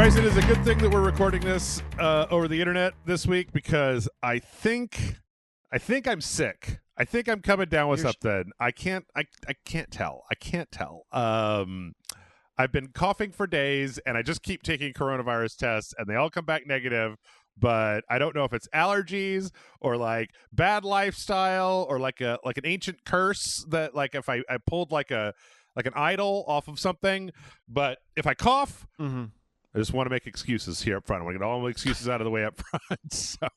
Bryce, it is a good thing that we're recording this over the internet this week because I think I'm sick. I think I'm coming down with something. I can't tell. I've been coughing for days, and I just keep taking coronavirus tests, and they all come back negative. But I don't know if it's allergies or like bad lifestyle or like an ancient curse that like if I pulled like an idol off of something. But if I cough. Mm-hmm. I just want to make excuses here up front. I want to get all my excuses out of the way up front. So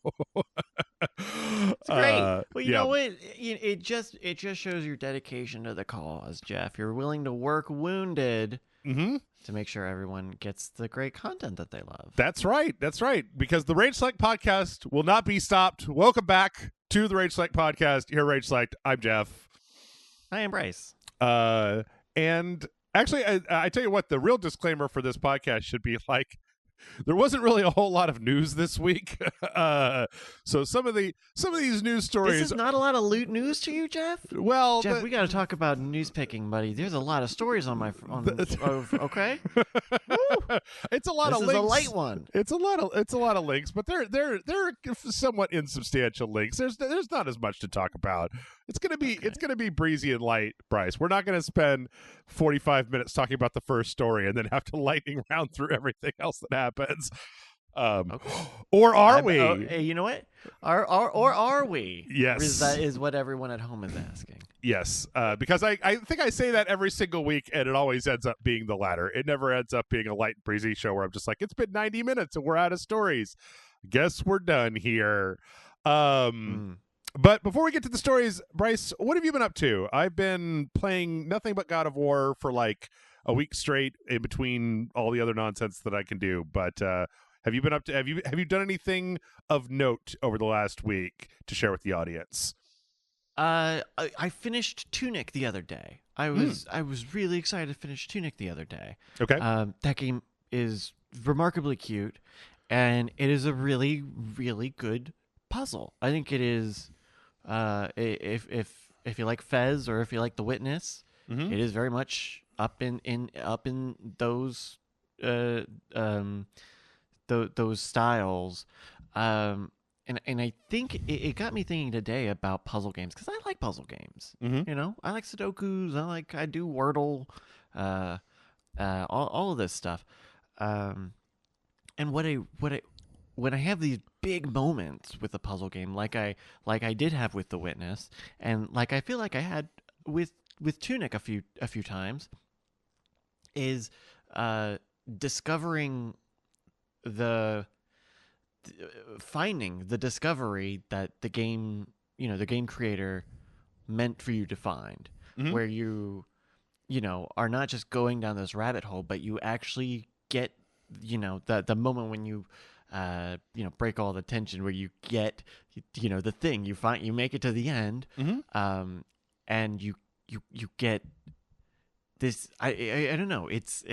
it's great. Well, you know what? It just shows your dedication to the cause, Jeff. You're willing to work wounded to make sure everyone gets the great content that they love. That's right. That's right. Because the RageSelect podcast will not be stopped. Welcome back to the RageSelect podcast. Here, RageSelect. I'm Jeff. I am Bryce. And actually, I tell you what, the real disclaimer for this podcast should be like, there wasn't really a whole lot of news this week. So some of these news stories. This is not a lot of loot news to you, Jeff? Well, Jeff, we got to talk about news picking, buddy. There's a lot of stories on my okay. It's a lot of links. This is a light one. It's a lot of links, but they're somewhat insubstantial links. There's not as much to talk about. It's gonna be breezy and light, Bryce. We're not gonna spend 45 minutes talking about the first story and then have to lightning round through everything else that happens. Or are we? Hey, you know what? Are we? Yes. That is what everyone at home is asking. Yes, because I think I say that every single week, and it always ends up being the latter. It never ends up being a light and breezy show where I'm just like, it's been 90 minutes and we're out of stories. Guess we're done here. But before we get to the stories, Bryce, what have you been up to? I've been playing nothing but God of War for like a week straight in between all the other nonsense that I can do. But have you been up to? Have you done anything of note over the last week to share with the audience? I finished Tunic the other day. I was really excited to finish Tunic the other day. Okay. That game is remarkably cute, and it is a really, really good puzzle. I think it is. If you like Fez or if you like The Witness, it is very much up in those those styles. And I think it got me thinking today about puzzle games because I like puzzle games. You know, I like Sudokus. I do Wordle, all of this stuff. And when I have these big moments with a puzzle game, like I did have with The Witness, and like I feel like I had with Tunic a few times, is discovering finding the discovery that the game creator meant for you to find, where you are not just going down this rabbit hole, but you actually get the moment when you break all the tension, where you get the thing you make it to the end, and you get this. I don't know. It's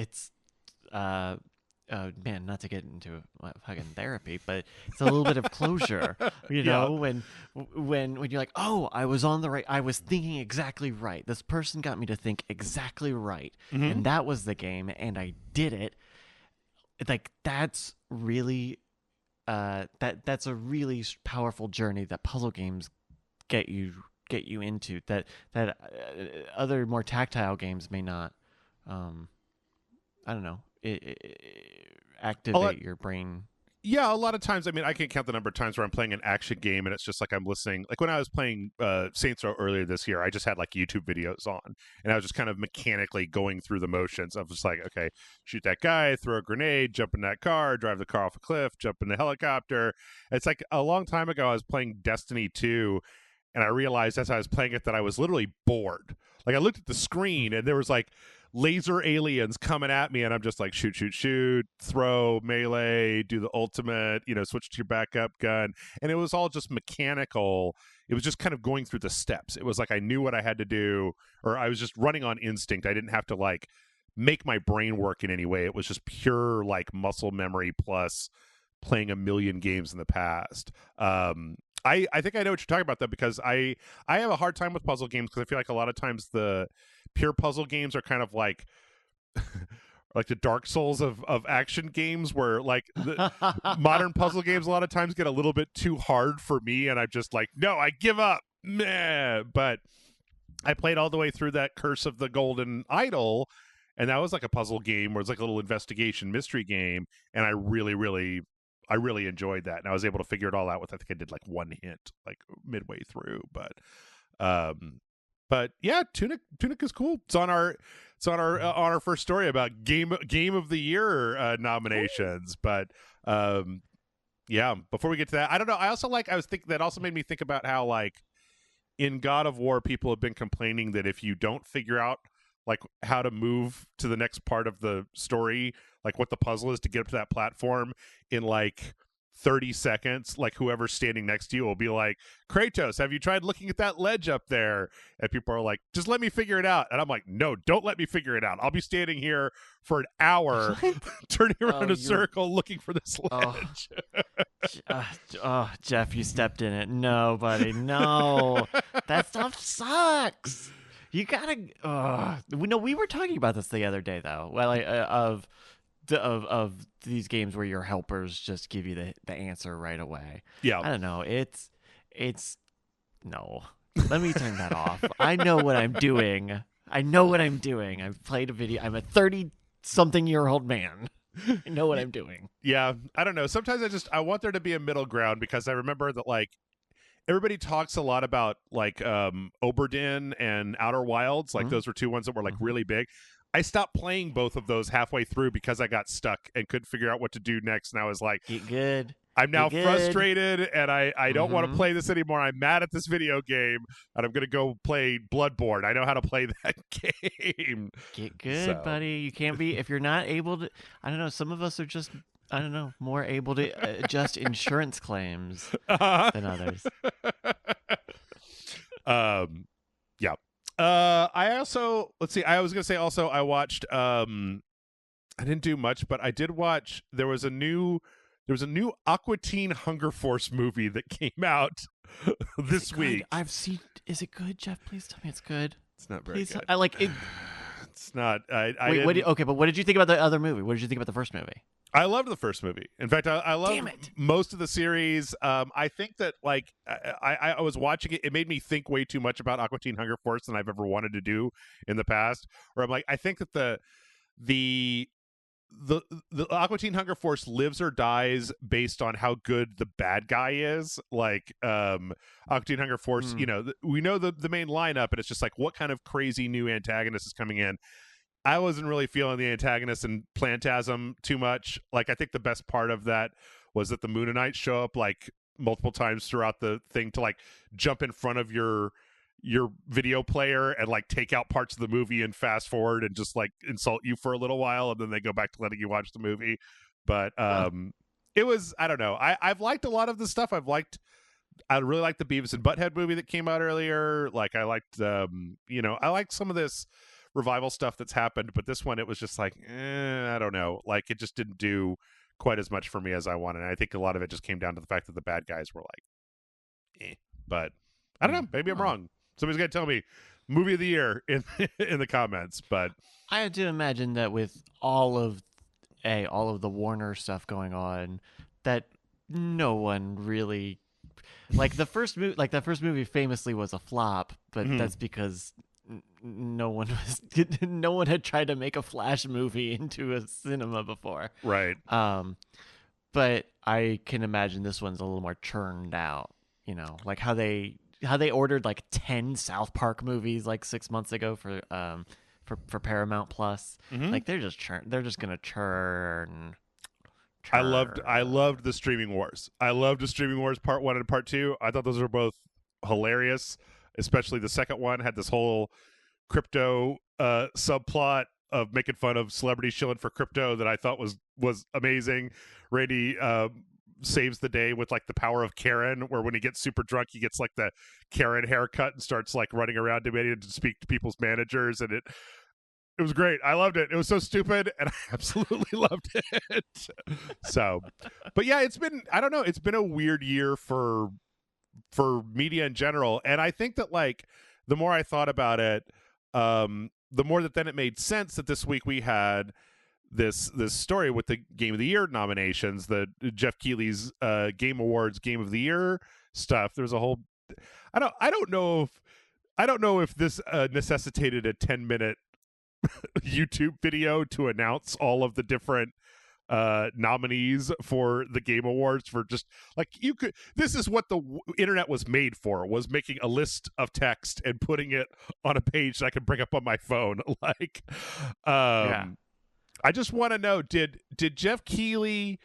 man, not to get into fucking therapy, but it's a little bit of closure. When you're like, oh, I was thinking exactly right. This person got me to think exactly right, and that was the game, and I did it. Like that's really. That's a really powerful journey that puzzle games get you into that other more tactile games may not. I don't know. Activate your brain. Yeah, a lot of times. I mean, I can't count the number of times where I'm playing an action game and it's just like I'm listening. Like when I was playing Saints Row earlier this year, I just had like YouTube videos on, and I was just kind of mechanically going through the motions of just like, okay, shoot that guy, throw a grenade, jump in that car, drive the car off a cliff, jump in the helicopter. It's like a long time ago I was playing Destiny 2, and I realized as I was playing it that I was literally bored. Like I looked at the screen and there was like laser aliens coming at me, and I'm just like shoot, throw, melee, do the ultimate, switch to your backup gun, and it was all just mechanical. It was just kind of going through the steps. It was like I knew what I had to do, or I was just running on instinct. I didn't have to like make my brain work in any way. It was just pure like muscle memory plus playing a million games in the past. I think I know what you're talking about, though, because I have a hard time with puzzle games because I feel like a lot of times the pure puzzle games are kind of like like the Dark Souls of action games, where like the modern puzzle games a lot of times get a little bit too hard for me, and I'm just like, no, I give up. Meh. But I played all the way through that Curse of the Golden Idol, and that was like a puzzle game where it's like a little investigation mystery game, and I really enjoyed that, and I was able to figure it all out with, I think I did like one hint like midway through. But yeah, Tunic is cool. It's on our first story about game of the year nominations. But yeah, before we get to that, I don't know. I was thinking that also made me think about how like in God of War, people have been complaining that if you don't figure out like how to move to the next part of the story, like what the puzzle is to get up to that platform in like 30 seconds, like whoever's standing next to you will be like, Kratos, have you tried looking at that ledge up there? And people are like, just let me figure it out. And I'm like, no, don't let me figure it out. I'll be standing here for an hour turning around in a circle looking for this ledge. Jeff, you stepped in it. No, buddy, no. That stuff sucks. You gotta. We were talking about this the other day, though. Well, of these games where your helpers just give you the answer right away. Yeah, I don't know. It's no. Let me turn that off. I know what I'm doing. I've played a video. I'm a 30-something-year-old man. I know what I'm doing. Yeah, I don't know. Sometimes I want there to be a middle ground, because I remember that like everybody talks a lot about like Oberdin and Outer Wilds. Like those were two ones that were like really big. I stopped playing both of those halfway through because I got stuck and couldn't figure out what to do next. And I was like, get good. I'm now frustrated, and I don't want to play this anymore. I'm mad at this video game, and I'm going to go play Bloodborne. I know how to play that game. Get good, buddy. You can't be, if you're not able to, I don't know, some of us are just, I don't know, more able to adjust insurance claims than others. Yeah. I also, let's see, I was going to say also I watched, I didn't do much, but I did watch, there was a new Aqua Teen Hunger Force movie that came out this week. I've seen, is it good, Jeff? Please tell me it's good. It's not very good. I like it. It's not. Wait, okay, but what did you think about the other movie? What did you think about the first movie? I loved the first movie. In fact, I loved most of the series. I think that like I was watching it. It made me think way too much about Aqua Teen Hunger Force than I've ever wanted to do in the past. Where I'm like, I think that the Aqua Teen Hunger Force lives or dies based on how good the bad guy is. Like Aqua Teen Hunger Force, you know, we know the main lineup, and it's just like, what kind of crazy new antagonist is coming in? I wasn't really feeling the antagonist in Plantasm too much. Like, I think the best part of that was that the Moonanites show up like multiple times throughout the thing to like jump in front of your video player and like take out parts of the movie and fast forward and just like insult you for a little while, and then they go back to letting you watch the movie. But it was, I don't know. I've liked a lot of the stuff. I really liked the Beavis and Butthead movie that came out earlier. Like, I liked I liked some of this revival stuff that's happened, but this one, it was just like, I don't know. Like, it just didn't do quite as much for me as I wanted. And I think a lot of it just came down to the fact that the bad guys were like, But I don't know. Maybe I'm wrong. Somebody's got to tell me movie of the year in the comments. But I had to imagine that with all of the Warner stuff going on, that no one really, like the first movie famously was a flop, but that's because no one had tried to make a Flash movie into a cinema before. Right. But I can imagine this one's a little more churned out, you know, like how they ordered like 10 South Park movies like 6 months ago for Paramount Plus. Like they're just gonna churn. I loved the Streaming Wars. I loved the Streaming Wars Part 1 and Part 2. I thought those were both hilarious. Especially the second one had this whole crypto subplot of making fun of celebrities shilling for crypto that I thought was amazing. Randy saves the day with like the power of Karen, where when he gets super drunk, he gets like the Karen haircut and starts like running around demanding to speak to people's managers, and it was great. I loved it. It was so stupid, and I absolutely loved it. So, but yeah, it's been a weird year for media in general, and I think that like the more I thought about it, the more that then it made sense that this week we had this story with the Game of the Year nominations, the Jeff Keighley's Game Awards Game of the Year stuff. There's a whole I don't know if this necessitated a 10-minute YouTube video to announce all of the different nominees for the Game Awards. For just like, you could, this is what the internet was made for, was making a list of text and putting it on a page that I could bring up on my phone. Like, I just want to know, did Jeff Keighley,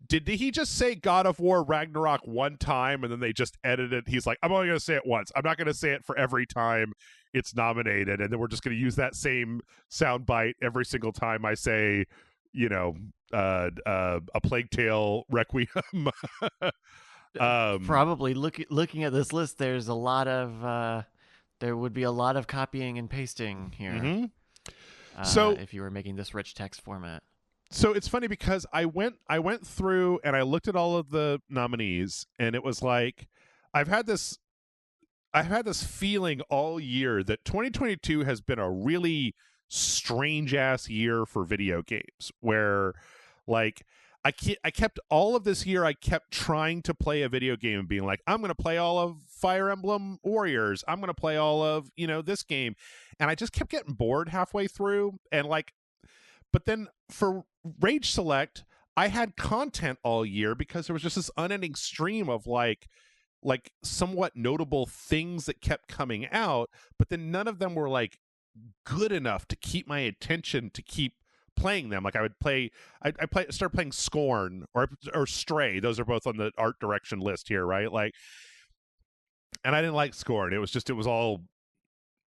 did he just say God of War Ragnarok one time and then they just edited? He's like, I'm only going to say it once. I'm not going to say it for every time it's nominated, and then we're just going to use that same soundbite every single time I say, you know, a Plague Tale Requiem. Probably looking at this list, there's a lot of there would be a lot of copying and pasting here. Mm-hmm. So if you were making this rich text format. So it's funny because I went through and I looked at all of the nominees, and it was like, I've had this feeling all year that 2022 has been a really strange ass year for video games, where like I kept all of this year, I kept trying to play a video game and being like, I'm going to play all of Fire Emblem Warriors, I'm going to play all of, you know, this game, and I just kept getting bored halfway through. And like, but then for RageSelect, I had content all year because there was just this unending stream of like somewhat notable things that kept coming out, but then none of them were like good enough to keep my attention to keep playing them. Like I started playing Scorn or Stray. Those are both on the art direction list here, right? Like, and I didn't like Scorn. It was all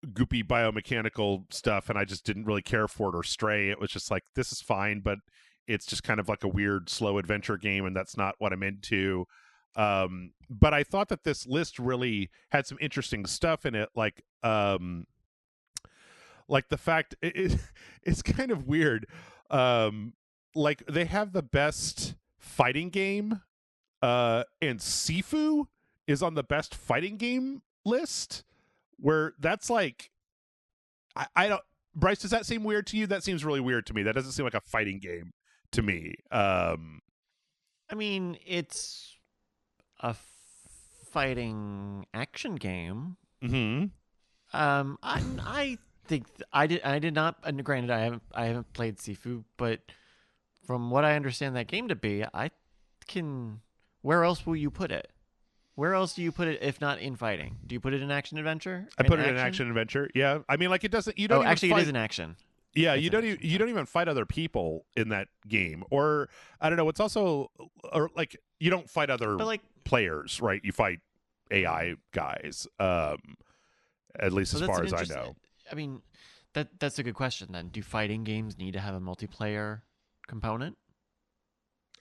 goopy biomechanical stuff, and I just didn't really care for it. Or Stray, it was just like, this is fine, but it's just kind of like a weird slow adventure game, and that's not what I'm into. But I thought that this list really had some interesting stuff in it, like the fact it's kind of weird. Like they have the best fighting game, and Sifu is on the best fighting game list, where that's like, I don't, Bryce, does that seem weird to you? That seems really weird to me. That doesn't seem like a fighting game to me. I mean, it's a fighting action game. Mm-hmm. I think I did not. And granted, I haven't played Sifu, but from what I understand that game to be, where else will you put it? Where else do you put it if not in fighting? Do you put it in action adventure? I put it in action adventure. Yeah, I mean, like it doesn't. You don't. Actually, it is an action. Yeah, you don't even fight other people in that game, or I don't know. It's also, or like, you don't fight other players, right? You fight AI guys. At least as far as I know. I mean, that's a good question. Then, do fighting games need to have a multiplayer component?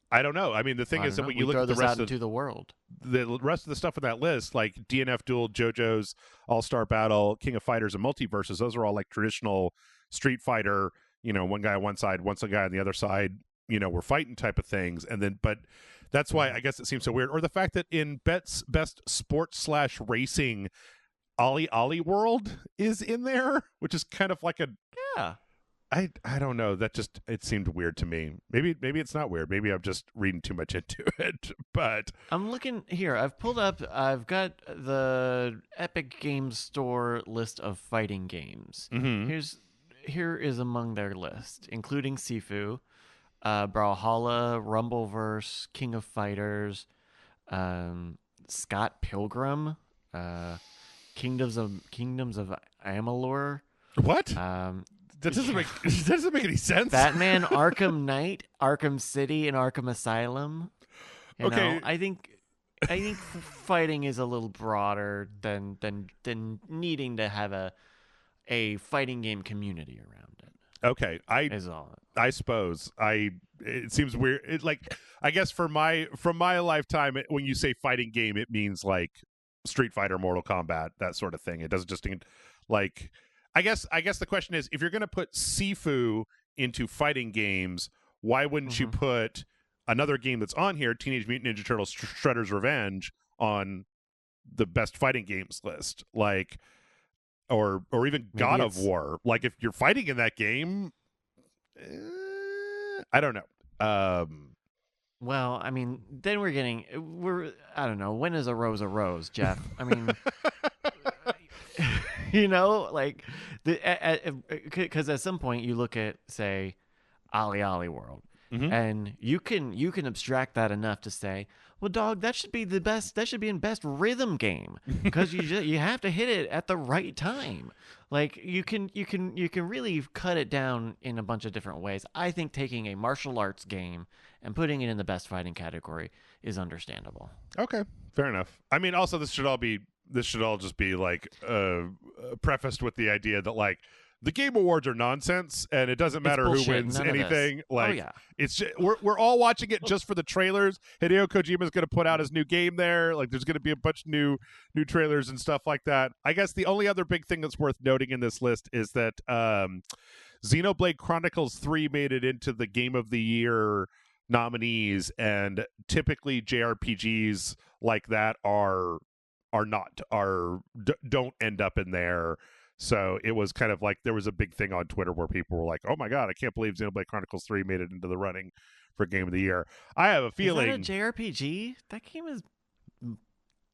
I don't know. I mean, the thing is that when you look at the rest of the world, the rest of the stuff in that list, like DNF Duel, JoJo's All-Star Battle, King of Fighters, and Multiverses, those are all like traditional Street Fighter, you know, one guy on one side, one guy on the other side, you know, we're fighting type of things. And then, but that's why I guess it seems so weird. Or the fact that in Best Sports / Racing, Ollie World is in there, which is kind of like I don't know. That just, it seemed weird to me. Maybe it's not weird. Maybe I'm just reading too much into it. But I'm looking here. I've got the Epic Games Store list of fighting games. Mm-hmm. Here is among their list, including Sifu, Brawlhalla, Rumbleverse, King of Fighters, Scott Pilgrim, Kingdoms of Amalur. What? That doesn't make any sense. Batman, Arkham Knight, Arkham City, and Arkham Asylum. You know, I think fighting is a little broader than needing to have a fighting game community around it. Okay, I suppose it seems weird. I guess from my lifetime, when you say fighting game, it means like Street Fighter, Mortal Kombat, that sort of thing. It doesn't just like. I guess the question is, if you're going to put Sifu into fighting games, why wouldn't you put another game that's on here, Teenage Mutant Ninja Turtles: Shredder's Revenge, on the best fighting games list? Like, or even God of War. Like, if you're fighting in that game, I don't know. Well, I mean, then I don't know. When is a rose, Jeff? I mean, like because at some point you look at, say, Ali World, Mhm. and you can abstract that enough to say, well, dog, that should be the best. That should be in best rhythm game, because you have to hit it at the right time. Like you can really cut it down in a bunch of different ways. I think taking a martial arts game and putting it in the best fighting category is understandable. Okay, fair enough. I mean, also this should all just be like prefaced with the idea that like the Game Awards are nonsense, and it doesn't matter who wins anything. Like, it's we're all watching it just for the trailers. Hideo Kojima's going to put out his new game there. Like, there's going to be a bunch of new trailers and stuff like that. I guess the only other big thing that's worth noting in this list is that Xenoblade Chronicles 3 made it into the Game of the Year nominees, and typically JRPGs like that don't end up in there. So it was kind of like there was a big thing on Twitter where people were like, "Oh my god, I can't believe Xenoblade Chronicles 3 made it into the running for Game of the Year." I have a feeling. Is that a JRPG? That game is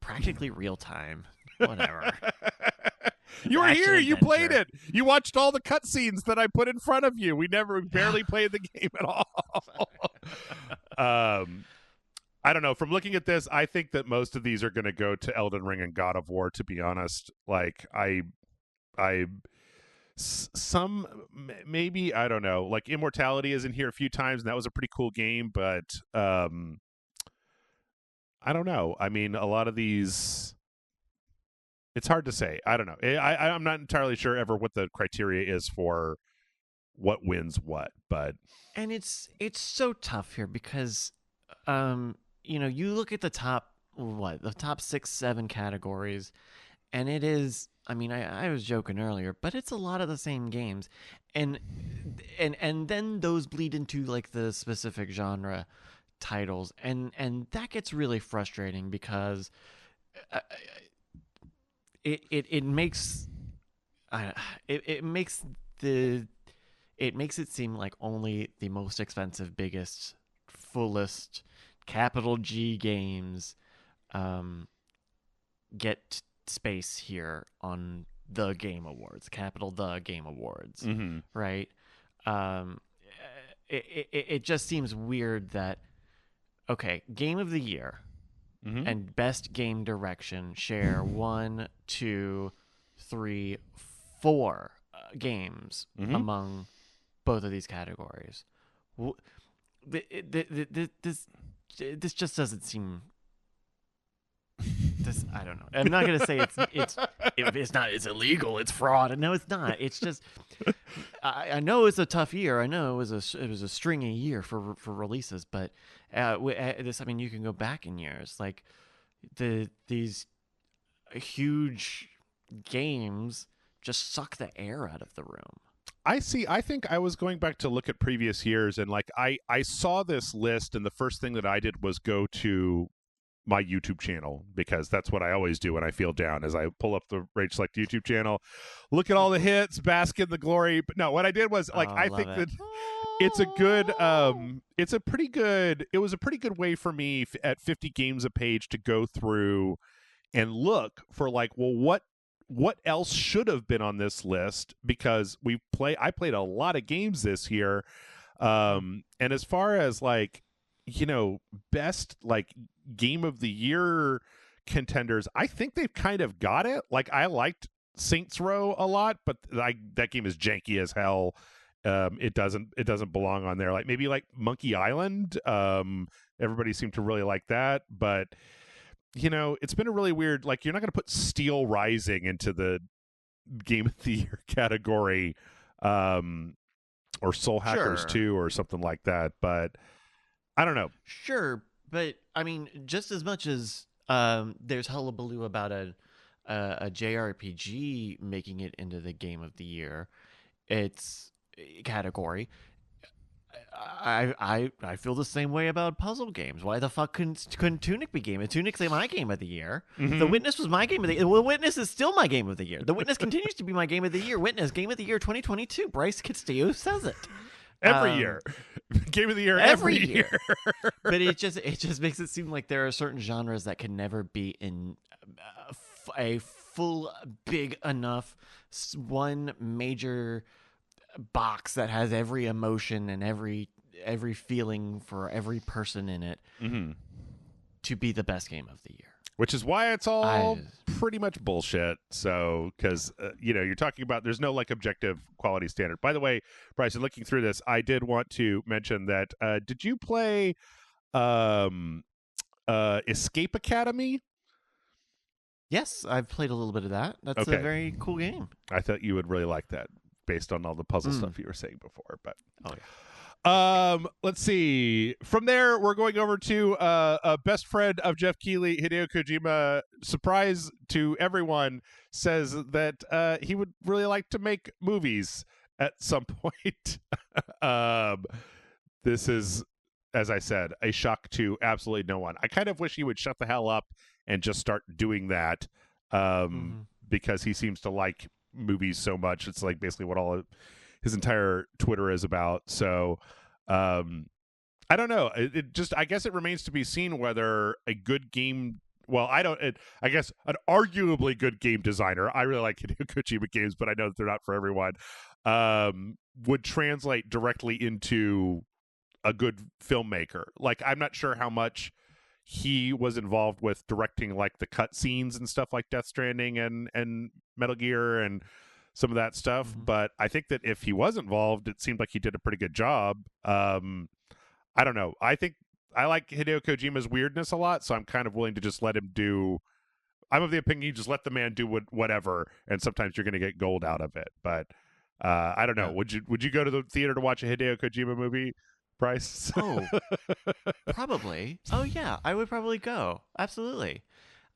practically real time. Whatever. You were here. You played it. You watched all the cutscenes that I put in front of you. We barely played the game at all. I don't know. From looking at this, I think that most of these are going to go to Elden Ring and God of War, to be honest. Like, maybe, I don't know. Like, Immortality is in here a few times, and that was a pretty cool game, but I don't know. I mean, a lot of these, it's hard to say. I don't know. I'm not entirely sure ever what the criteria is for what wins what, but and it's so tough here because you look at the top 6, 7 categories, and it is, I mean, I was joking earlier, but it's a lot of the same games, and then those bleed into like the specific genre titles, and that gets really frustrating because it makes it seem like only the most expensive, biggest, fullest, capital G games get space here on the Game Awards, capital The Game Awards, mm-hmm. right? It just seems weird that, okay, Game of the Year mm-hmm. and Best Game Direction share 1, 2, 3, 4 games mm-hmm. among both of these categories. This just doesn't seem. I don't know. I'm not gonna say it's illegal. It's fraud. No, it's not. It's just I know it's a tough year. I know it was a stringy year for releases, but this, I mean, you can go back in years, like these huge games just suck the air out of the room. I think I was going back to look at previous years, and like I saw this list, and the first thing that I did was go to my YouTube channel, because that's what I always do when I feel down, is I pull up the RageSelect YouTube channel, look at all the hits, bask in the glory. But no, what I did was like, I think that it's a good it was a pretty good way for me at 50 games a page to go through and look for like, well, what else should have been on this list, because I played a lot of games this year, and as far as like, best like Game of the Year contenders, I think they've kind of got it. Like, I liked Saints Row a lot, but that game is janky as hell. It doesn't belong on there. Like, maybe like Monkey Island, everybody seemed to really like that, but it's been a really weird, like, you're not going to put Steel Rising into the Game of the Year category, or Soul Hackers 2 or something like that, but I don't know. Sure, but I mean, just as much as there's hullabaloo about a JRPG making it into the Game of the Year, it's category. I feel the same way about puzzle games. Why the fuck couldn't Tunic be game? Tunic's my game of the year. Mm-hmm. The Witness was my game of the year. Well, Witness is still my game of the year. The Witness continues to be my game of the year. Witness, game of the year 2022. Bryce Castillo says it. every year. Game of the year every year. But it just makes it seem like there are certain genres that can never be in a full big enough one major box that has every emotion and every feeling for every person in it to be the best game of the year. Which is why it's all pretty much bullshit. So, because, you're talking about there's no like objective quality standard. By the way, Bryce, looking through this, I did want to mention that, did you play Escape Academy? Yes, I've played a little bit of that. That's a very cool game. I thought you would really like that based on all the puzzle stuff you were saying before. But let's see. From there, we're going over to a best friend of Jeff Keighley, Hideo Kojima. Surprise to everyone, says that he would really like to make movies at some point. This is, as I said, a shock to absolutely no one. I kind of wish he would shut the hell up and just start doing that, because he seems to like movies so much. It's like basically what all his entire Twitter is about. So I don't know. I guess it remains to be seen whether a good game. Well, I guess an arguably good game designer. I really like Hideo Kojima games, but I know that they're not for everyone. Would translate directly into a good filmmaker. Like, I'm not sure how much he was involved with directing like the cut scenes and stuff like Death Stranding and Metal Gear and some of that stuff. But I think that if he was involved, it seemed like he did a pretty good job. I don't know. I think I like Hideo Kojima's weirdness a lot, so I'm kind of willing to just let him do. I'm of the opinion you just let the man do whatever, and sometimes you're going to get gold out of it. But I don't know. Yeah. Would you go to the theater to watch a Hideo Kojima movie, Bryce? Oh, probably. Oh yeah, I would probably go. Absolutely.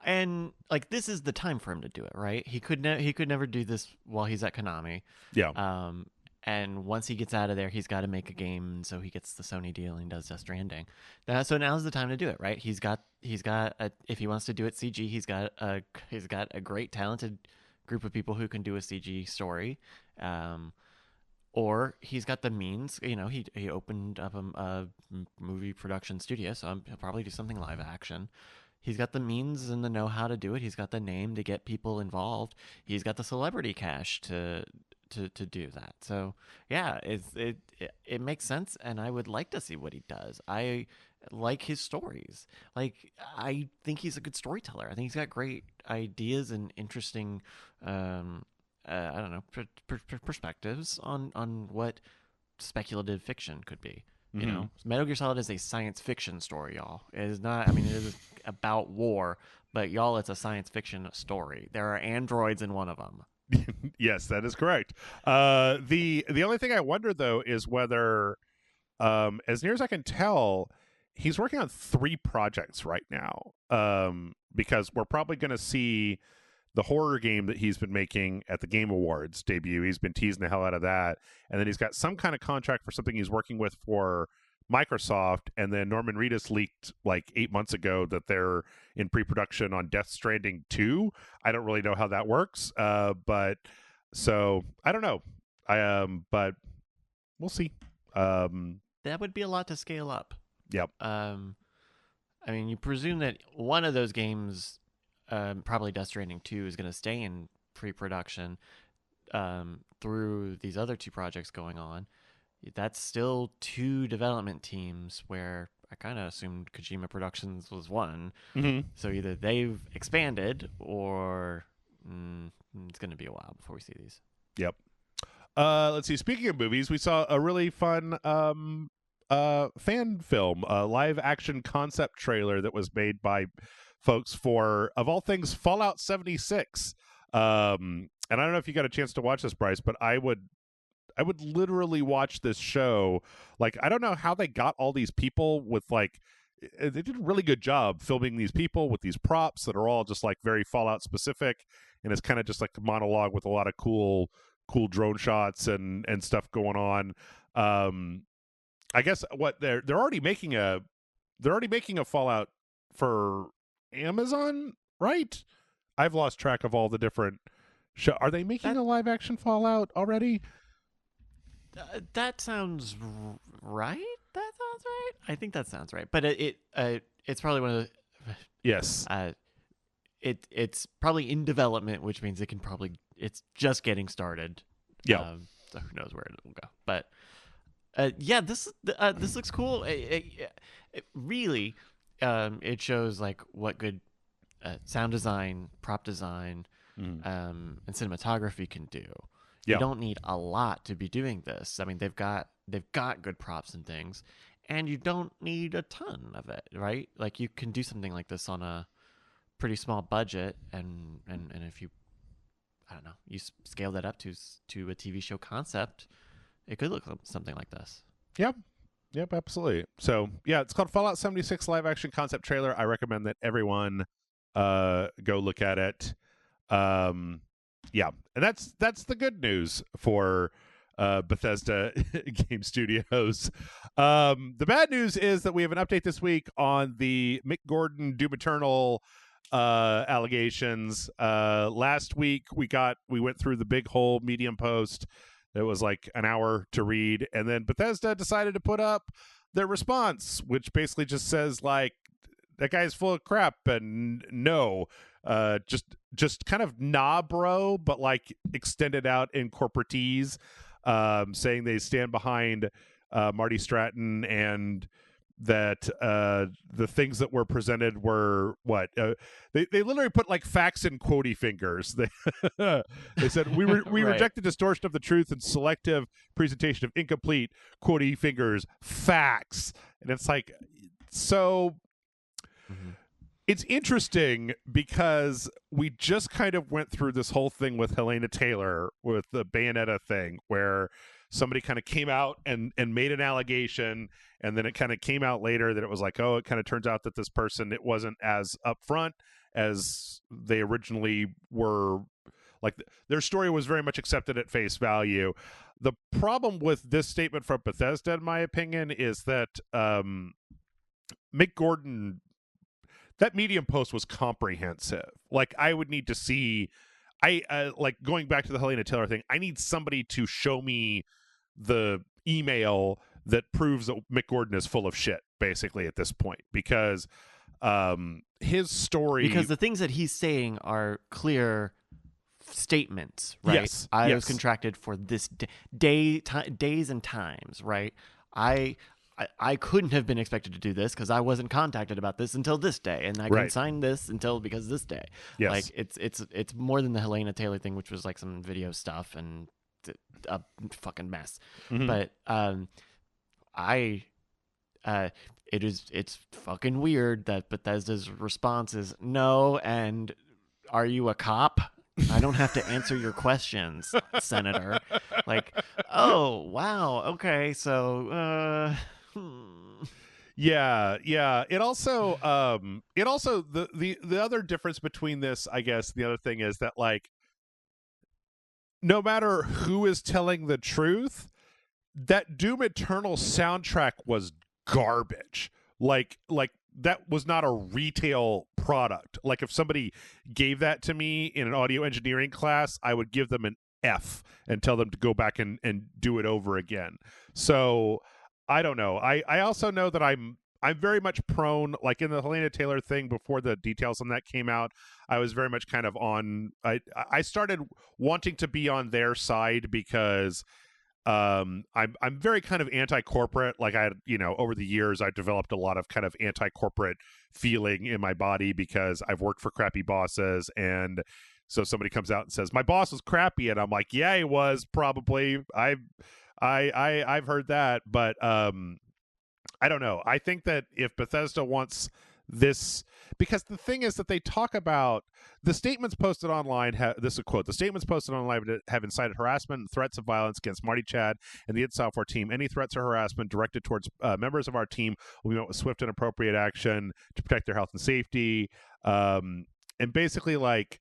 And like, this is the time for him to do it, right? He could never do this while he's at Konami. Yeah. And once he gets out of there, he's got to make a game, so he gets the Sony deal and does Death Stranding. So now's the time to do it, right? He's got if he wants to do it CG, he's got a great talented group of people who can do a CG story. Or he's got the means. He opened up a movie production studio, so he'll probably do something live action. He's got the means and the know-how to do it. He's got the name to get people involved. He's got the celebrity cash to do that. So yeah, it makes sense, and I would like to see what he does. I like his stories. Like, I think he's a good storyteller. I think he's got great ideas and interesting I don't know, perspectives on what speculative fiction could be. You know, Metal Gear Solid is a science fiction story, y'all. It is not. I mean, it is about war, but y'all, it's a science fiction story. There are androids in one of them. Yes, that is correct. The only thing I wonder though is whether, as near as I can tell, he's working on 3 projects right now. Because we're probably going to see the horror game that he's been making at the Game Awards debut. He's been teasing the hell out of that. And then he's got some kind of contract for something he's working with for Microsoft. And then Norman Reedus leaked like 8 months ago that they're in pre-production on Death Stranding 2. I don't really know how that works. But so I don't know. But we'll see. That would be a lot to scale up. Yep. I mean, you presume that one of those games, probably Death Stranding 2, is going to stay in pre-production through these other 2 projects going on. That's still 2 development teams, where I kind of assumed Kojima Productions was one. So either they've expanded, or it's going to be a while before we see these. Yep. Let's see. Speaking of movies, we saw a really fun fan film, a live action concept trailer that was made by folks for, of all things, Fallout 76. And I don't know if you got a chance to watch this, Bryce, but I would literally watch this show. Like, I don't know how they got all these people with, like, they did a really good job filming these people with these props that are all just like very Fallout specific, and it's kind of just like a monologue with a lot of cool drone shots and stuff going on. I guess what they're already making a Fallout for Amazon, right? I've lost track of all the different show. Are they making a live action Fallout already? That sounds right. That sounds right. I think that sounds right. But it's probably one of the Yes. it's probably in development, which means it's just getting started. Yeah. So who knows where it will go. But yeah, this looks cool. It really, it shows like what good sound design, prop design, and cinematography can do. You Yeah. don't need a lot to be doing this. I mean, they've got good props and things, and you don't need a ton of it, right? Like you can do something like this on a pretty small budget, and if you, I don't know, you scale that up to a TV show concept, it could look something like this. Yep. Yep, absolutely. So yeah, it's called Fallout 76 live action concept trailer. I recommend that everyone go look at it. Yeah, and that's the good news for Bethesda Game Studios. The bad news is that we have an update this week on the Mick Gordon Doom Eternal allegations. Last week we went through the big whole Medium post. It was like an hour to read, and then Bethesda decided to put up their response, which basically just says like, that guy's full of crap, and no, just kind of nah, bro, but like extended out in corporatese, saying they stand behind Marty Stratton, and that the things that were presented were what they literally put like facts in quotey fingers. They said we Right. reject the distortion of the truth and selective presentation of incomplete quotey fingers facts. And it's like, so it's interesting because we just kind of went through this whole thing with Helena Taylor with the Bayonetta thing, where somebody kind of came out and made an allegation, and then it kind of came out later that it was like, oh, it kind of turns out that this person, it wasn't as upfront as they originally were. Like their story was very much accepted at face value. The problem with this statement from Bethesda, in my opinion, is that Mick Gordon, that Medium post was comprehensive. Like I would need to see, like going back to the Helena Taylor thing, I need somebody to show me the email that proves that Mick Gordon is full of shit, basically, at this point, because his story, because the things that he's saying are clear statements, right? Yes, I yes. was contracted for this days and times, right? I couldn't have been expected to do this because I wasn't contacted about this until this day, and I couldn't sign this until because this day. Yes. Like it's more than the Helena Taylor thing, which was like some video stuff and a fucking mess. But it's fucking weird that Bethesda's response is no, and are you a cop? I don't have to answer your questions, Senator. Like, oh wow, okay, so Yeah. It also the other difference between this, I guess, the other thing is that like, no matter who is telling the truth, that Doom Eternal soundtrack was garbage. Like that was not a retail product. Like if somebody gave that to me in an audio engineering class, I would give them an F and tell them to go back and do it over again. So I don't know. I also know that I'm very much prone, like in the Helena Taylor thing, before the details on that came out, I was very much kind of on, I started wanting to be on their side because I'm very kind of anti-corporate. Like I, over the years, I've developed a lot of kind of anti-corporate feeling in my body because I've worked for crappy bosses. And so somebody comes out and says, my boss was crappy. And I'm like, yeah, he was probably. I've heard that, but I don't know. I think that if Bethesda wants this, because the thing is that they talk about the statements posted online, this is a quote, the statements posted online have incited harassment and threats of violence against Marty Chad and the id Software team. Any threats or harassment directed towards members of our team will be met with swift and appropriate action to protect their health and safety. And basically, like,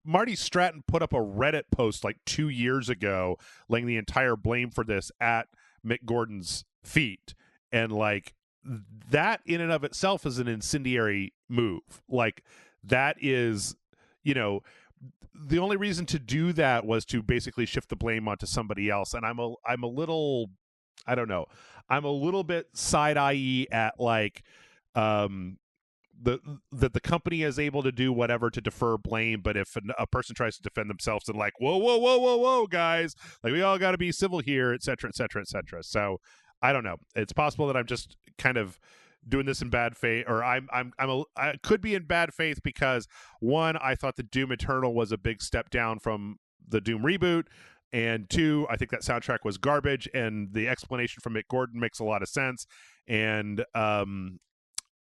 Marty Stratton put up a Reddit post like 2 years ago laying the entire blame for this at Mick Gordon's feet. And like that in and of itself is an incendiary move. Like that is, the only reason to do that was to basically shift the blame onto somebody else. And I'm a little, I don't know, I'm a little bit side-eye at like that the company is able to do whatever to defer blame, but if a person tries to defend themselves, and like, whoa, guys, like we all got to be civil here, et cetera, et cetera, et cetera. So I don't know. It's possible that I'm just kind of doing this in bad faith, or I could be in bad faith because one, I thought the Doom Eternal was a big step down from the Doom reboot, and two, I think that soundtrack was garbage, and the explanation from Mick Gordon makes a lot of sense, and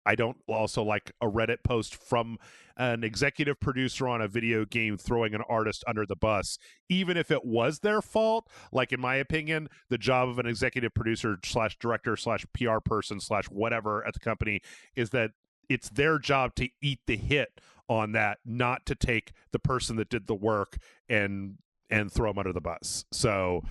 I don't also like a Reddit post from an executive producer on a video game throwing an artist under the bus, even if it was their fault. Like, in my opinion, the job of an executive producer / director / PR person / whatever at the company is that it's their job to eat the hit on that, not to take the person that did the work and throw them under the bus. So,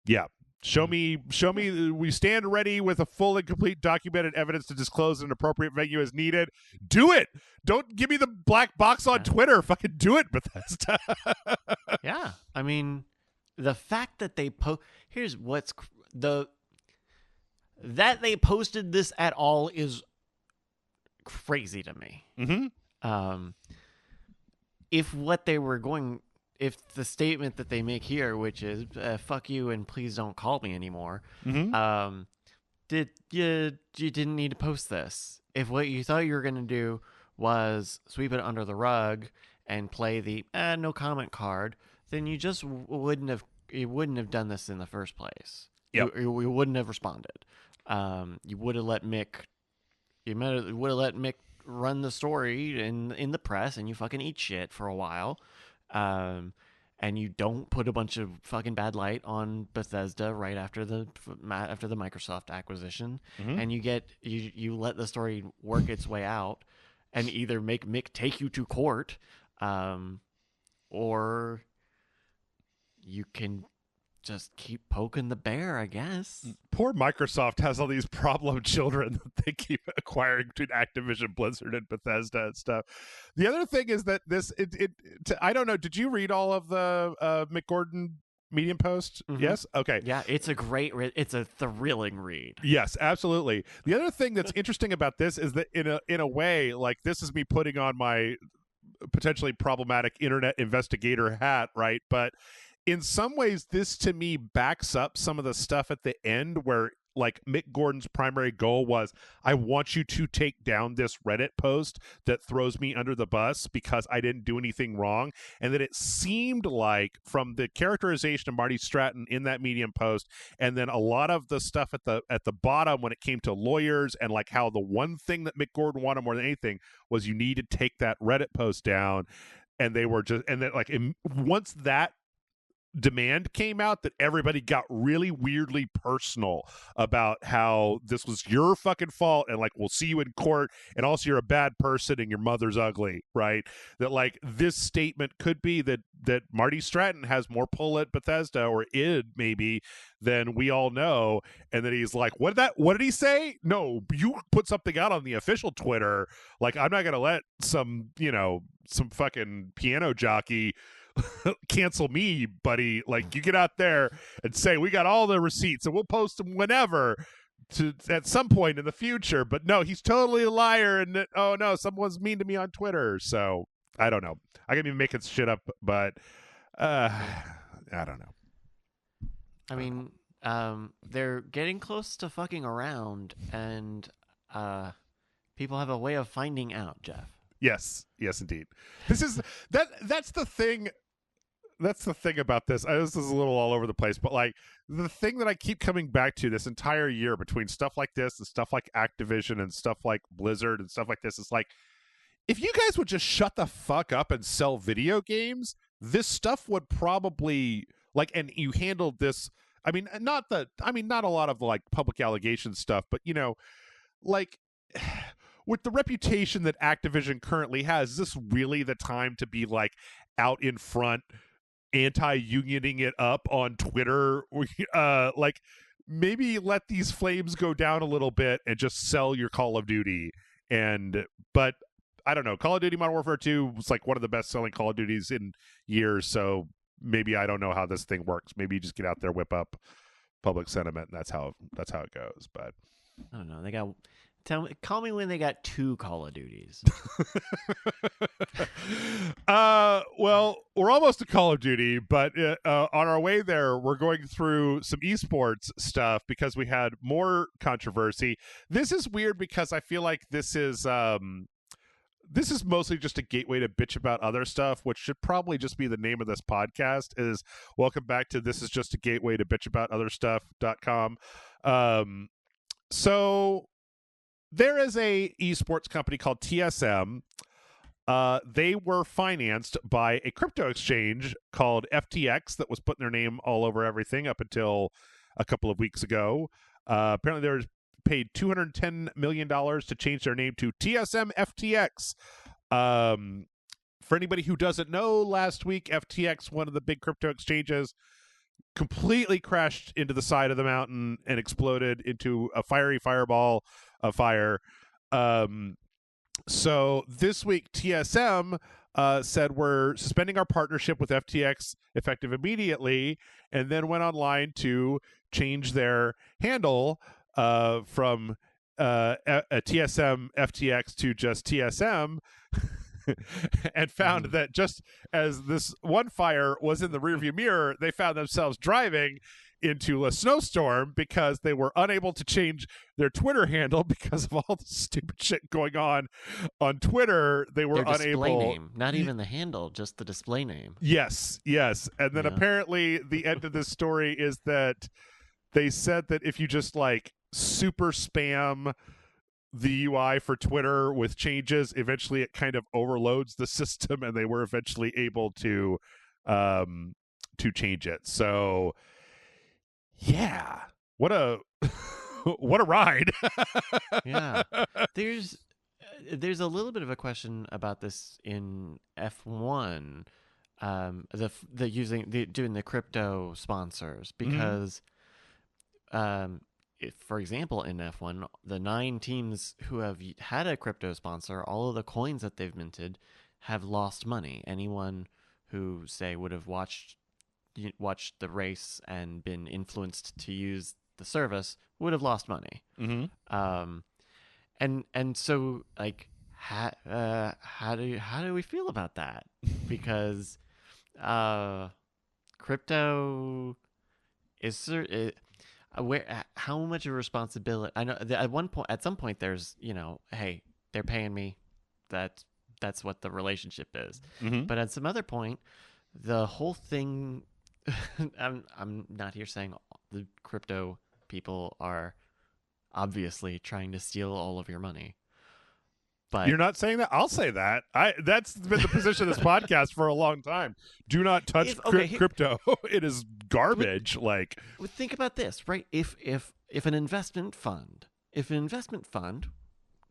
yeah. Show me, we stand ready with a full and complete documented evidence to disclose an appropriate venue as needed. Do it. Don't give me the black box on Twitter. Fucking do it, Bethesda. Yeah. I mean, the fact that they here's what's that they posted this at all is crazy to me. Mm-hmm. If the statement that they make here, which is "fuck you" and "please don't call me anymore," mm-hmm. you didn't need to post this. If what you thought you were going to do was sweep it under the rug and play the no comment card, then you just wouldn't have done this in the first place. Yep. You wouldn't have responded. You would have let Mick. You would have let Mick run the story in the press, and you fucking eat shit for a while. And you don't put a bunch of fucking bad light on Bethesda right after the Microsoft acquisition, mm-hmm. and you let the story work its way out, and either make Mick take you to court, or you can just keep poking the bear, I guess. Poor Microsoft has all these problem children that they keep acquiring between Activision, Blizzard, and Bethesda and stuff. The other thing is that I don't know. Did you read all of the Mick Gordon Medium post? Mm-hmm. Yes. Okay. Yeah, it's a thrilling read. Yes, absolutely. The other thing that's interesting about this is that in a way, like, this is me putting on my potentially problematic internet investigator hat, right? But in some ways, this to me backs up some of the stuff at the end where, like, Mick Gordon's primary goal was, I want you to take down this Reddit post that throws me under the bus because I didn't do anything wrong. And that it seemed like, from the characterization of Marty Stratton in that Medium post, and then a lot of the stuff at the bottom when it came to lawyers, and like how the one thing that Mick Gordon wanted more than anything was you need to take that Reddit post down. And they were just, and then, like, once that demand came out, that everybody got really weirdly personal about how this was your fucking fault, and like, we'll see you in court, and also you're a bad person and your mother's ugly, right? That, like, this statement could be that Marty Stratton has more pull at Bethesda, or id maybe, than we all know, and that he's like, what did he say? No, you put something out on the official Twitter, like, I'm not gonna let some fucking piano jockey cancel me, buddy. Like, you get out there and say, we got all the receipts and we'll post them whenever, at some point in the future. But no, he's totally a liar, and oh no, someone's mean to me on Twitter. So I don't know. I can be making shit up, but I don't know. I mean, they're getting close to fucking around, and people have a way of finding out, Jeff. Yes, indeed. This is that's the thing. That's the thing about this. This is a little all over the place, but like, the thing that I keep coming back to this entire year, between stuff like this and stuff like Activision and stuff like Blizzard and stuff like this, is like, if you guys would just shut the fuck up and sell video games, this stuff would probably, like, and you handled this. I mean, not a lot of like public allegation stuff, but like, with the reputation that Activision currently has, is this really the time to be like out in front, anti-unioning it up on Twitter? Like, maybe let these flames go down a little bit and just sell your Call of Duty. But I don't know. Call of Duty Modern Warfare 2 was like one of the best selling Call of Duties in years. So maybe I don't know how this thing works. Maybe you just get out there, whip up public sentiment, and that's how it goes. But I don't know. They got call me when they got 2 Call of Duties. well, we're almost to Call of Duty, but on our way there, we're going through some esports stuff because we had more controversy. This is weird because I feel like this is mostly just a gateway to bitch about other stuff, which should probably just be the name of this podcast. Is welcome back to This Is Just a Gateway to Bitch About Other Stuff.com. So there is a esports company called TSM. They were financed by a crypto exchange called FTX that was putting their name all over everything up until a couple of weeks ago. Apparently they were paid $210 million to change their name to TSM FTX. For anybody who doesn't know, last week FTX, one of the big crypto exchanges, completely crashed into the side of the mountain and exploded into a fiery fireball of fire. So this week, TSM said we're suspending our partnership with FTX effective immediately, and then went online to change their handle from a TSM FTX to just TSM. And found that just as this one fire was in the rearview mirror, they found themselves driving into a snowstorm because they were unable to change their Twitter handle because of all the stupid shit going on Twitter. They were Their unable. display name, not even the handle, just the display name. Yes. And then apparently the end of this story is that they said that if you just like super spam the UI for Twitter with changes, eventually it kind of overloads the system, and they were eventually able to change it. So yeah, what a what a ride. Yeah, there's a little bit of a question about this in F1, doing the crypto sponsors, because if, for example, in F1, the 9 teams who have had a crypto sponsor, all of the coins that they've minted have lost money. Anyone who, say, would have watched the race and been influenced to use the service would have lost money. And so, like, how do we feel about that? Because crypto is how much of a responsibility? I know that at some point, there's, hey, they're paying me. That's what the relationship is. But at some other point, the whole thing. I'm not here saying the crypto people are obviously trying to steal all of your money. But you're not saying that? I'll say that. That's been the position of this podcast for a long time. Do not touch crypto. It is garbage. Think about this, right? If an investment fund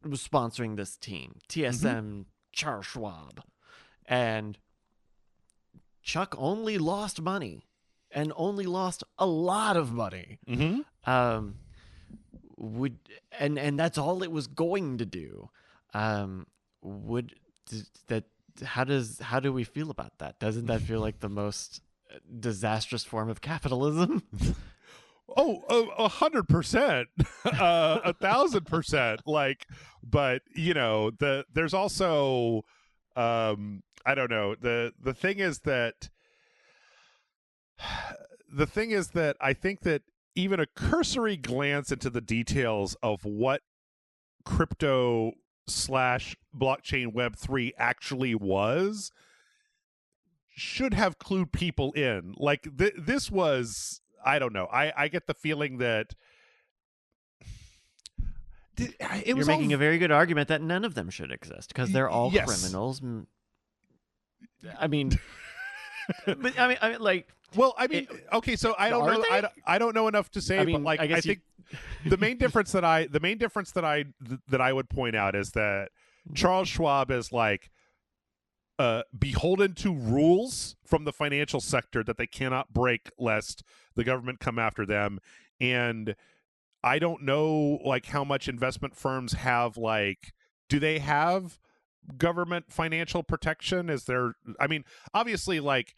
was sponsoring this team, TSM, Charles Schwab, and Chuck only lost money, and only lost a lot of money. And that's all it was going to do. How do we feel about that? Doesn't that feel like the most disastrous form of capitalism? 100%, 1,000%. But there's also, I don't know. The thing is that I think that even a cursory glance into the details of what crypto / blockchain Web3 actually was should have clued people in. This was, I don't know. I get the feeling that You're making a very good argument that none of them should exist because they're all criminals. I mean, well, okay. So I don't know. I don't know enough to say. I think the main difference that I would point out is that Charles Schwab is beholden to rules from the financial sector that they cannot break lest the government come after them. And I don't know how much investment firms have do they have government financial protection? Is there? I mean, obviously, like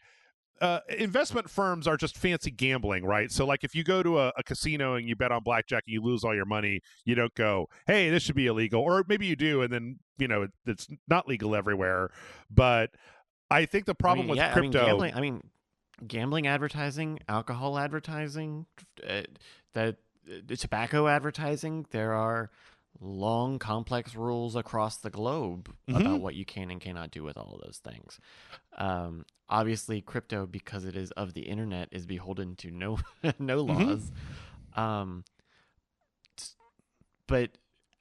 investment firms are just fancy gambling, right? So, like, if you go to a casino and you bet on blackjack and you lose all your money, you don't go, "Hey, this should be illegal," or maybe you do, and then it's not legal everywhere. But I think the problem with crypto, gambling advertising, alcohol advertising, the tobacco advertising, there are long, complex rules across the globe about what you can and cannot do with all of those things. Obviously, crypto, because it is of the internet, is beholden to no laws. But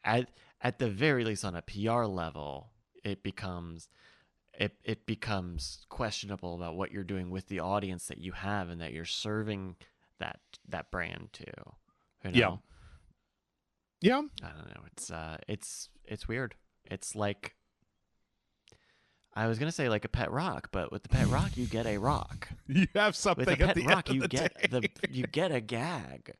at the very least, on a PR level, it becomes questionable about what you're doing with the audience that you have and that you're serving that brand to. Yeah. I don't know. It's weird. It's like, I was gonna say like a pet rock, but with the pet rock you get a rock. You have something. With a at pet the rock, end you of the get day. you get a gag.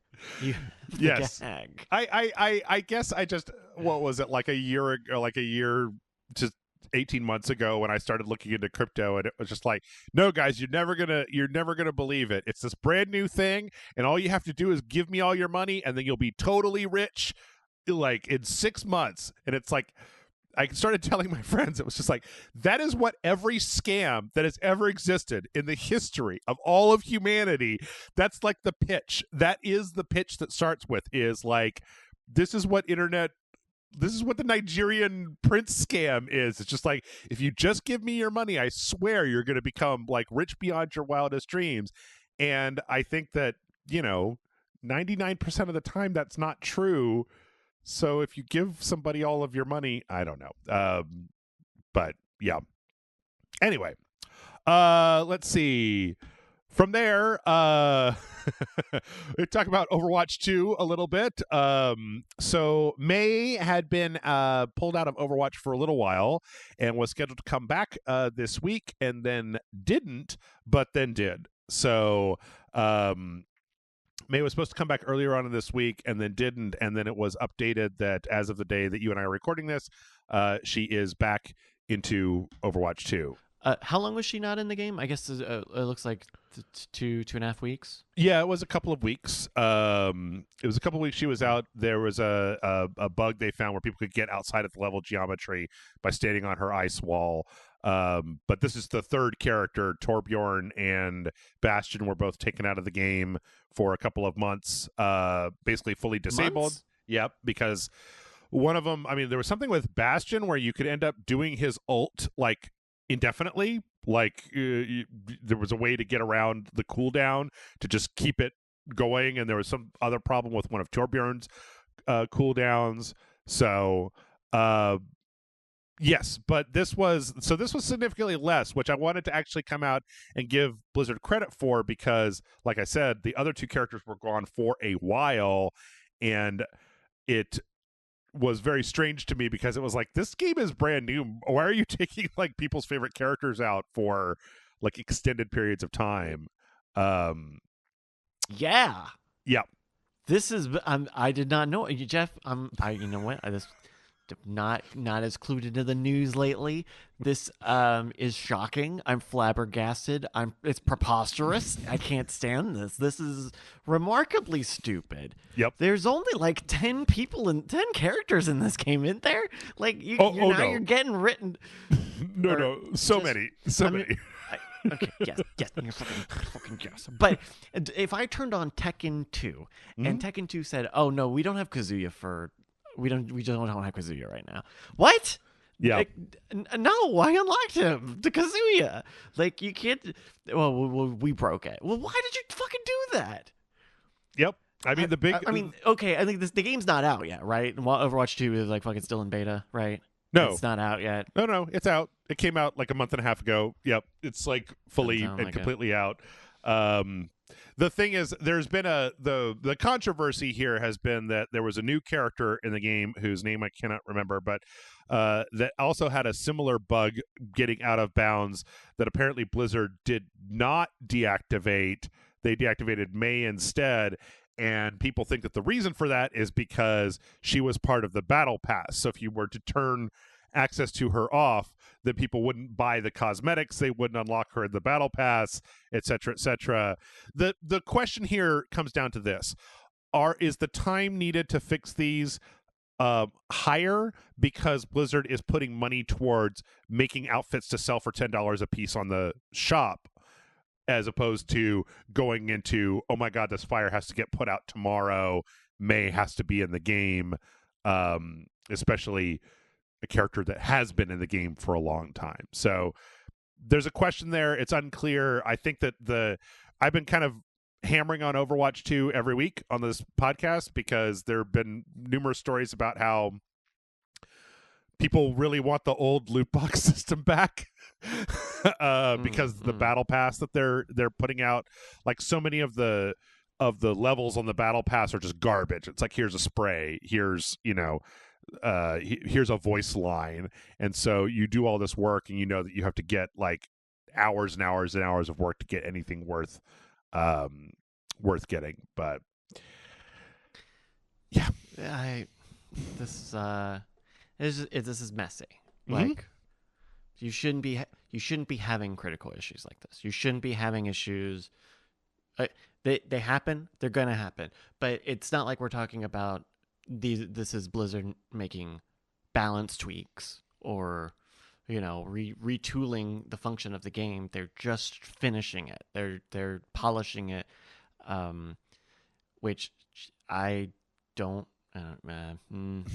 Yes. Gag. I guess I just, what was it, like a year ago, just 18 months ago, when I started looking into crypto, and it was just like, no guys, you're never gonna believe it. It's this brand new thing, and all you have to do is give me all your money, and then you'll be totally rich, like in 6 months. And it's like, I started telling my friends, it was just like, that is what every scam that has ever existed in the history of all of humanity, that's like the pitch. That is the pitch that starts with, is like, this is what the Nigerian prince scam is. It's just like, if you just give me your money, I swear you're going to become like rich beyond your wildest dreams. And I think that, 99% of the time that's not true. So if you give somebody all of your money, I don't know. But yeah. Anyway, let's see. From there, we talk about Overwatch 2 a little bit. So May had been pulled out of Overwatch for a little while and was scheduled to come back this week, and then didn't, but then did. So May was supposed to come back earlier on in this week and then didn't, and then it was updated that as of the day that you and I are recording this, she is back into Overwatch 2. How long was she not in the game? I guess it looks like 2.5 weeks. Yeah, it was a couple of weeks. It was a couple of weeks she was out. There was a bug they found where people could get outside of the level geometry by standing on her ice wall. But this is the third character. Torbjorn and Bastion were both taken out of the game for a couple of months, basically fully disabled. Months? Yep, because one of them, there was something with Bastion where you could end up doing his ult like indefinitely. Like there was a way to get around the cooldown to just keep it going, and there was some other problem with one of Torbjorn's cooldowns. So yes, but this was significantly less, which I wanted to actually come out and give Blizzard credit for, because like I said, the other two characters were gone for a while, and it was very strange to me because it was like, this game is brand new. Why are you taking like people's favorite characters out for like extended periods of time? Yeah. This is I did not know, Jeff. You know what? I just not as clued into the news lately. This is shocking. I'm flabbergasted. It's preposterous. I can't stand this. This is remarkably stupid. Yep. There's only like 10 characters in this game, isn't there? Like you're getting written. No, so many. Okay, yes, you're fucking yes. But if I turned on Tekken 2 and Tekken 2 said, "Oh no, we don't have Kazuya for we don't have Kazuya right now." What? Yeah. Like, no, I unlocked him to Kazuya. Like, you can't. Well, we broke it. Well, why did you fucking do that? Yep. Okay. I think the game's not out yet, right? And Overwatch 2 is like fucking still in beta, right? No, it's not out yet. No, it's out. It came out like a month and a half ago. Yep, it's like fully and completely out. The thing is, there's been the controversy here has been that there was a new character in the game whose name I cannot remember, but that also had a similar bug getting out of bounds that apparently Blizzard did not deactivate. They deactivated May instead. And people think that the reason for that is because she was part of the battle pass. So if you were to turn access to her off, then people wouldn't buy the cosmetics, they wouldn't unlock her in the battle pass, etc., etc. The question here comes down to this: is the time needed to fix these higher because Blizzard is putting money towards making outfits to sell for $10 a piece on the shop, as opposed to going into, oh my god, this fire has to get put out tomorrow, May has to be in the game, especially a character that has been in the game for a long time. So there's a question there. It's unclear. I think that I've been kind of hammering on Overwatch 2 every week on this podcast because there have been numerous stories about how people really want the old loot box system back because the battle pass that they're putting out, like so many of the levels on the battle pass are just garbage. It's like, here's a spray, here's here's a voice line, and so you do all this work and you know that you have to get like hours and hours and hours of work to get anything worth getting. But yeah, this is messy. Like, you shouldn't be having critical issues like this. You shouldn't be having issues. They happen. They're gonna happen. But it's not like we're talking about this is Blizzard making balance tweaks or retooling the function of the game. They're just finishing it. They're polishing it, which I don't.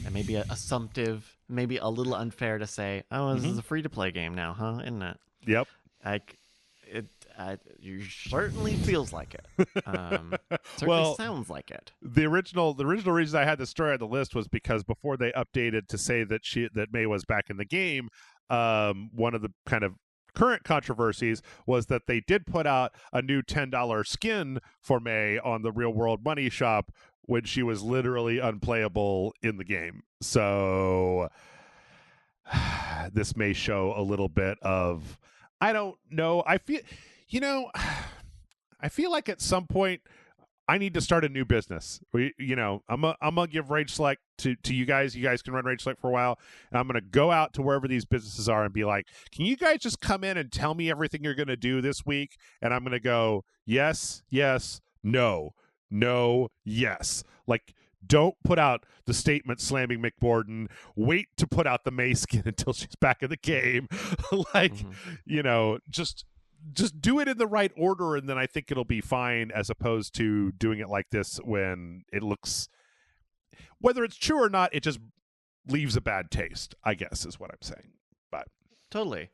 Maybe assumptive, maybe a little unfair to say, oh, this is a free-to-play game now, huh? Isn't it? Yep. You certainly feels like it. Certainly sounds like it. The original reason I had the story on the list was because before they updated to say that May was back in the game, one of the kind of current controversies was that they did put out a new $10 skin for May on the Real World Money shop when she was literally unplayable in the game. So this may show a little bit of, I don't know. I feel like at some point I need to start a new business. I'm gonna give RageSelect to you guys. You guys can run RageSelect for a while, and I'm gonna go out to wherever these businesses are and be like, "Can you guys just come in and tell me everything you're gonna do this week?" And I'm gonna go, "Yes, yes, no, no, yes." Like, don't put out the statement slamming Mick Gordon. Wait to put out the May skin until she's back in the game. Just do it in the right order, and then I think it'll be fine, as opposed to doing it like this when it looks, whether it's true or not, it just leaves a bad taste, I guess, is what I'm saying. But totally.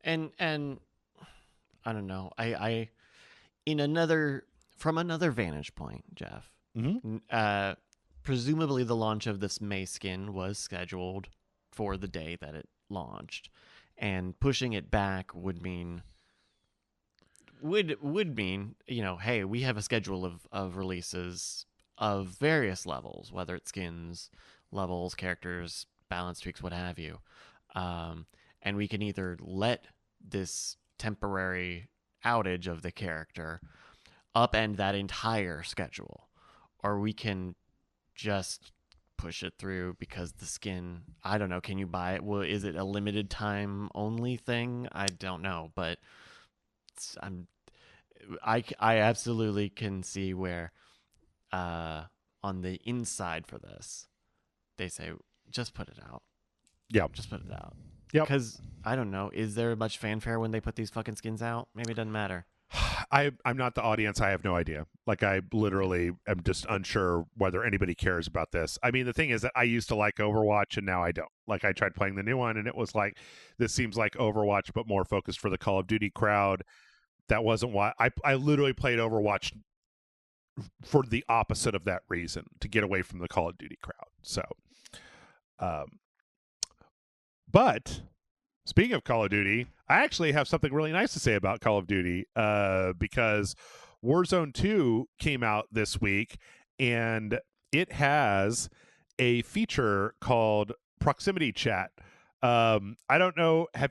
And I don't know. From another vantage point, Jeff, presumably the launch of this May skin was scheduled for the day that it launched, and pushing it back would mean, hey, we have a schedule of releases of various levels, whether it's skins, levels, characters, balance tweaks, what have you. And we can either let this temporary outage of the character upend that entire schedule, or we can just push it through because the skin, I don't know, can you buy it? Well, is it a limited time only thing? I don't know, but I absolutely can see where on the inside for this, they say, just put it out. Yeah. Just put it out. Yeah. Because, I don't know, is there much fanfare when they put these fucking skins out? Maybe it doesn't matter. I'm not the audience. I have no idea. Like, I literally am just unsure whether anybody cares about this. I mean, the thing is that I used to like Overwatch, and now I don't. Like, I tried playing the new one, and it was like, this seems like Overwatch, but more focused for the Call of Duty crowd. That wasn't why I literally played Overwatch for the opposite of that reason, to get away from the Call of Duty crowd. So, but speaking of Call of Duty, I actually have something really nice to say about Call of Duty, because Warzone 2 came out this week, and it has a feature called proximity chat. I don't know. Were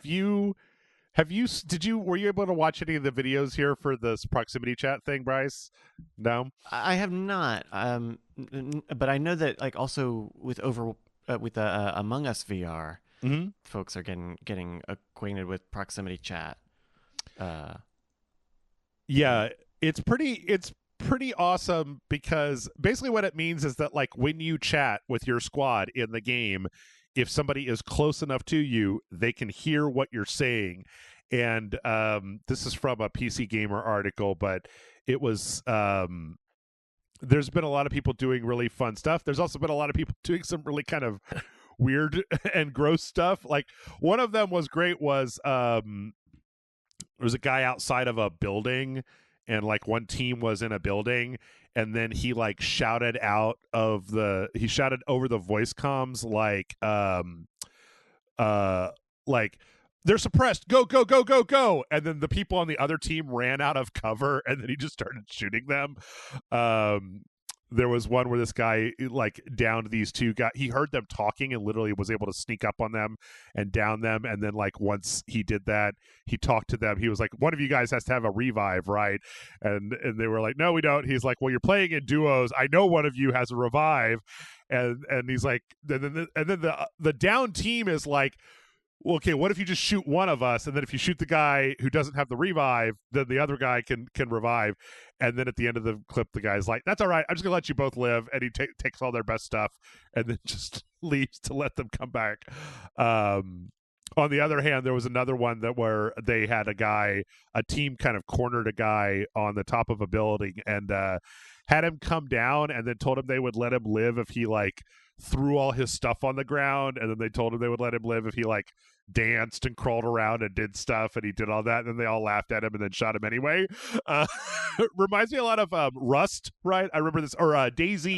you able to watch any of the videos here for this proximity chat thing, Bryce? No? I have not. But I know that, like, also with Among Us VR, folks are getting acquainted with proximity chat. Yeah, it's pretty awesome because basically what it means is that like when you chat with your squad in the game, if somebody is close enough to you, they can hear what you're saying. And this is from a PC Gamer article, but it was there's been a lot of people doing really fun stuff. There's also been a lot of people doing some really kind of weird and gross stuff. Like one of them was great was there was a guy outside of a building, and like one team was in a building, and then he like shouted over the voice comms like they're suppressed, go go go go go, and then the people on the other team ran out of cover, and then he just started shooting them. There was one where this guy like downed these two guys. He heard them talking and literally was able to sneak up on them and down them. And then like once he did that, he talked to them. He was like, "One of you guys has to have a revive, right?" And they were like, "No, we don't." He's like, "Well, you're playing in duos. I know one of you has a revive." And he's like, and then the down team is like, well, okay, what if you just shoot one of us, and then if you shoot the guy who doesn't have the revive, then the other guy can revive. And then at the end of the clip, the guy's like, "That's all right. I'm just gonna let you both live." And he takes all their best stuff and then just leaves to let them come back. On the other hand, there was another one where they had a team kind of cornered a guy on the top of a building and had him come down, and then told him they would let him live if he like threw all his stuff on the ground, and then they told him they would let him live if he like danced and crawled around and did stuff, and he did all that, and then they all laughed at him and then shot him anyway. Reminds me a lot of Rust, right? I remember this, or Daisy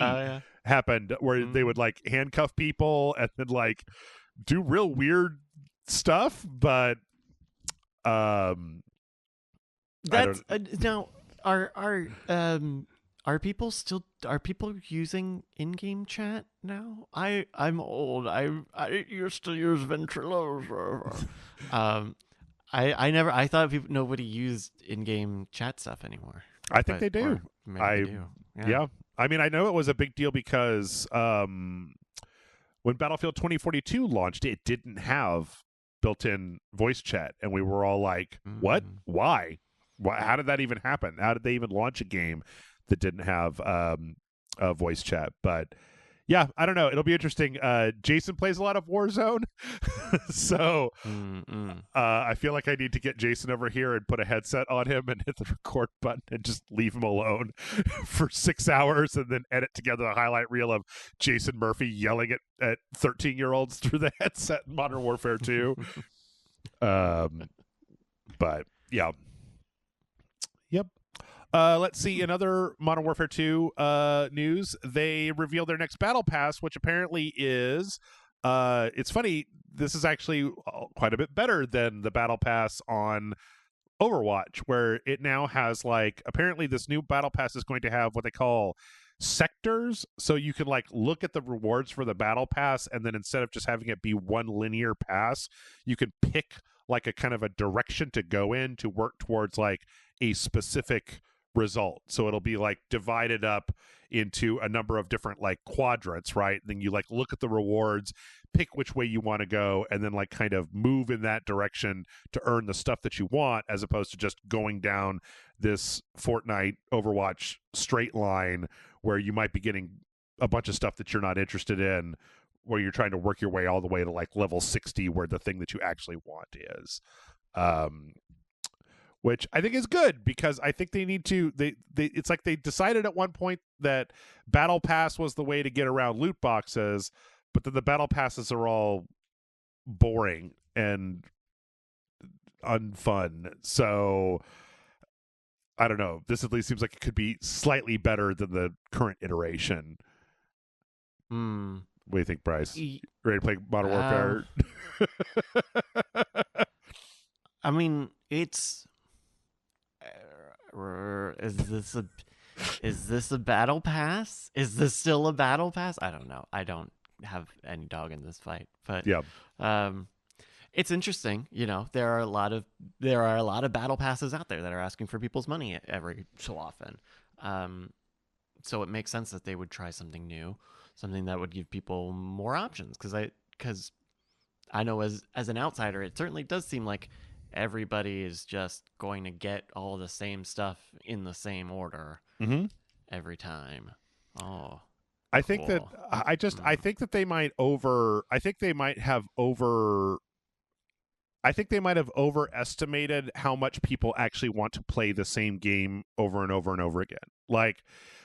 happened where they would like handcuff people and then like do real weird stuff, but that's now are people using in-game chat now? I'm old. I used to use Ventrilos. I thought nobody used in-game chat stuff anymore. I think they do. Maybe they do. Yeah. I mean, I know it was a big deal because when Battlefield 2042 launched, it didn't have built-in voice chat, and we were all like, "What? Why? How did that even happen? How did they even launch a game that didn't have a voice chat?" But yeah, I don't know. It'll be interesting. Jason plays a lot of Warzone, so I feel like I need to get Jason over here and put a headset on him and hit the record button and just leave him alone for 6 hours, and then edit together a highlight reel of Jason Murphy yelling at 13-year-olds through the headset in Modern Warfare 2. But yeah. Yep. Let's see, another Modern Warfare 2 news. They revealed their next battle pass, which apparently is it's funny, this is actually quite a bit better than the battle pass on Overwatch, where it now has like, apparently this new battle pass is going to have what they call sectors, so you can like look at the rewards for the battle pass, and then instead of just having it be one linear pass, you can pick like a kind of a direction to go in to work towards like a specific result. So it'll be like divided up into a number of different like quadrants, right? Then you like look at the rewards, pick which way you want to go, and then like kind of move in that direction to earn the stuff that you want, as opposed to just going down this Fortnite Overwatch straight line where you might be getting a bunch of stuff that you're not interested in, where you're trying to work your way all the way to like level 60 where the thing that you actually want is. Which I think is good, because I think they need to, it's like they decided at one point that battle pass was the way to get around loot boxes, but then the battle passes are all boring and unfun. So I don't know. This at least seems like it could be slightly better than the current iteration. What do you think, Bryce? Ready to play Modern Warfare? I mean, it's is this a battle pass? Is this still a battle pass? I don't know. I don't have any dog in this fight, but yeah, it's interesting. You know, there are a lot of battle passes out there that are asking for people's money every so often. So it makes sense that they would try something new, something that would give people more options. Because I know as an outsider, it certainly does seem like everybody is just going to get all the same stuff in the same order Mm-hmm. every time. Oh, I think that cool. I think that they might over. I think they might have over. I think they might have overestimated how much people actually want to play the same game over and over and over again. Like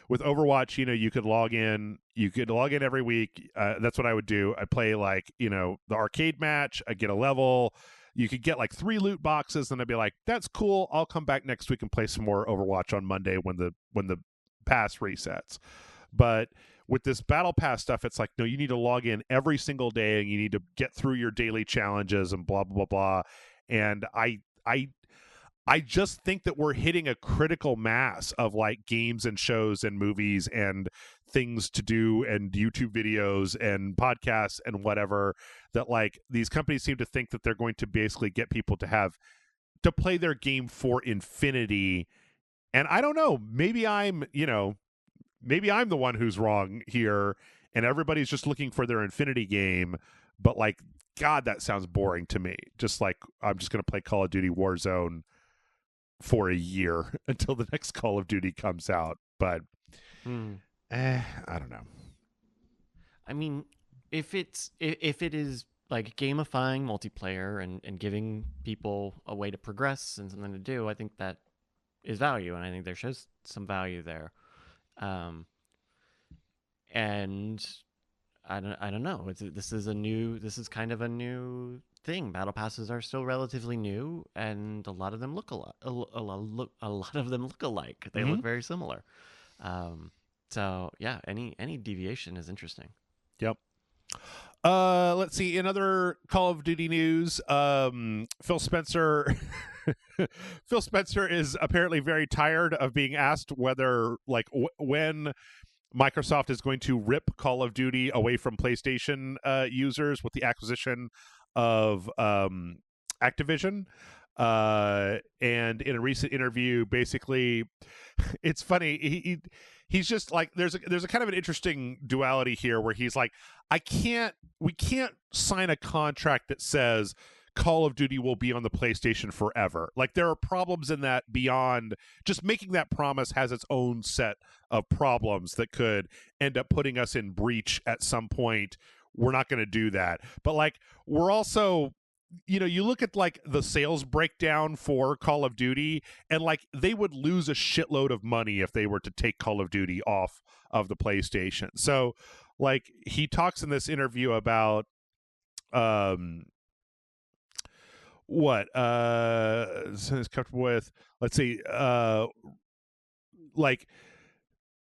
with Overwatch, you could log in. You could log in every week. That's what I would do. I play like the arcade match. I get a level. You could get like 3 loot boxes, and I'd be like, "That's cool. I'll come back next week and play some more Overwatch on Monday when the pass resets." But with this battle pass stuff, it's like, no, you need to log in every single day and you need to get through your daily challenges and blah blah blah blah. And I just think that we're hitting a critical mass of like games and shows and movies and things to do and YouTube videos and podcasts and whatever, that like these companies seem to think that they're going to basically get people to play their game for infinity. And I don't know, maybe I'm the one who's wrong here and everybody's just looking for their infinity game, but like, God, that sounds boring to me. Just like, I'm just going to play Call of Duty Warzone for a year until the next Call of Duty comes out. But I don't know. I mean, if it is like gamifying multiplayer and giving people a way to progress and something to do, I think that is value, and I think there shows some value there. And I don't know. This is kind of a new thing. Battle passes are still relatively new, and a lot of them look a lot of them look alike. They look very similar. So yeah, any deviation is interesting. Yep. Let's see. In other Call of Duty news, Phil Spencer Phil Spencer is apparently very tired of being asked whether like when Microsoft is going to rip Call of Duty away from PlayStation users with the acquisition of Activision. And in a recent interview, basically, it's funny. He's just like, there's a kind of an interesting duality here where he's like, we can't sign a contract that says Call of Duty will be on the PlayStation forever. Like, there are problems in that beyond just making that promise has its own set of problems that could end up putting us in breach at some point. We're not going to do that. But like, we're also, you look at like the sales breakdown for Call of Duty, and like they would lose a shitload of money if they were to take Call of Duty off of the PlayStation. So like, he talks in this interview about what is comfortable with, let's see, like,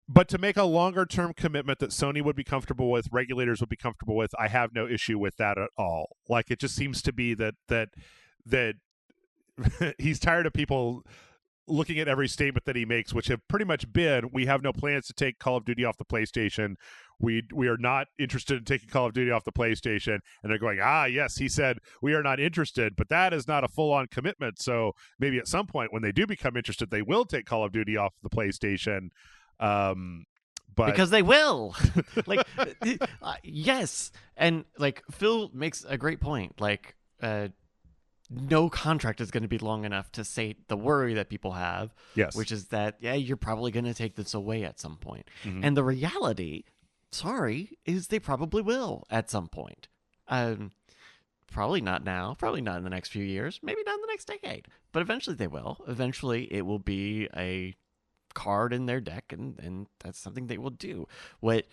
but to make a longer term commitment that Sony would be comfortable with, regulators would be comfortable with, I have no issue with that at all. Like, it just seems to be that he's tired of people looking at every statement that he makes, which have pretty much been, we have no plans to take Call of Duty off the PlayStation. We are not interested in taking Call of Duty off the PlayStation. And they're going, yes, he said we are not interested, but that is not a full-on commitment. So maybe at some point when they do become interested, they will take Call of Duty off the PlayStation. But because they will. Like, yes. And like, Phil makes a great point. Like, no contract is going to be long enough to sate the worry that people have, yes, which is that, you're probably going to take this away at some point. Mm-hmm. And the reality, is they probably will at some point. Probably not now, probably not in the next few years, maybe not in the next decade, but eventually they will. Eventually it will be a card in their deck, and that's something they will do. What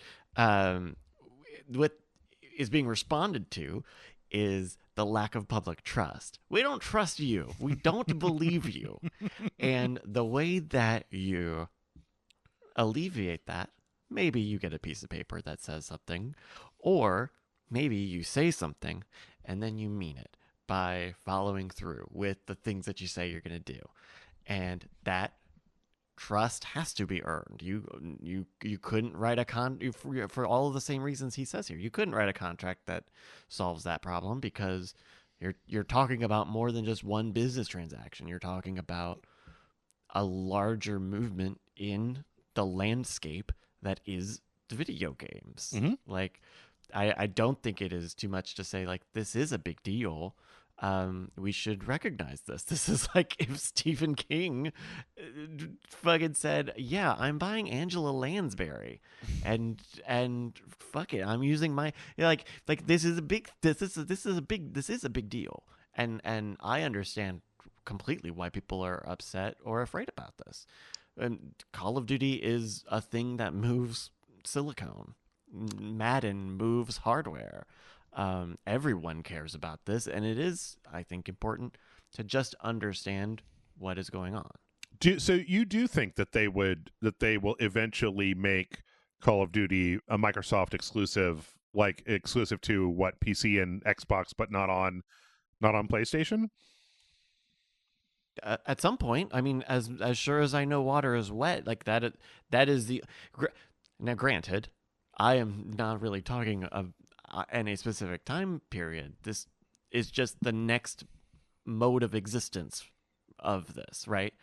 is being responded to is the lack of public trust. We don't trust you. We don't believe you. And the way that you alleviate that, maybe you get a piece of paper that says something, or maybe you say something and then you mean it by following through with the things that you say you're going to do. And that trust has to be earned. You couldn't write for all of the same reasons he says here. You couldn't write a contract that solves that problem, because you're talking about more than just one business transaction. You're talking about a larger movement in the landscape that is the video games. Mm-hmm. Like, I don't think it is too much to say like this is a big deal. We should recognize this. This is like if Stephen King fucking said, "Yeah, I'm buying Angela Lansbury," and fuck it, I'm using my like this is a big deal, and I understand completely why people are upset or afraid about this. And Call of Duty is a thing that moves silicone. Madden moves hardware. Everyone cares about this, and it is, I think, important to just understand what is going on. So you do think that they will eventually make Call of Duty a Microsoft exclusive, like exclusive to what PC and Xbox, but not on PlayStation? At some point, I mean, as sure as I know, water is wet. Like that. That is the. Now, granted, I am not really talking of any specific time period. This is just the next mode of existence of this, right?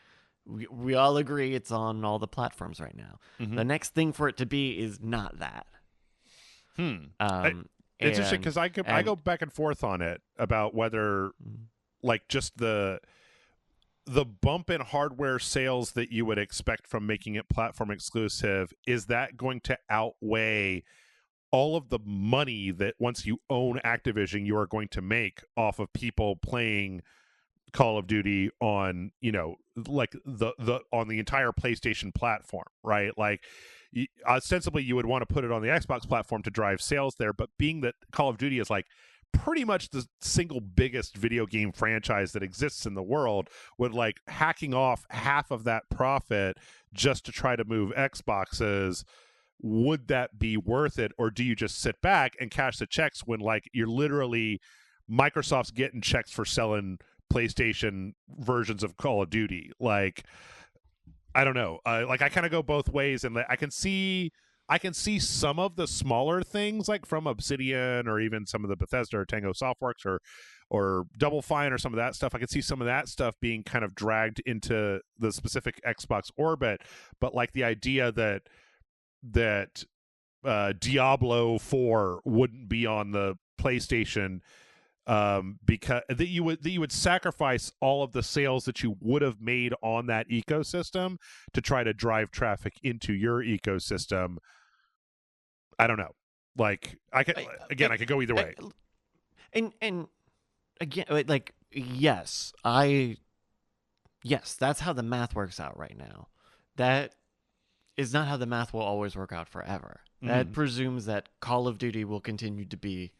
We all agree it's on all the platforms right now. Mm-hmm. The next thing for it to be is not that. It's interesting because I go back and forth on it about whether, like, just the bump in hardware sales that you would expect from making it platform exclusive, is that going to outweigh all of the money that once you own Activision you are going to make off of people playing Call of Duty on, like the on the entire PlayStation platform, right? Like ostensibly you would want to put it on the Xbox platform to drive sales there, but being that Call of Duty is like pretty much the single biggest video game franchise that exists in the world, would like hacking off half of that profit just to try to move Xboxes, would that be worth it? Or do you just sit back and cash the checks when like you're literally Microsoft's getting checks for selling PlayStation versions of Call of Duty? Like, I don't know. Like I kind of go both ways, and I can see some of the smaller things like from Obsidian or even some of the Bethesda or Tango Softworks or Double Fine or some of that stuff. I can see some of that stuff being kind of dragged into the specific Xbox orbit, but like the idea that Diablo 4 wouldn't be on the PlayStation, because that you would sacrifice all of the sales that you would have made on that ecosystem to try to drive traffic into your ecosystem. I don't know. Like I could go either way. And again, like yes, that's how the math works out right now. That is not how the math will always work out forever. That presumes that Call of Duty will continue to be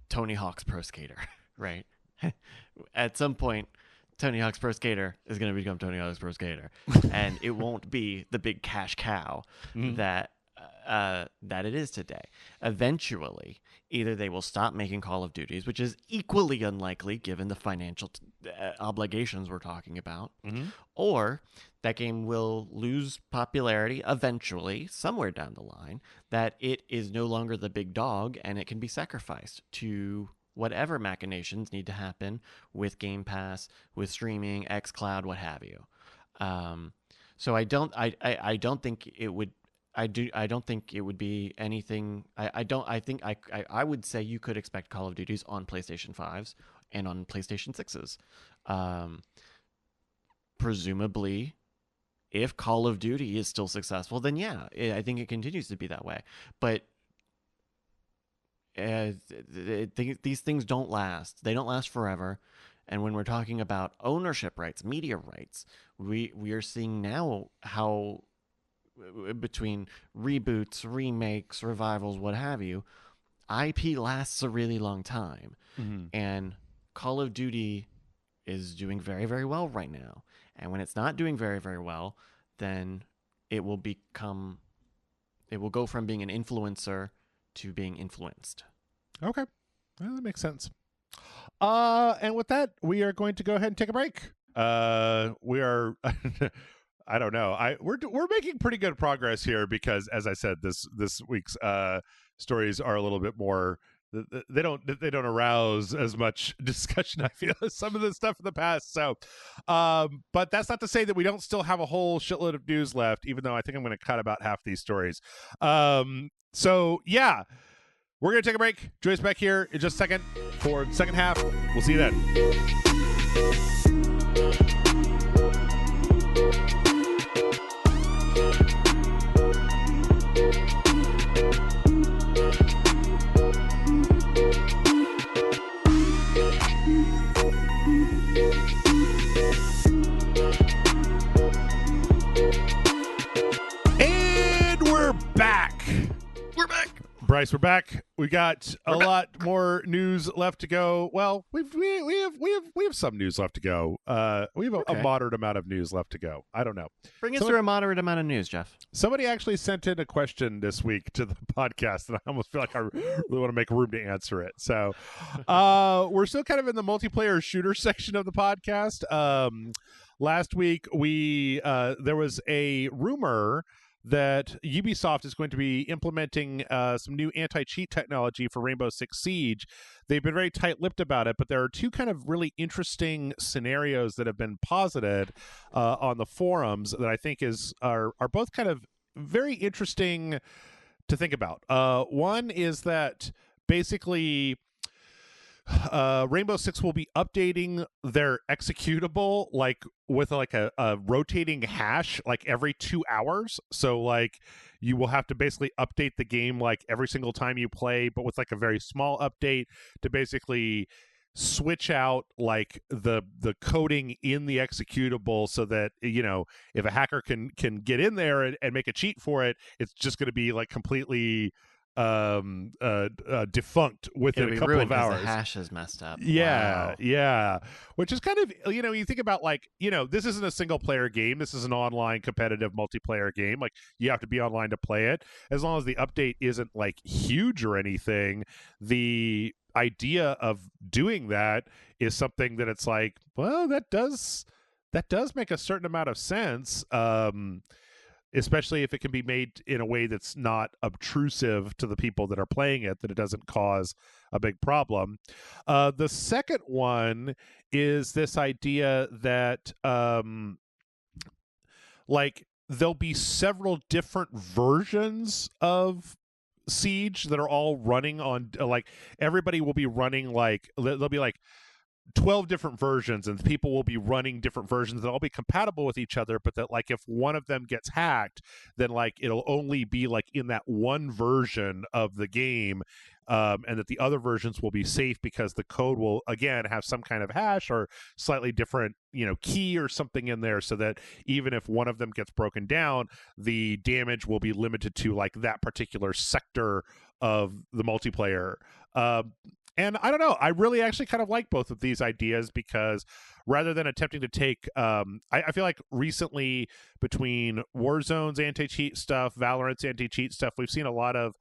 Tony Hawk's Pro Skater, right? At some point, Tony Hawk's Pro Skater is going to become Tony Hawk's Pro Skater, and it won't be the big cash cow that it is today. Eventually, either they will stop making Call of Duties, which is equally unlikely given the financial obligations we're talking about, or that game will lose popularity eventually, somewhere down the line, that it is no longer the big dog and it can be sacrificed to whatever machinations need to happen with Game Pass, with streaming, xCloud, what have you. So I don't think it would. I don't think it would be anything. I would say you could expect Call of Duties on PlayStation 5s and on PlayStation 6s. Presumably, if Call of Duty is still successful, then yeah, I think it continues to be that way. But these things don't last. They don't last forever. And when we're talking about ownership rights, media rights, we are seeing now how between reboots, remakes, revivals, what have you, IP lasts a really long time. And Call of Duty is doing very, very well right now. And when it's not doing very, very well, then it will go from being an influencer to being influenced. Okay. Well, that makes sense. And with that, we are going to go ahead and take a break. We are I don't know. We're making pretty good progress here because, as I said, this week's stories are a little bit more. They don't arouse as much discussion, I feel, as some of the stuff in the past. So, but that's not to say that we don't still have a whole shitload of news left. Even though I think I'm going to cut about half these stories. So yeah. We're going to take a break. Join us back here in just a second for the second half. We'll see you then. And we're back. Bryce, we're back. We got a lot more news left to go. Well, we have some news left to go. We have a moderate amount of news left to go. I don't know. Bring us through a moderate amount of news, Jeff. Somebody actually sent in a question this week to the podcast, and I almost feel like I really want to make room to answer it. So, we're still kind of in the multiplayer shooter section of the podcast. Last week, there was a rumor that Ubisoft is going to be implementing some new anti-cheat technology for Rainbow Six Siege. They've been very tight-lipped about it, but there are two kind of really interesting scenarios that have been posited on the forums that I think are both kind of very interesting to think about. One is that basically Rainbow Six will be updating their executable with a rotating hash every 2 hours. So you will have to basically update the game every single time you play, but with a very small update to basically switch out the coding in the executable so that if a hacker can get in there and make a cheat for it, it's just going to be completely defunct within a couple of hours. The hash is messed up. Yeah, wow. Yeah. Which is kind of, you think about this isn't a single player game. This is an online competitive multiplayer game. You have to be online to play it. As long as the update isn't huge or anything, the idea of doing that is something that it's well, that does make a certain amount of sense. Especially if it can be made in a way that's not obtrusive to the people that are playing it, that it doesn't cause a big problem. The second one is this idea that there'll be several different versions of Siege that are all running on everybody will be running there'll be 12 different versions, and people will be running different versions that will be compatible with each other, but that if one of them gets hacked, then it'll only be in that one version of the game, and that the other versions will be safe because the code will again have some kind of hash or slightly different key or something in there, so that even if one of them gets broken down, the damage will be limited to that particular sector of the multiplayer. And I don't know, I really actually kind of like both of these ideas because rather than attempting to take, I feel like recently between Warzone's anti-cheat stuff, Valorant's anti-cheat stuff, we've seen a lot of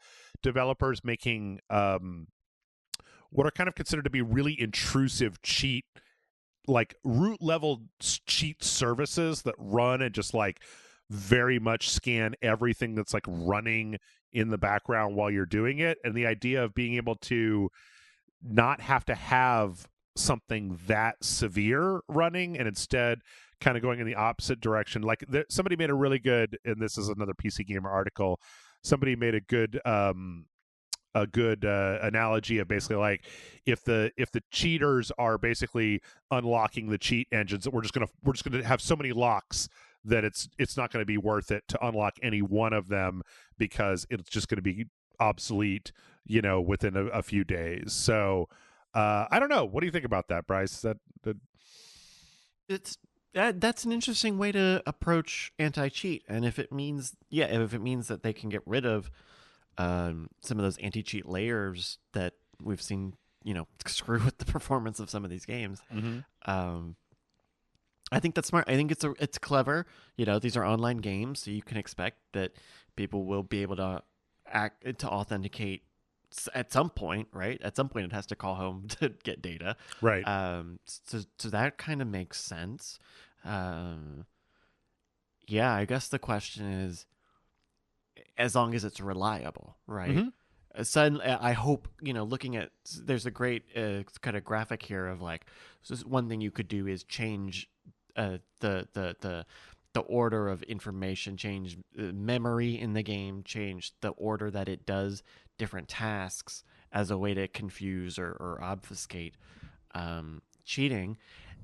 developers making what are kind of considered to be really intrusive cheat, root level cheat services that run and just very much scan everything that's running in the background while you're doing it. And the idea of being able to not have to have something that severe running and instead kind of going in the opposite direction. Somebody made a really good, and this is another PC Gamer article, somebody made a good analogy of basically if the cheaters are basically unlocking the cheat engines, we're just gonna have so many locks that it's not going to be worth it to unlock any one of them because it's just going to be obsolete within a few days. So I don't know, what do you think about that, Bryce? That's an interesting way to approach anti-cheat, and if it means that they can get rid of some of those anti-cheat layers that we've seen screw with the performance of some of these games, I think that's smart. I think it's clever. These are online games, so you can expect that people will be able to authenticate at some point, right? At some point, it has to call home to get data, right? So that kind of makes sense. Yeah, I guess the question is, as long as it's reliable, right? Suddenly, I hope looking at, there's a great kind of graphic here of so one thing you could do is change the the order of information, change memory in the game, change the order that it does different tasks as a way to confuse or obfuscate cheating.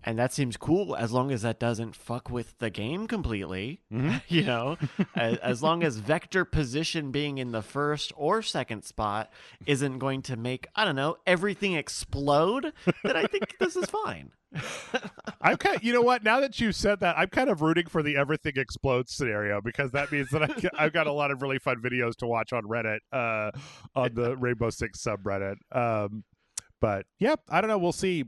And that seems cool as long as that doesn't fuck with the game completely. You know, as long as vector position being in the first or second spot isn't going to make, I don't know, everything explode, then I think this is fine. I'm you know what? Now that you said that, I'm kind of rooting for the everything explodes scenario, because that means that I've got a lot of really fun videos to watch on Reddit, on the Rainbow Six subreddit. But yeah, I don't know. We'll see.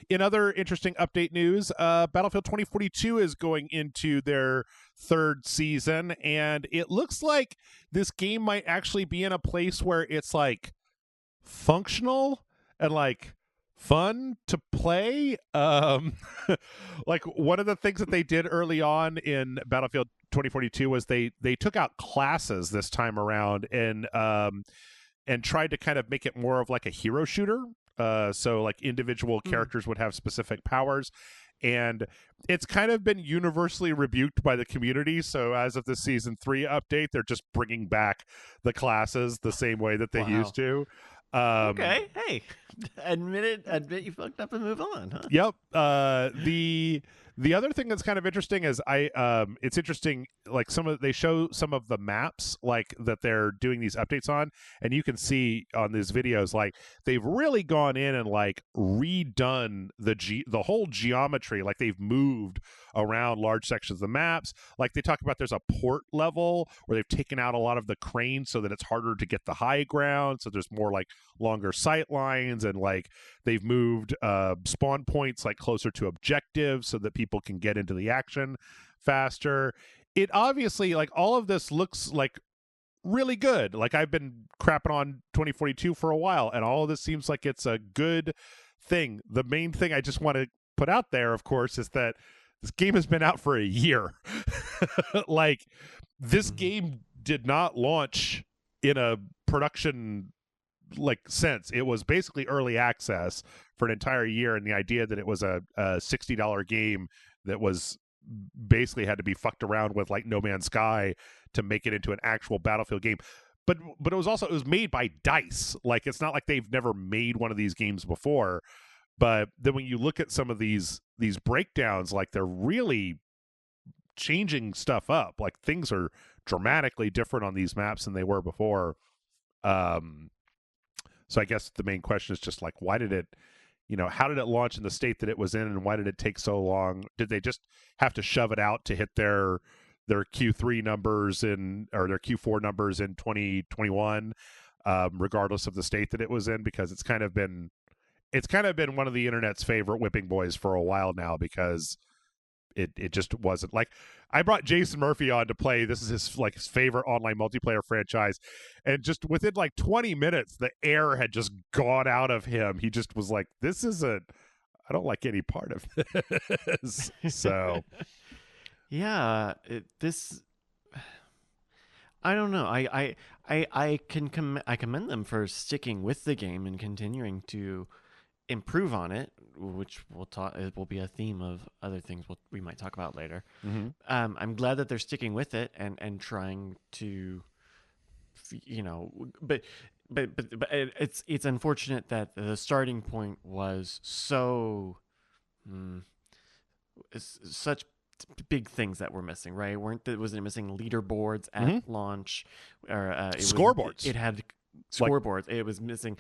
In other interesting update news, Battlefield 2042 is going into their third season, and it looks like this game might actually be in a place where it's like functional and like fun to play. Like one of the things that they did early on in Battlefield 2042 was they took out classes this time around, and tried to kind of make it more of like a hero shooter. So like individual characters would have specific powers, and it's kind of been universally rebuked by the community. So as of the season 3 update, they're just bringing back the classes the same way that they used to. Okay, hey, admit you fucked up and move on, huh? Yep. The other thing that's kind of interesting is it's interesting, like they show some of the maps like that they're doing these updates on, and you can see on these videos like they've really gone in and like redone the whole geometry. Like they've moved around large sections of the maps. Like they talk about there's a port level where they've taken out a lot of the cranes so that it's harder to get the high ground, so there's more like longer sight lines, and like they've moved spawn points like closer to objectives so that people can get into the action faster. It obviously, like, all of this looks like really good. Like I've been crapping on 2042 for a while, and all of this seems like it's a good thing. The main thing I just want to put out there, of course, is that this game has been out for a year. Like this game did not launch in a production like sense. It was basically early access for an entire year, and the idea that it was a $60 game that was basically had to be fucked around with like No Man's Sky to make it into an actual Battlefield game. But it was made by DICE. Like it's not like they've never made one of these games before. But then when you look at some of these breakdowns, like they're really changing stuff up. Like things are dramatically different on these maps than they were before. So I guess the main question is just like, why did it, how did it launch in the state that it was in, and why did it take so long? Did they just have to shove it out to hit their Q3 numbers or their Q4 numbers in 2021, regardless of the state that it was in? Because it's kind of been one of the internet's favorite whipping boys for a while now, because it just wasn't. Like, I brought Jason Murphy on to play. This is his favorite online multiplayer franchise, and just within like 20 minutes, the air had just gone out of him. He just was like, "This isn't. I don't like any part of this." So, yeah, I don't know. I commend them for sticking with the game and continuing to improve on it, which it will be a theme of other things we might talk about later. I'm glad that they're sticking with it and trying to, but it's unfortunate that the starting point was so such big things that were missing, right? Wasn't it missing leaderboards at launch, or scoreboards? It had scoreboards. It was missing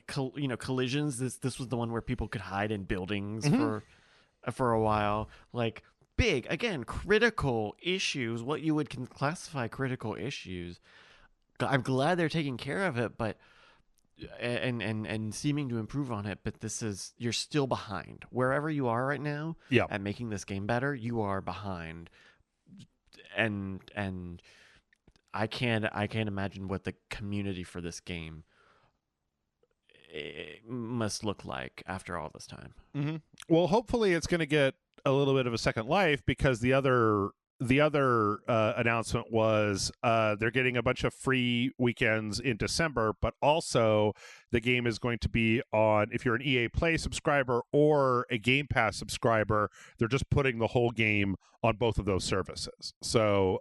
collisions. This was the one where people could hide in buildings for a while. Like big, again, critical issues, what you would classify critical issues. I'm glad they're taking care of it, but and seeming to improve on it, but you're still behind. Wherever you are right now at making this game better, you are behind. And I can't imagine what the community for this game must look like after all this time. Well, hopefully it's going to get a little bit of a second life, because the other the other announcement was they're getting a bunch of free weekends in December, but also the game is going to be on, if you're an EA Play subscriber or a Game Pass subscriber, they're just putting the whole game on both of those services. So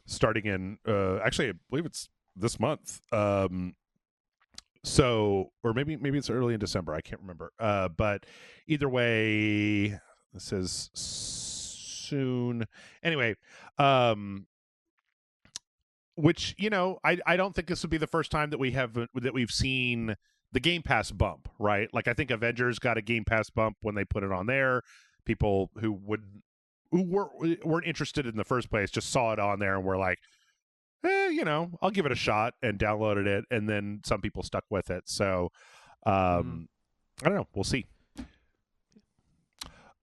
starting in, actually, I believe it's this month. So, or maybe it's early in December. I can't remember. But either way, this is soon. Anyway, which, you know, I don't think this would be the first time that we've seen the Game Pass bump, right? Like, I think Avengers got a Game Pass bump when they put it on there. People who weren't interested in the first place just saw it on there and were like, you know, I'll give it a shot, and downloaded it, and then some people stuck with it. So, I don't know. We'll see.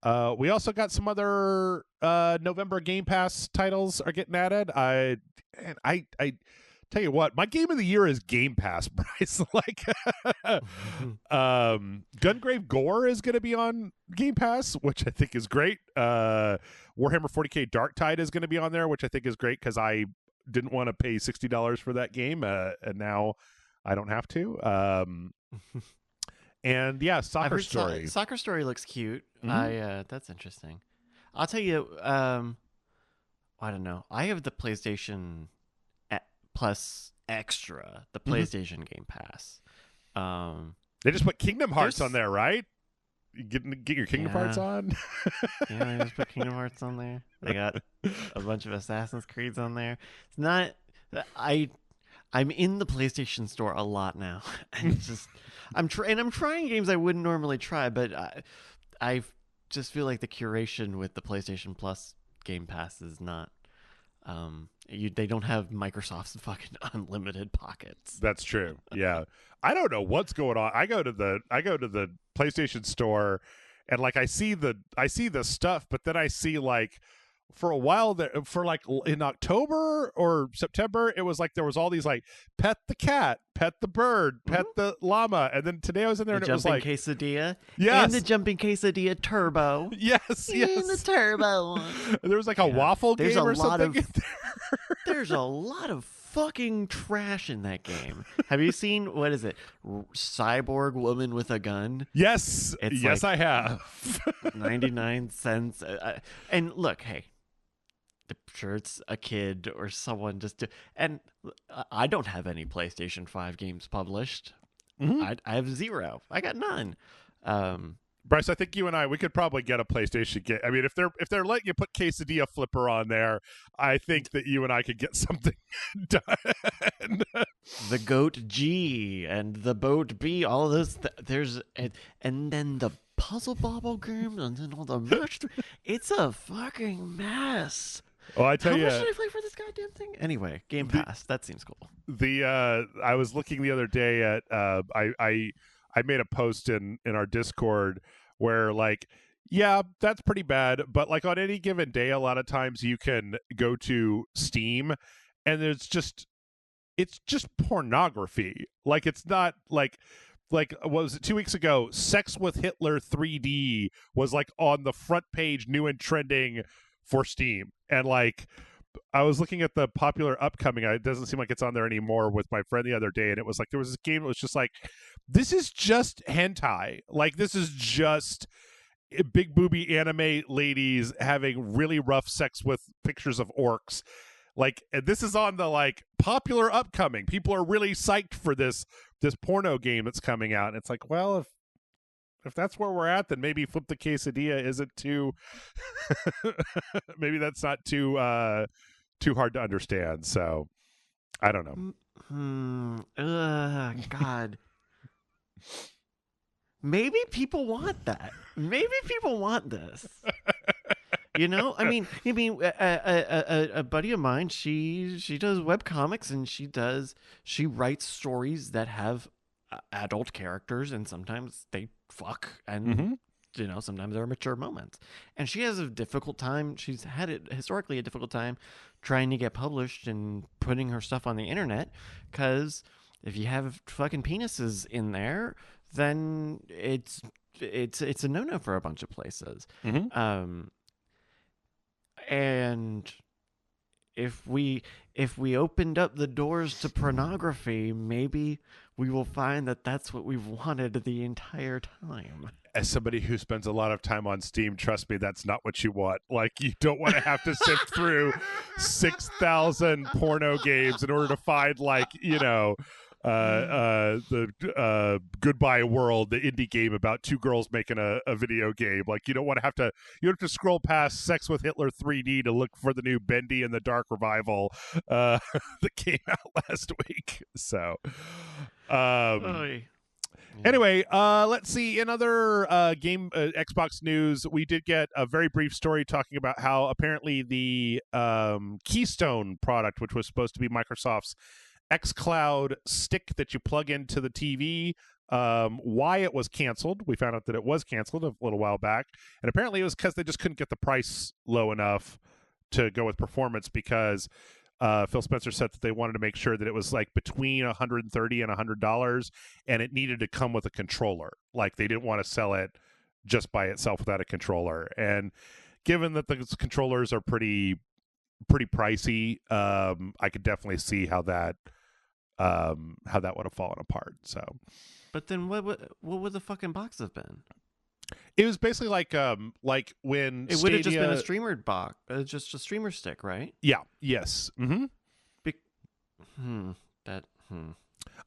We also got some other November Game Pass titles are getting added. I tell you what, my game of the year is Game Pass, Bryce. Like, Gungrave Gore is going to be on Game Pass, which I think is great. Warhammer 40K Darktide is going to be on there, which I think is great because I didn't want to pay $60 for that game, and now I don't have to. And yeah, Soccer Story. Soccer Story looks cute. That's interesting. I'll tell you. I don't know. I have the PlayStation Plus Extra, the PlayStation Game Pass. They just put Kingdom Hearts on there, right? You get your Kingdom Hearts on. Yeah, they just put Kingdom Hearts on there. They got a bunch of Assassin's Creeds on there. It's not. I'm in the PlayStation Store a lot now, and it's just I'm trying games I wouldn't normally try, but I just feel like the curation with the PlayStation Plus Game Pass is not. They don't have Microsoft's fucking unlimited pockets. That's true. Yeah, I don't know what's going on. I go to the PlayStation Store, and like I see the stuff, but then I see, like, for a while there, for like in October or September, it was like there was all these like pet the cat, pet the bird, pet the llama, and then today I was in there and it was like quesadilla, yes, and the jumping quesadilla turbo, yes, and the turbo one. There was like a waffle game or something. There's a lot of fucking trash in that game. Have you seen, what is it, Cyborg Woman with a Gun? Yes, it's yes, like I have. 99 cents. And look, hey, I'm sure it's a kid or someone and I don't have any PlayStation 5 games published. I have zero. I got none. Bryce, I think you and we could probably get a PlayStation game. I mean, if they're letting you put Quesadilla Flipper on there, I think that you and I could get something done. The Goat G and the Boat B, all of those. And then the Puzzle Bobble game, and then all the merch. It's a fucking mess. Well, I tell you, how much did I play for this goddamn thing? Anyway, Game Pass. That seems cool. I was looking the other day at I made a post in our Discord where, like, yeah, that's pretty bad, but like on any given day, a lot of times you can go to Steam and it's just pornography. Like, it's not like what was it, 2 weeks ago, Sex with Hitler 3D was like on the front page, new and trending for Steam. And like, I was looking at the popular upcoming, it doesn't seem like it's on there anymore, with my friend the other day, and it was like there was this game that was just like, this is just hentai. Like, this is just big booby anime ladies having really rough sex with pictures of orcs. Like, and this is on the like popular upcoming. People are really psyched for this porno game that's coming out. And it's like, well, if that's where we're at, then maybe Flip the Quesadilla isn't too maybe that's not too hard to understand. So I don't know. God. Maybe people want that. Maybe people want this. You know, I mean, a buddy of mine, she does webcomics, and she writes stories that have adult characters, and sometimes they fuck, and you know, sometimes there are mature moments, and she has a difficult time. She's had historically a difficult time trying to get published and putting her stuff on the internet, because if you have fucking penises in there, then it's a no-no for a bunch of places. And if we opened up the doors to pornography, maybe we will find that that's what we've wanted the entire time. As somebody who spends a lot of time on Steam, trust me, that's not what you want. Like, you don't want to have to sift through 6,000 porno games in order to find, like, the Goodbye World, the indie game about two girls making a video game. Like, you don't want to have to, you don't have to scroll past Sex with Hitler 3D to look for the new Bendy and the Dark Revival that came out last week. So, anyway, let's see. In other Xbox news, we did get a very brief story talking about how apparently the Keystone product, which was supposed to be Microsoft's xCloud stick that you plug into the TV, why it was canceled. We found out that it was canceled a little while back, and apparently it was because they just couldn't get the price low enough to go with performance, because Phil Spencer said that they wanted to make sure that it was like between $130 and $100, and it needed to come with a controller. Like, they didn't want to sell it just by itself without a controller. And given that the controllers are pretty pricey, I could definitely see how that would have fallen apart. So, but then what would the fucking box have been? It was basically like when it would have just been a streamer box, just a streamer stick, right? Yeah. Yes. Mm-hmm.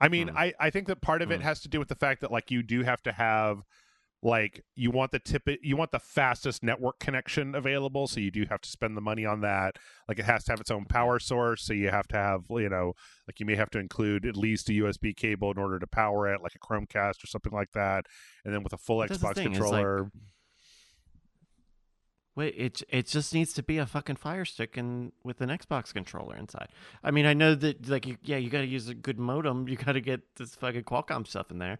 I mean, I think that part of it has to do with the fact that, like, you do have to have, like, you want the fastest network connection available, so you do have to spend the money on that. Like, it has to have its own power source, so you have to have, like, you may have to include at least a USB cable in order to power it, like a Chromecast or something like that. And then with a full Xbox controller, wait, it just needs to be a fucking Fire Stick and with an Xbox controller inside. I mean, I know that, like, you got to use a good modem. You got to get this fucking Qualcomm stuff in there.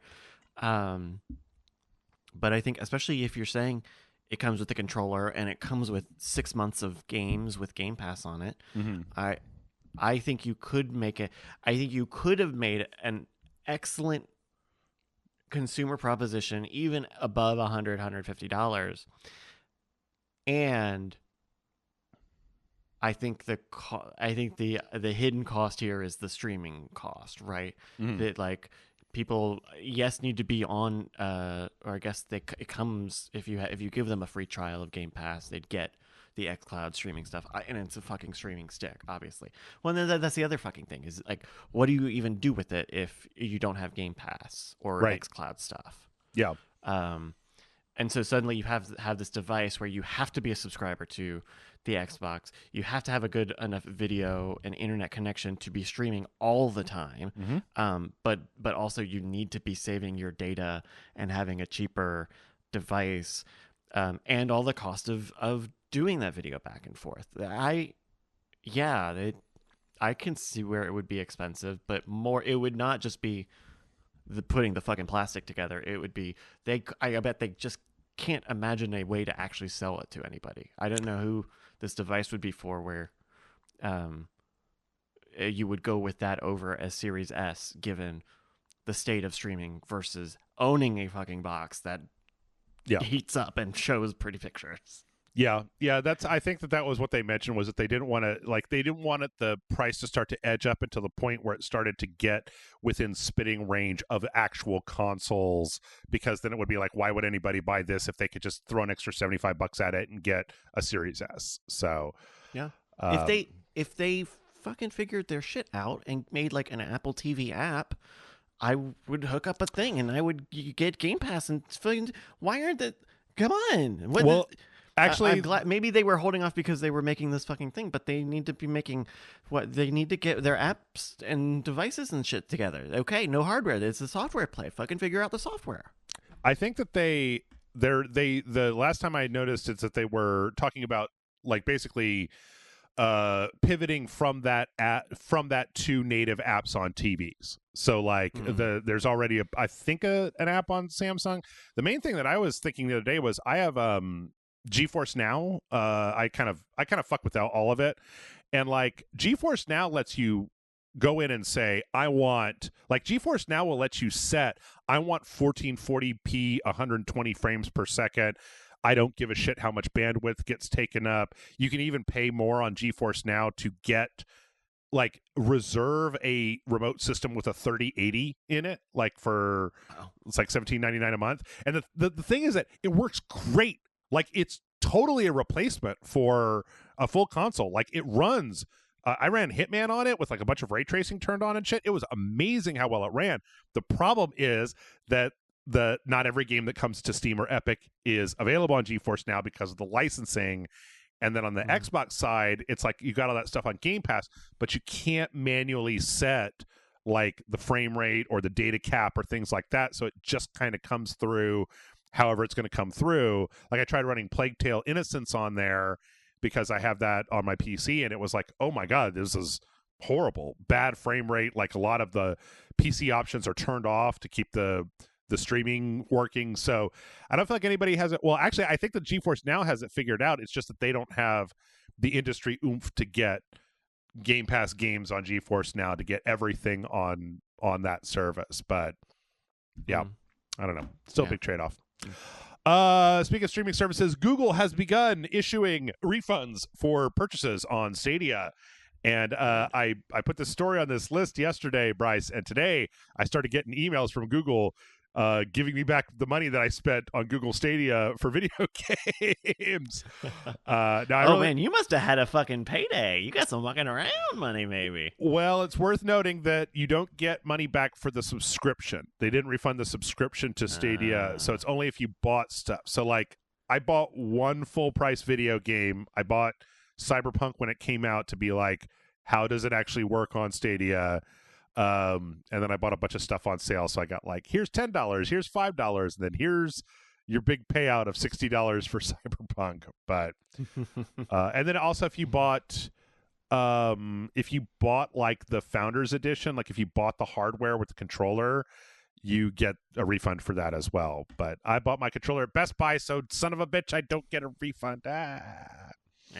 But I think, especially if you're saying it comes with the controller and it comes with 6 months of games with Game Pass on it, I think you could make it. I think you could have made an excellent consumer proposition, even above $150. And I think the hidden cost here is the streaming cost, right? That, like, people, yes, need to be on, or I guess it comes if you give them a free trial of Game Pass, they'd get the xCloud streaming stuff, and it's a fucking streaming stick, obviously. Well, then that's the other fucking thing is, like, what do you even do with it if you don't have Game Pass or xCloud stuff? Yeah. And so suddenly you have this device where you have to be a subscriber to the Xbox. You have to have a good enough video and internet connection to be streaming all the time. But also you need to be saving your data and having a cheaper device, and all the cost of doing that video back and forth. I can see where it would be expensive, but it would not just be putting the fucking plastic together. It would be I bet they just can't imagine a way to actually sell it to anybody. I don't know who this device would be for, where you would go with that over a Series S, given the state of streaming versus owning a fucking box that heats up and shows pretty pictures. Yeah, I think that was what they mentioned, was that they didn't want the price to start to edge up until the point where it started to get within spitting range of actual consoles, because then it would be like, why would anybody buy this if they could just throw an extra $75 at it and get a Series S? So yeah, if they fucking figured their shit out and made like an Apple TV app, I would hook up a thing and I would get Game Pass and fucking. Why aren't they? Come on, actually, I'm glad. Maybe they were holding off because they were making this fucking thing, but they need to be making they need to get their apps and devices and shit together. Okay, no hardware. It's a software play. Fucking figure out the software. I think that the last time I noticed is that they were talking about, like, basically pivoting from that to native apps on TVs. So, like, there's already I think an app on Samsung. The main thing that I was thinking the other day was, I have GeForce Now. I kind of fuck with all of it, and, like, GeForce Now lets you go in and say, I want, like, GeForce Now will let you set, I want 1440p 120 frames per second. I don't give a shit how much bandwidth gets taken up. You can even pay more on GeForce Now to get like reserve a remote system with a 3080 in it, like for it's like $17.99 a month. And the thing is that it works great. Like it's totally a replacement for a full console. Like it runs. I ran Hitman on it with like a bunch of ray tracing turned on and shit. It was amazing how well it ran. The problem is that not every game that comes to Steam or Epic is available on GeForce Now because of the licensing. And then on the Xbox side, it's like you got all that stuff on Game Pass, but you can't manually set like the frame rate or the data cap or things like that. So it just kind of comes through however it's going to come through. Like I tried running Plague Tale Innocence on there because I have that on my PC, and it was like, oh my God, this is horrible. Bad frame rate. Like a lot of the PC options are turned off to keep the streaming working. So I don't feel like anybody has it. Well, actually, I think the GeForce Now has it figured out. It's just that they don't have the industry oomph to get Game Pass games on GeForce Now to get everything on that service. But yeah, I don't know. Still a big trade-off. Speaking of streaming services, Google has begun issuing refunds for purchases on Stadia. And I put this story on this list yesterday, Bryce, and today I started getting emails from Google giving me back the money that I spent on Google Stadia for video games. Man, you must have had a fucking payday. You got some fucking around money, maybe. Well, it's worth noting that you don't get money back for the subscription. They didn't refund the subscription to Stadia, so it's only if you bought stuff. So, like, I bought one full-price video game. I bought Cyberpunk when it came out to be like, how does it actually work on Stadia? And then I bought a bunch of stuff on sale. So I got like, here's $10, here's $5, and then here's your big payout of $60 for Cyberpunk. But and then also if you bought like the Founders Edition, like if you bought the hardware with the controller, you get a refund for that as well. But I bought my controller at Best Buy, so son of a bitch, I don't get a refund. It's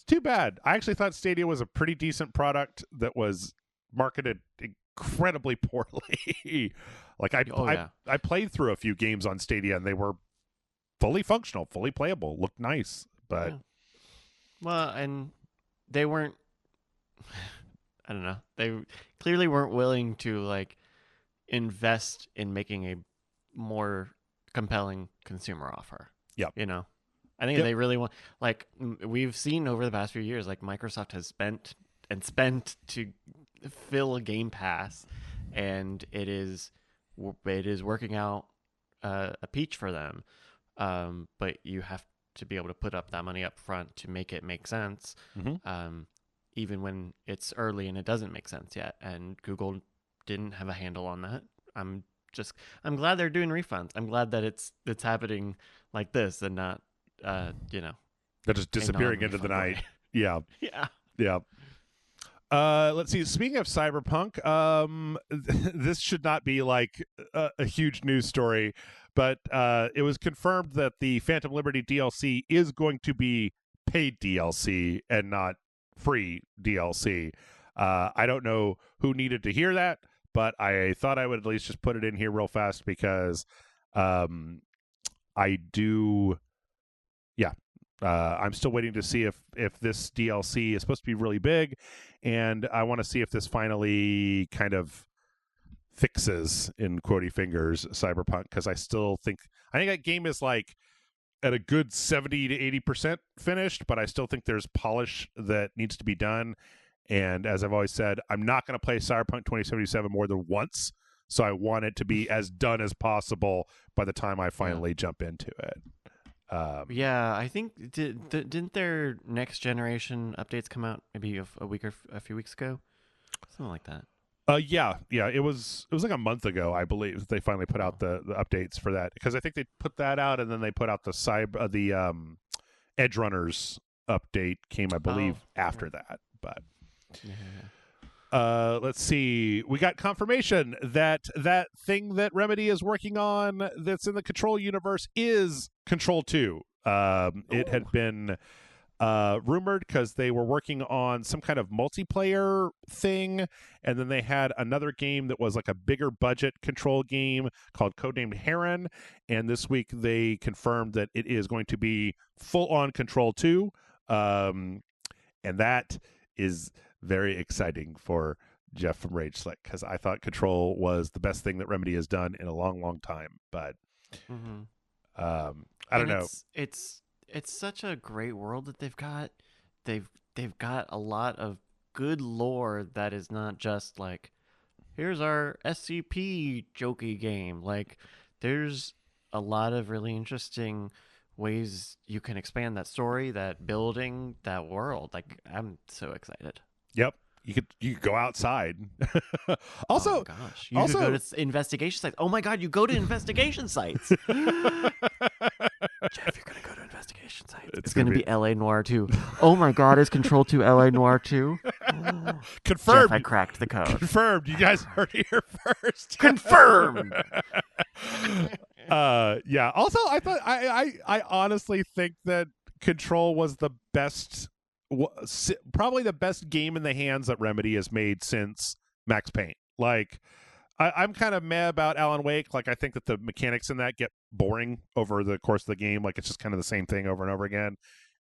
too bad. I actually thought Stadia was a pretty decent product that was marketed incredibly poorly. Like I played through a few games on Stadia and they were fully functional, fully playable, looked nice, but well, and they weren't I don't know. They clearly weren't willing to like invest in making a more compelling consumer offer. Yeah. You know. I think they really want, like, we've seen over the past few years, like Microsoft has spent to fill a Game Pass, and it is working out a peach for them. But you have to be able to put up that money up front to make it make sense, even when it's early and it doesn't make sense yet. And Google didn't have a handle on that. I'm glad they're doing refunds. I'm glad that it's happening like this and not. They're just disappearing into the night. Yeah. Yeah. Let's see. Speaking of Cyberpunk, this should not be like a huge news story, but it was confirmed that the Phantom Liberty DLC is going to be paid DLC and not free DLC. I don't know who needed to hear that, but I thought I would at least just put it in here real fast because I do. Yeah, I'm still waiting to see if this DLC is supposed to be really big, and I want to see if this finally kind of fixes, in quotey fingers, Cyberpunk, because I think that game is like at a good 70 to 80% finished, but I still think there's polish that needs to be done. And as I've always said, I'm not going to play Cyberpunk 2077 more than once, so I want it to be as done as possible by the time I finally jump into it. I think didn't their next generation updates come out maybe a week or a few weeks ago, something like that? Yeah. It was like a month ago, I believe. They finally put out the updates for that, because I think they put that out and then they put out the Edge Runners update came, I believe, after that. But let's see. We got confirmation that thing that Remedy is working on that's in the Control universe is Control 2. It had been rumored because they were working on some kind of multiplayer thing, and then they had another game that was like a bigger budget Control game called codenamed Heron, and this week they confirmed that it is going to be full-on Control 2, and that is very exciting for Jeff from RageSelect, because I thought Control was the best thing that Remedy has done in a long, long time, but I don't know. It's such a great world that they've got. They've got a lot of good lore that is not just like, here's our SCP jokey game. Like, there's a lot of really interesting ways you can expand that story, that building, that world. Like, I'm so excited. Yep. You could go outside. Oh Also, my gosh, you could go to investigation sites. Oh my god, you go to investigation sites. Jeff, you're gonna go to investigation sites. It's gonna be LA Noire 2. Oh my god, is Control 2 LA Noire 2? Confirmed. Jeff, I cracked the code. Confirmed. You guys heard it here first. Confirmed. Yeah. Also, I thought I honestly think that Control was the best, probably the best game in the hands that Remedy has made since Max Payne. Like, I'm kind of mad about Alan Wake. Like, I think that the mechanics in that get boring over the course of the game. Like, it's just kind of the same thing over and over again.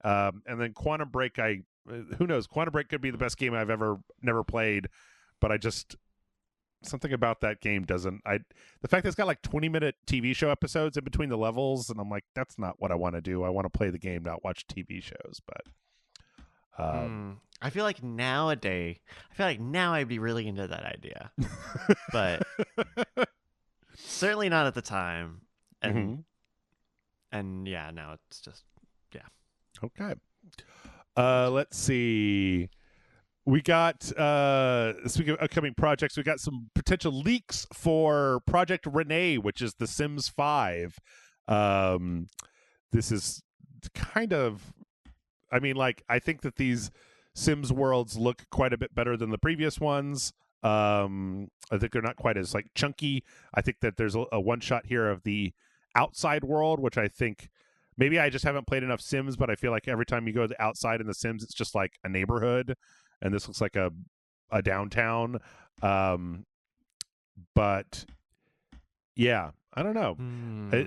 And then Quantum Break, who knows? Quantum Break could be the best game I've never played, but something about that game doesn't. The fact that it's got like 20-minute TV show episodes in between the levels, and I'm like, that's not what I want to do. I want to play the game, not watch TV shows. But I feel like now I'd be really into that idea, but certainly not at the time. And yeah, now it's just okay. Let's see. We got, speaking of upcoming projects, we got some potential leaks for Project Renee, which is The Sims 5. This is kind of, I mean, like, I think that these Sims worlds look quite a bit better than the previous ones. I think they're not quite as, like, chunky. I think that there's a one-shot here of the outside world, which I think, maybe I just haven't played enough Sims, but I feel like every time you go to the outside in the Sims, it's just like a neighborhood. And this looks like a downtown. But yeah, I don't know.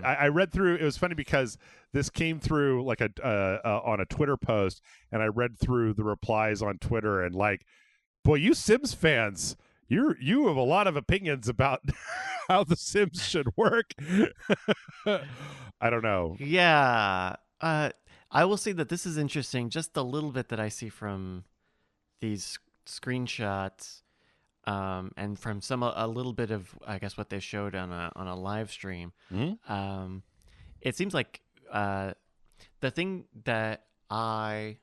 I read through, it was funny because this came through like on a Twitter post, and I read through the replies on Twitter, and like, boy, you Sims fans, you have a lot of opinions about how the Sims should work. I don't know. Yeah. I will say that this is interesting. Just a little bit that I see from these screenshots, and from a little bit of, I guess, what they showed on a live stream. It seems like the thing that I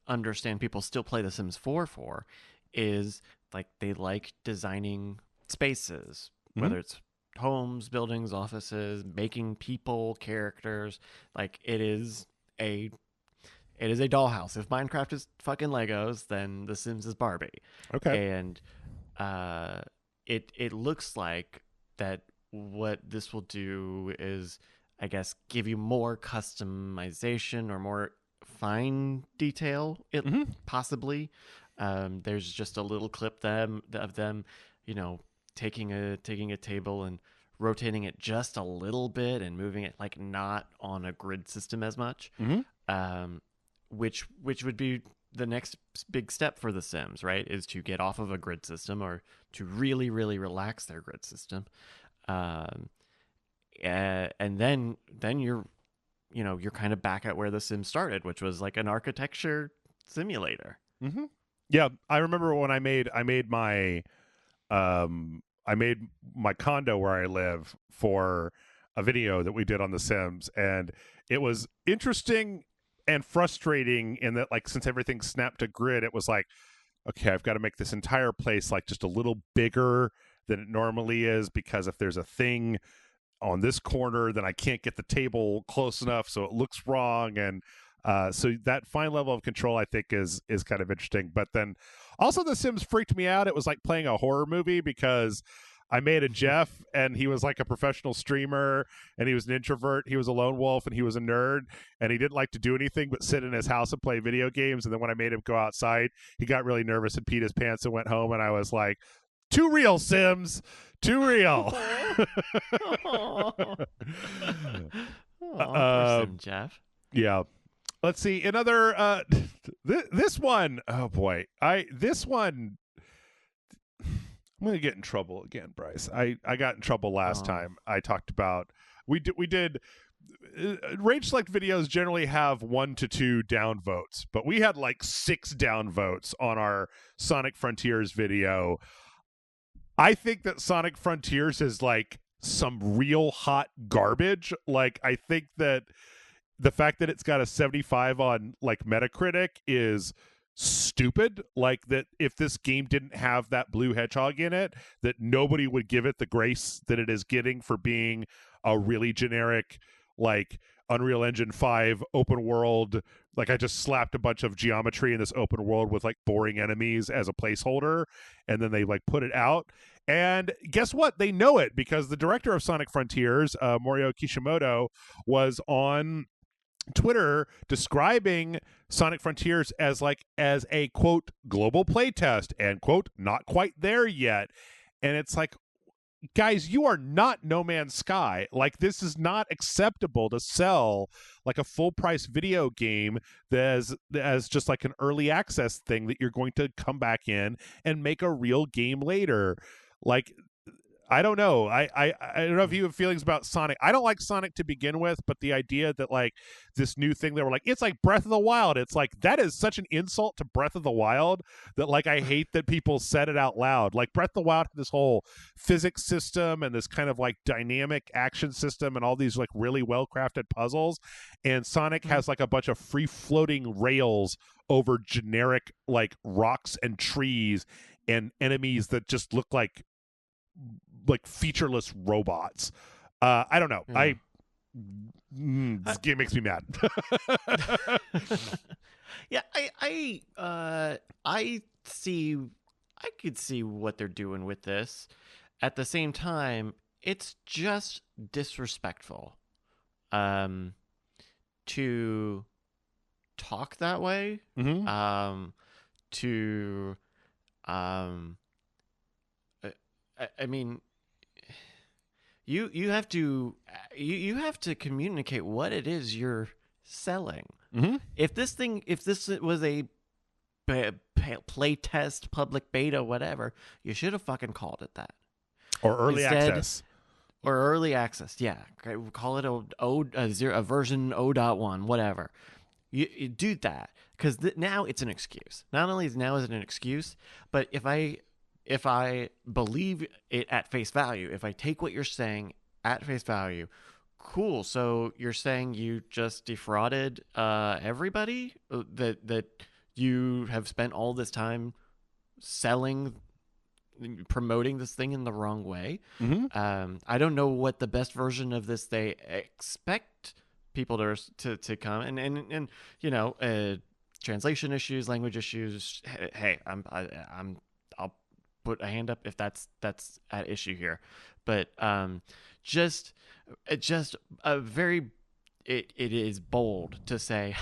understand people still play The Sims 4 for is like they like designing spaces, whether it's homes, buildings, offices, making people, characters. Like, it is a dollhouse. If Minecraft is fucking Legos, then The Sims is Barbie. Okay. And it looks like that what this will do is, I guess, give you more customization or more fine detail, possibly. There's just a little clip of them, taking a table and rotating it just a little bit and moving it, like, not on a grid system as much. Which would be the next big step for The Sims, right? Is to get off of a grid system, or to really, really relax their grid system. And then you're kind of back at where The Sims started, which was like an architecture simulator. Yeah, I remember when I made my condo where I live for a video that we did on The Sims, and it was interesting and frustrating in that, like, since everything snapped to grid, it was like, okay, I've got to make this entire place like just a little bigger than it normally is, because if there's a thing on this corner, then I can't get the table close enough, so it looks wrong. And so that fine level of control, I think, is kind of interesting. But then also The Sims freaked me out. It was like playing a horror movie, because I made a Jeff, and he was like a professional streamer, and he was an introvert. He was a lone wolf, and he was a nerd, and he didn't like to do anything but sit in his house and play video games. And then when I made him go outside, he got really nervous and peed his pants and went home. And I was like, too real, Sims. Too real. Poor Sim Jeff. Yeah. Let's see. Another this one. Oh boy. This one I'm going to get in trouble again, Bryce. I got in trouble last time. I talked about we did RageSelect videos generally have 1 to 2 down votes, but we had like 6 down votes on our Sonic Frontiers video. I think that Sonic Frontiers is like some real hot garbage. Like, I think that the fact that it's got a 75 on like Metacritic is stupid. Like, that if this game didn't have that blue hedgehog in it, that nobody would give it the grace that it is getting for being a really generic, like, Unreal Engine 5 open world. Like, I just slapped a bunch of geometry in this open world with like boring enemies as a placeholder, and then they like put it out. And guess what? They know it, because the director of Sonic Frontiers, Morio Kishimoto, was on Twitter describing Sonic Frontiers as a quote global playtest and quote not quite there yet. And it's like, guys, you are not No Man's Sky. Like, this is not acceptable to sell like a full price video game as just like an early access thing that you're going to come back in and make a real game later. Like, I don't know. I don't know if you have feelings about Sonic. I don't like Sonic to begin with, but the idea that like this new thing, they were like, it's like Breath of the Wild. It's like, that is such an insult to Breath of the Wild that like I hate that people said it out loud. Like, Breath of the Wild had this whole physics system and this kind of like dynamic action system and all these like really well crafted puzzles. And Sonic has like a bunch of free floating rails over generic like rocks and trees and enemies that just look like featureless robots. I don't know. This game makes me mad. Yeah, I could see what they're doing with this. At the same time, it's just disrespectful to talk that way. I mean, you have to communicate what it is you're selling. If this was a play test, public beta, whatever, you should have fucking called it that. Or early access. Or early access, yeah. Call it a version 0.1, whatever. You do that, because now it's an excuse. Not only is it an excuse, but if I believe it at face value, if I take what you're saying at face value, cool. So you're saying you just defrauded everybody, that you have spent all this time promoting this thing in the wrong way. I don't know what the best version of this they expect people to come, and you know, translation issues, language issues. Hey, I'll put a hand up if that's at issue here, but just a very it is bold to say,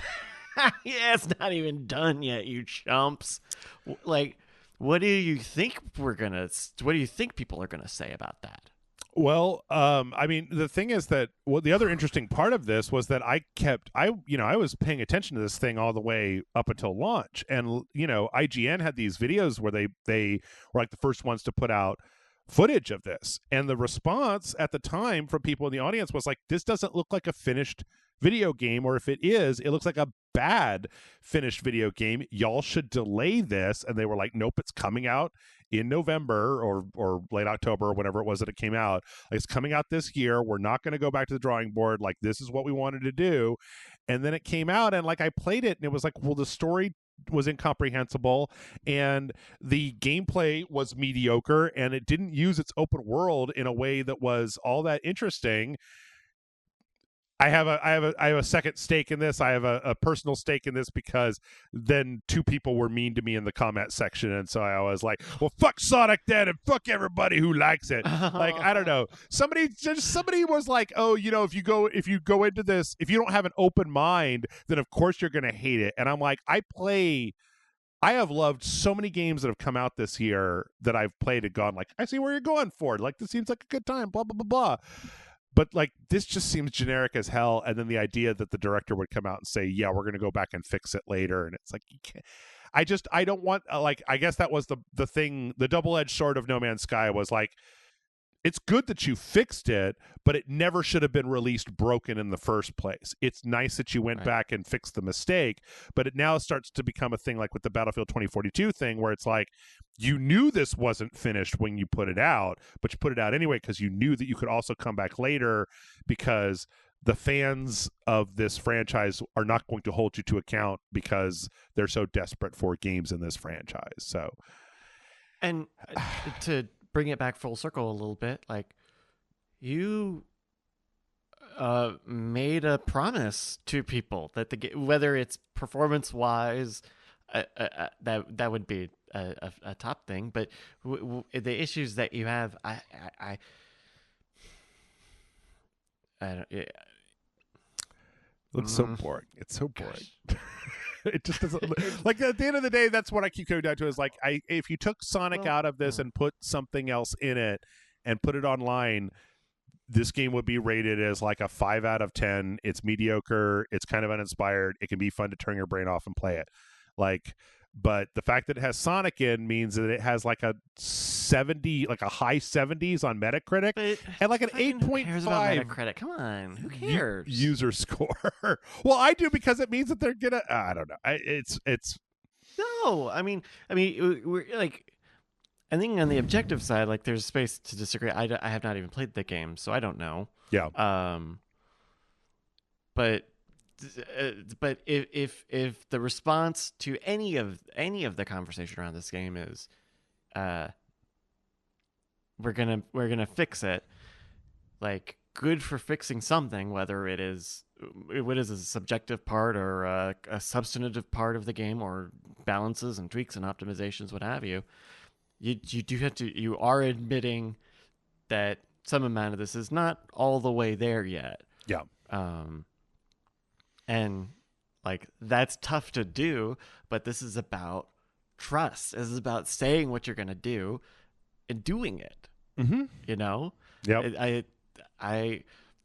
yeah, it's not even done yet, you chumps. Like, what do you think people are gonna say about that? Well, I mean, the thing is that the other interesting part of this was that I was paying attention to this thing all the way up until launch, and you know, IGN had these videos where they were like the first ones to put out footage of this, and the response at the time from people in the audience was like, this doesn't look like a finished video game, or if it is, it looks like a bad finished video game. Y'all should delay this. And they were like, nope, it's coming out in November or late October or whenever it was that it came out. Like, it's coming out this year. We're not going to go back to the drawing board. Like, this is what we wanted to do. And then it came out, and like, I played it, and it was like, well, the story was incomprehensible, and the gameplay was mediocre, and it didn't use its open world in a way that was all that interesting. I have a second stake in this. I have a personal stake in this because then two people were mean to me in the comment section, and so I was like, well, fuck Sonic then, and fuck everybody who likes it. Like, I don't know. Somebody was like, oh, if you go into this, if you don't have an open mind, then of course you're gonna hate it. And I'm like, I have loved so many games that have come out this year that I've played and gone like, I see where you're going for. Like, this seems like a good time, blah, blah, blah, blah. But like, this just seems generic as hell. And then the idea that the director would come out and say, yeah, we're going to go back and fix it later. And it's like, you can't. I don't want, I guess that was the thing, the double-edged sword of No Man's Sky was like, it's good that you fixed it, but it never should have been released broken in the first place. It's nice that you went back and fixed the mistake, but it now starts to become a thing like with the Battlefield 2042 thing where it's like, you knew this wasn't finished when you put it out, but you put it out anyway because you knew that you could also come back later because the fans of this franchise are not going to hold you to account because they're so desperate for games in this franchise. So, and to bring it back full circle a little bit, like, you made a promise to people that whether it's performance wise, that would be a top thing, but the issues that you have, I don't. It looks so boring. It's so boring. It just doesn't like at the end of the day. That's what I keep going down to is like, if you took Sonic out of this and put something else in it and put it online, this game would be rated as like a 5 out of 10. It's mediocre. It's kind of uninspired. It can be fun to turn your brain off and play it. Like, but the fact that it has Sonic in means that it has like a 70, like a high 70s on Metacritic, and like an 8.5 Metacritic. Come on, who cares? User score. Well, I do because it means that they're gonna. I don't know. It's no. I mean, we're like. I think on the objective side, like, there's space to disagree. I have not even played the game, so I don't know. Yeah. But if the response to any of the conversation around this game is, we're gonna fix it, like, good for fixing something, whether it is a subjective part or a substantive part of the game, or balances and tweaks and optimizations, what have you. You are admitting that some amount of this is not all the way there yet. Yeah. And like, that's tough to do, but this is about trust. This is about saying what you're going to do and doing it. Mm-hmm. You know? Yeah.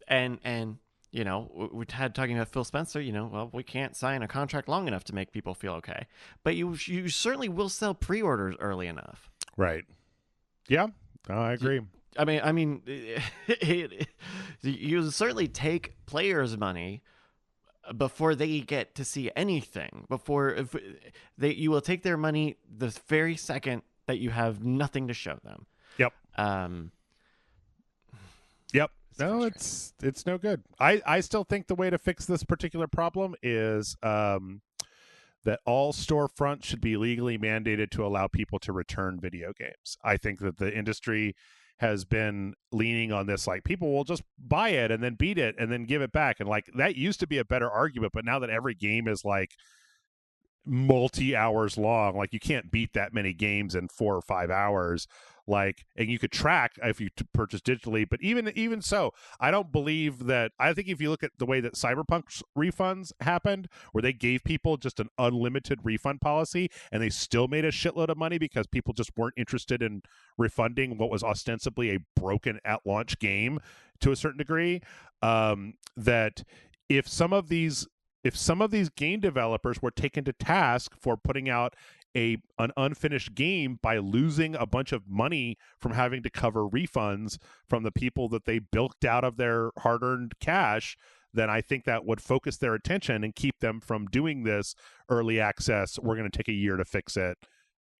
And you know, we had talking about Phil Spencer, you know, well, we can't sign a contract long enough to make people feel okay. But you certainly will sell pre-orders early enough. Right. Yeah. I agree. I mean, you certainly take players' money before they get to see anything. You will take their money the very second that you have nothing to show them. Yep. Yep. No, it's no good. I still think the way to fix this particular problem is that all storefronts should be legally mandated to allow people to return video games. I think that the industry has been leaning on this, like, people will just buy it and then beat it and then give it back. And like, that used to be a better argument, but now that every game is like multi-hours long, like, you can't beat that many games in 4 or 5 hours. Like, and you could track if you purchase digitally, but even so, I don't believe that. I think if you look at the way that Cyberpunk's refunds happened, where they gave people just an unlimited refund policy and they still made a shitload of money because people just weren't interested in refunding what was ostensibly a broken at launch game to a certain degree, that if some of these game developers were taken to task for putting out an unfinished game by losing a bunch of money from having to cover refunds from the people that they bilked out of their hard-earned cash, then I think that would focus their attention and keep them from doing this early access, we're going to take a year to fix it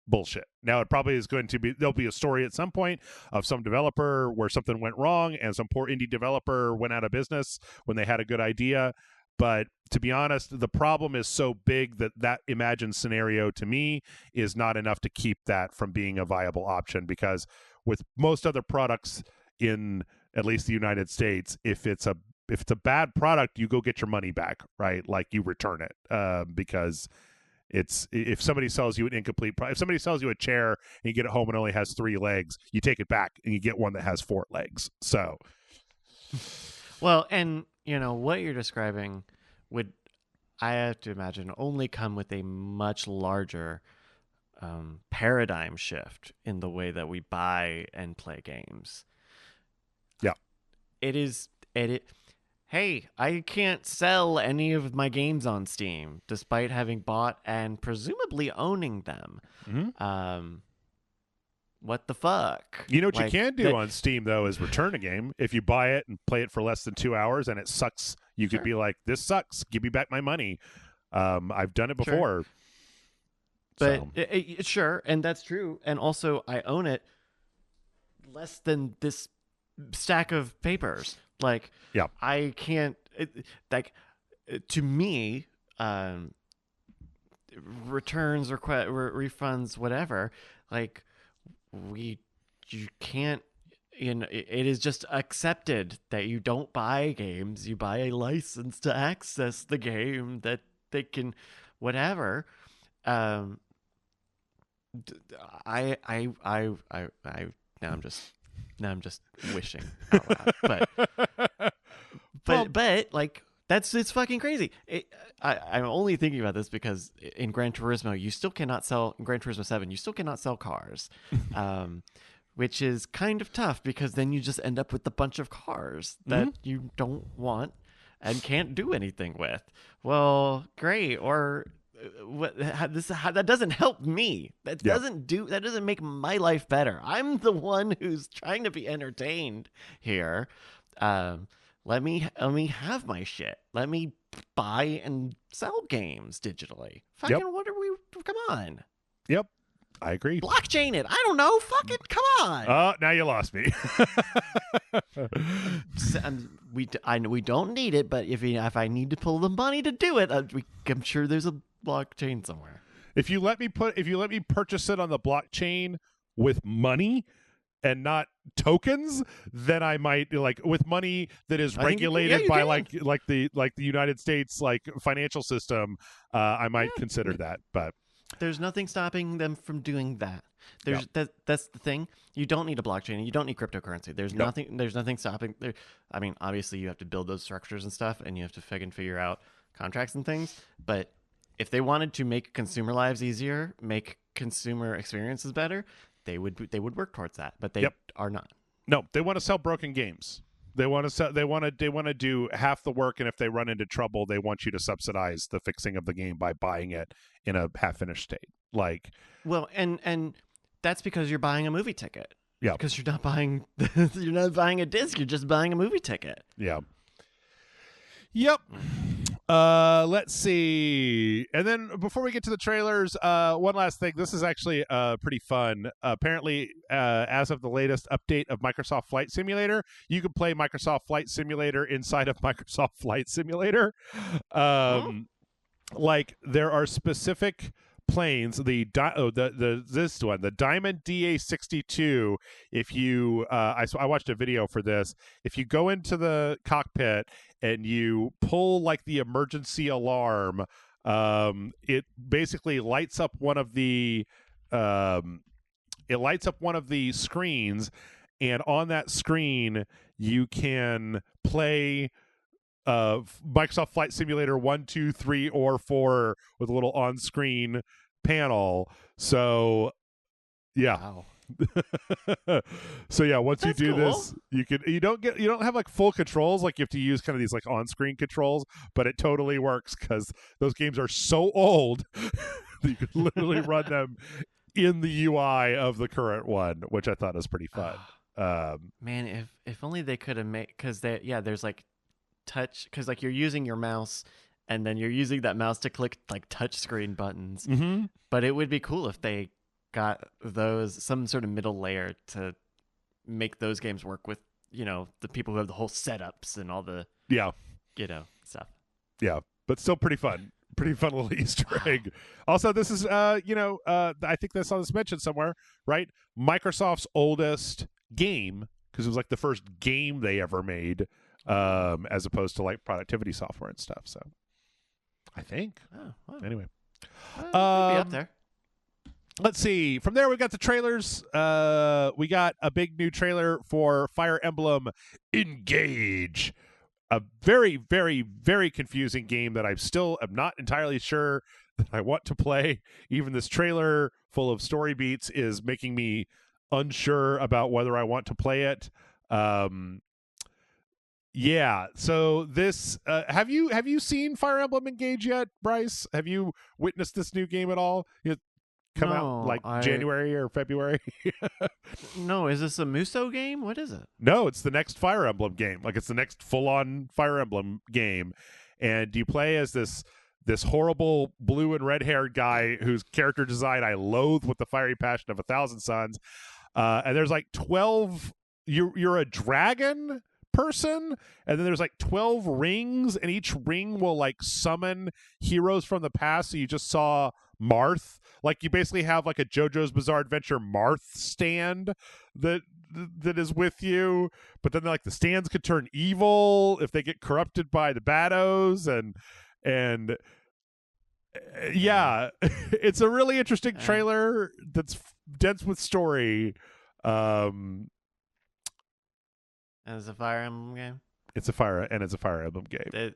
bullshit. Now, it probably is going to be, there'll be a story at some point of some developer where something went wrong and some poor indie developer went out of business when they had a good idea. But to be honest, the problem is so big that imagined scenario to me is not enough to keep that from being a viable option, because with most other products in at least the United States, if it's a if it's a bad product, you go get your money back, right? Like you return it, because if somebody sells you an incomplete if somebody sells you a chair and you get it home and it only has 3 legs, you take it back and you get one that has 4 legs. So, well, and what you're describing would, I have to imagine, only come with a much larger paradigm shift in the way that we buy and play games. Yeah, hey, I can't sell any of my games on Steam despite having bought and presumably owning them. Mm-hmm. What the fuck? You know what you can do on Steam, though, is return a game. If you buy it and play it for less than 2 hours and it sucks, you could be like, this sucks. Give me back my money. I've done it before. But sure, and that's true. And also, I own it less than this stack of papers. Like, yeah. I can't, to me, returns or refunds, whatever, like, you can't, it is just accepted that you don't buy games, you buy a license to access the game that they can, whatever. Now I'm just wishing out loud. But like, it's fucking crazy. I'm only thinking about this because in Gran Turismo, you still cannot sell, in Gran Turismo 7, you still cannot sell cars, which is kind of tough because then you just end up with a bunch of cars that you don't want and can't do anything with. Well, great. Or that doesn't help me. That doesn't make my life better. I'm the one who's trying to be entertained here. Let me have my shit. Let me buy and sell games digitally. Fucking what are we? Come on. Yep, I agree. Blockchain it. I don't know. Fucking come on. Oh, now you lost me. We don't need it, but if I need to pull the money to do it, I'm sure there's a blockchain somewhere. If you let me purchase it on the blockchain with money and not tokens, then I might, like, with money that is regulated by like the United States financial system, I might consider that. But there's nothing stopping them from doing that. That's the thing. You don't need a blockchain. You don't need cryptocurrency. There's nothing stopping there. I mean, obviously you have to build those structures and stuff, and you have to figure out contracts and things. But if they wanted to make consumer lives easier, make consumer experiences better, they would work towards that. But they are not. No, they want to sell broken games. They want to do half the work, and if they run into trouble, they want you to subsidize the fixing of the game by buying it in a half-finished state. Like, well, and that's because you're buying a movie ticket. Yeah, because you're not buying a disc. You're just buying a movie ticket. Yeah. Yep. Let's see. And then before we get to the trailers, one last thing. This is actually pretty fun. Apparently, as of the latest update of Microsoft Flight Simulator, you can play Microsoft Flight Simulator inside of Microsoft Flight Simulator. Like, there are specific planes, the Diamond DA-62. If you I watched a video for this. If you go into the cockpit and you pull like the emergency alarm, it basically lights up one of the screens, and on that screen you can play Microsoft Flight Simulator 1, 2, 3, or 4 with a little on-screen panel. So, yeah. Wow. So yeah, once That's you do cool. this, you don't have like full controls. Like, you have to use kind of these like on-screen controls, but it totally works because those games are so old that you could literally run them in the UI of the current one, which I thought was pretty fun. Man, if only they could have made, because there's like touch, because like you're using your mouse and then you're using that mouse to click like touch screen buttons. Mm-hmm. But it would be cool if they got some sort of middle layer to make those games work with, the people who have the whole setups and all the stuff. Yeah, but still pretty fun. Pretty fun little Easter egg. Also, this is I think I saw this mentioned somewhere, right? Microsoft's oldest game, because it was like the first game they ever made. as opposed to like productivity software and stuff. So I think. Oh, wow. Anyway. Could be up there. Let's see. From there, we got the trailers. We got a big new trailer for Fire Emblem Engage. A very, very, very confusing game that I still am not entirely sure that I want to play. Even this trailer full of story beats is making me unsure about whether I want to play it. Yeah. So this have you seen Fire Emblem Engage yet, Bryce? Have you witnessed this new game at all? It come out like January or February? No, is this a Muso game? What is it? No, it's the next Fire Emblem game. Like it's the next full-on Fire Emblem game. And you play as this horrible blue and red-haired guy whose character design I loathe with the fiery passion of 1,000 suns. And there's like 12 you're a dragon person, and then there's like 12 rings, and each ring will like summon heroes from the past. So you just saw Marth. Like you basically have like a JoJo's Bizarre Adventure Marth stand that is with you, but then like the stands could turn evil if they get corrupted by the Bados, and yeah, it's a really interesting trailer that's dense with story. And it's a Fire Emblem game. It's a Fire Emblem game.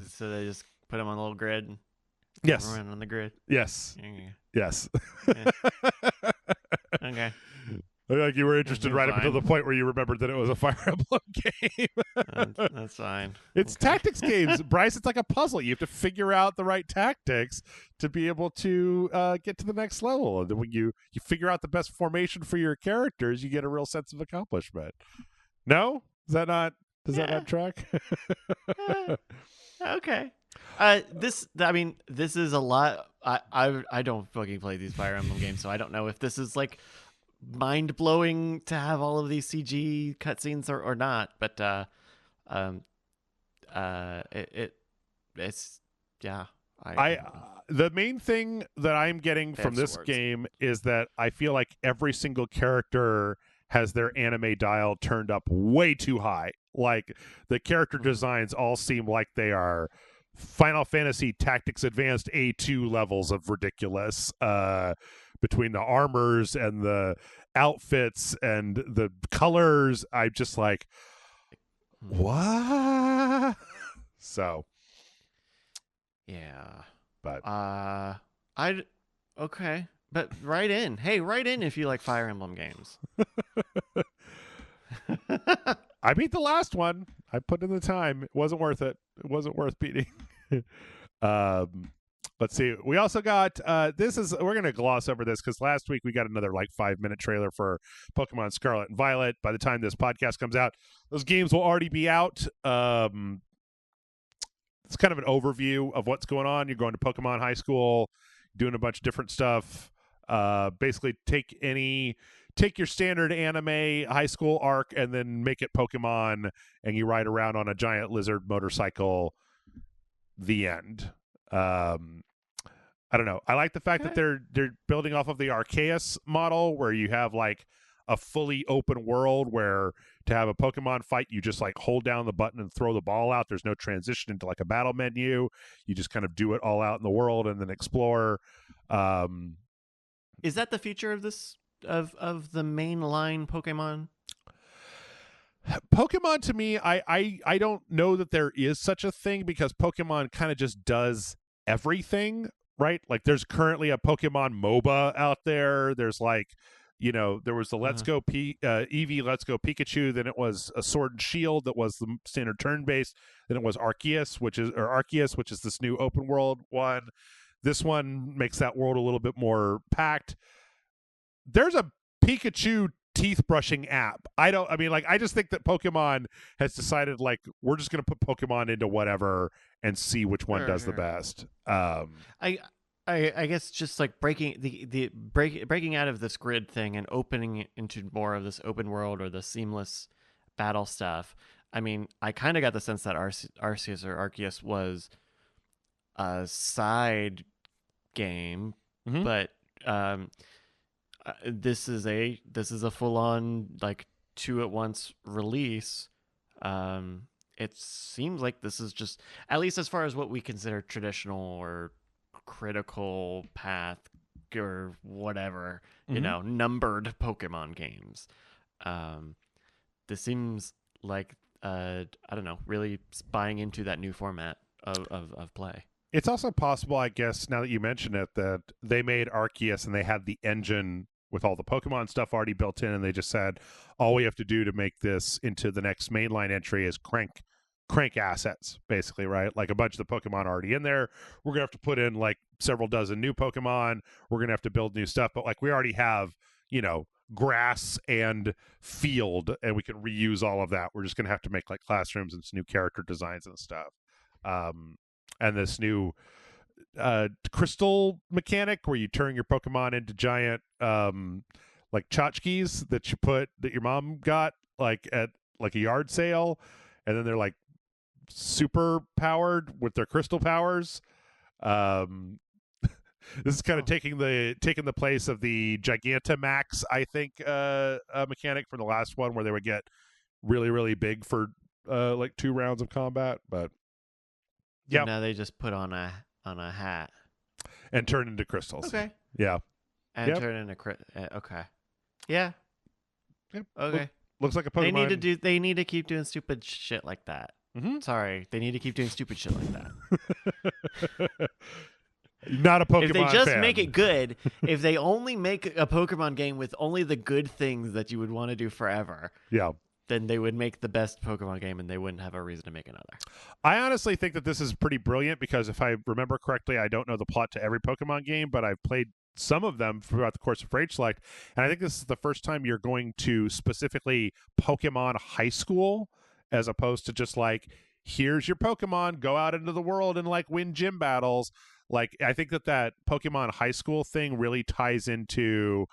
So they just put them on a little grid. Yes. Run on the grid. Yes. Yes. Yeah. Okay. Like you were interested right up until the point where you remembered that it was a Fire Emblem game. That's fine. It's tactics games, Bryce. It's like a puzzle. You have to figure out the right tactics to be able to get to the next level. And then when you figure out the best formation for your characters, you get a real sense of accomplishment. No? Does that not track? Okay. This is a lot. I don't fucking play these Fire Emblem games, so I don't know if this is like mind blowing to have all of these CG cutscenes or not. But it's yeah. The main thing that I'm getting from this game is that I feel like every single character has their anime dial turned up way too high. Like the character designs all seem like they are Final Fantasy Tactics Advanced A2 levels of ridiculous, between the armors and the outfits and the colors. I'm just like, what? So yeah, but okay, but write in. Hey, write in if you like Fire Emblem games. I beat the last one. I put in the time. It wasn't worth it. It wasn't worth beating. Let's see. We also got we're going to gloss over this because last week we got another like 5-minute trailer for Pokemon Scarlet and Violet. By the time this podcast comes out, those games will already be out. It's kind of an overview of what's going on. You're going to Pokemon High School, doing a bunch of different stuff. Basically take your standard anime high school arc and then make it Pokemon, and you ride around on a giant lizard motorcycle. The end. I don't know. I like the fact that they're building off of the Arceus model, where you have like a fully open world where to have a Pokemon fight, you just like hold down the button and throw the ball out. There's no transition into like a battle menu. You just kind of do it all out in the world and then explore. Is that the feature of this of the mainline Pokemon? Pokemon, to me, I don't know that there is such a thing, because Pokemon kind of just does everything, right? Like there's currently a Pokemon MOBA out there. There's like, there was the Let's Go Eevee, Let's Go Pikachu. Then it was a Sword and Shield that was the standard turn-based. Then it was Arceus, which is this new open world one. This one makes that world a little bit more packed. There's a Pikachu teeth brushing app. I just think that Pokemon has decided like we're just going to put Pokemon into whatever and see which one does the best. I guess just like breaking out of this grid thing and opening it into more of this open world or the seamless battle stuff. I mean, I kind of got the sense that Arceus was a side game, but this is a full on like 2 at once release, and it seems like this is just, at least as far as what we consider traditional or critical path or whatever, numbered Pokemon games. This seems like I don't know, really buying into that new format of play. It's also possible, I guess, now that you mention it, that they made Arceus and they had the engine with all the Pokemon stuff already built in, and they just said, all we have to do to make this into the next mainline entry is crank assets, basically, right? Like a bunch of the Pokemon already in there. We're going to have to put in like several dozen new Pokemon. We're going to have to build new stuff, but like we already have, grass and field, and we can reuse all of that. We're just going to have to make like classrooms and some new character designs and stuff. And this new crystal mechanic where you turn your Pokemon into giant like tchotchkes that your mom got like at like a yard sale, and then they're like super powered with their crystal powers. This is kind of taking the place of the Gigantamax, I think, mechanic from the last one, where they would get really, really big for like 2 rounds of combat. But yeah, now they just put on a hat and turn into crystals. Okay. Yeah. And turn into okay. Yeah. Yep. Okay. Looks like a Pokemon. They need to keep doing stupid shit like that. Mm-hmm. Sorry, they need to keep doing stupid shit like that. Not a Pokemon If they just fan. make it good, if they only make a Pokemon game with only the good things that you would want to do forever, then they would make the best Pokemon game and they wouldn't have a reason to make another. I honestly think that this is pretty brilliant because if I remember correctly, I don't know the plot to every Pokemon game, but I've played some of them throughout the course of RageSelect, and I think this is the first time you're going to specifically Pokemon High School as opposed to just like, here's your Pokemon, go out into the world and like win gym battles. Like, I think that Pokemon High School thing really ties into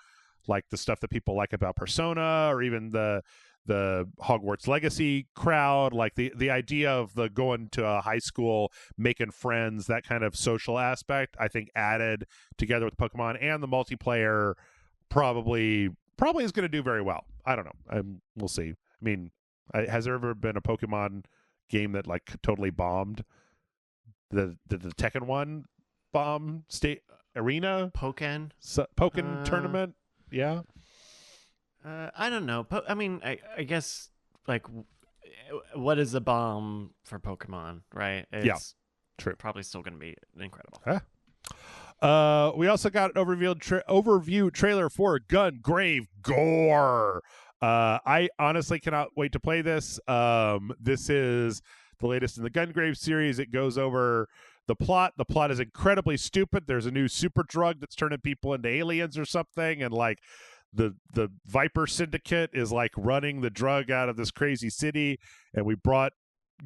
like the stuff that people like about Persona, or even the Hogwarts Legacy crowd, like the idea of the going to a high school, making friends, that kind of social aspect, I think added together with Pokemon and the multiplayer probably is going to do very well. I don't know. We'll see. I mean, has there ever been a Pokemon game that like totally bombed? The Tekken one bomb state arena Pokken tournament? Yeah. I don't know. I mean, I guess like, what is a bomb for Pokemon, right? It's true. Probably still going to be incredible. We also got an overview trailer for Gungrave Gore. I honestly cannot wait to play this. This is the latest in the Gungrave series. It goes over the plot. The plot is incredibly stupid. There's a new super drug that's turning people into aliens or something, and like the Viper Syndicate is like running the drug out of this crazy city, and we brought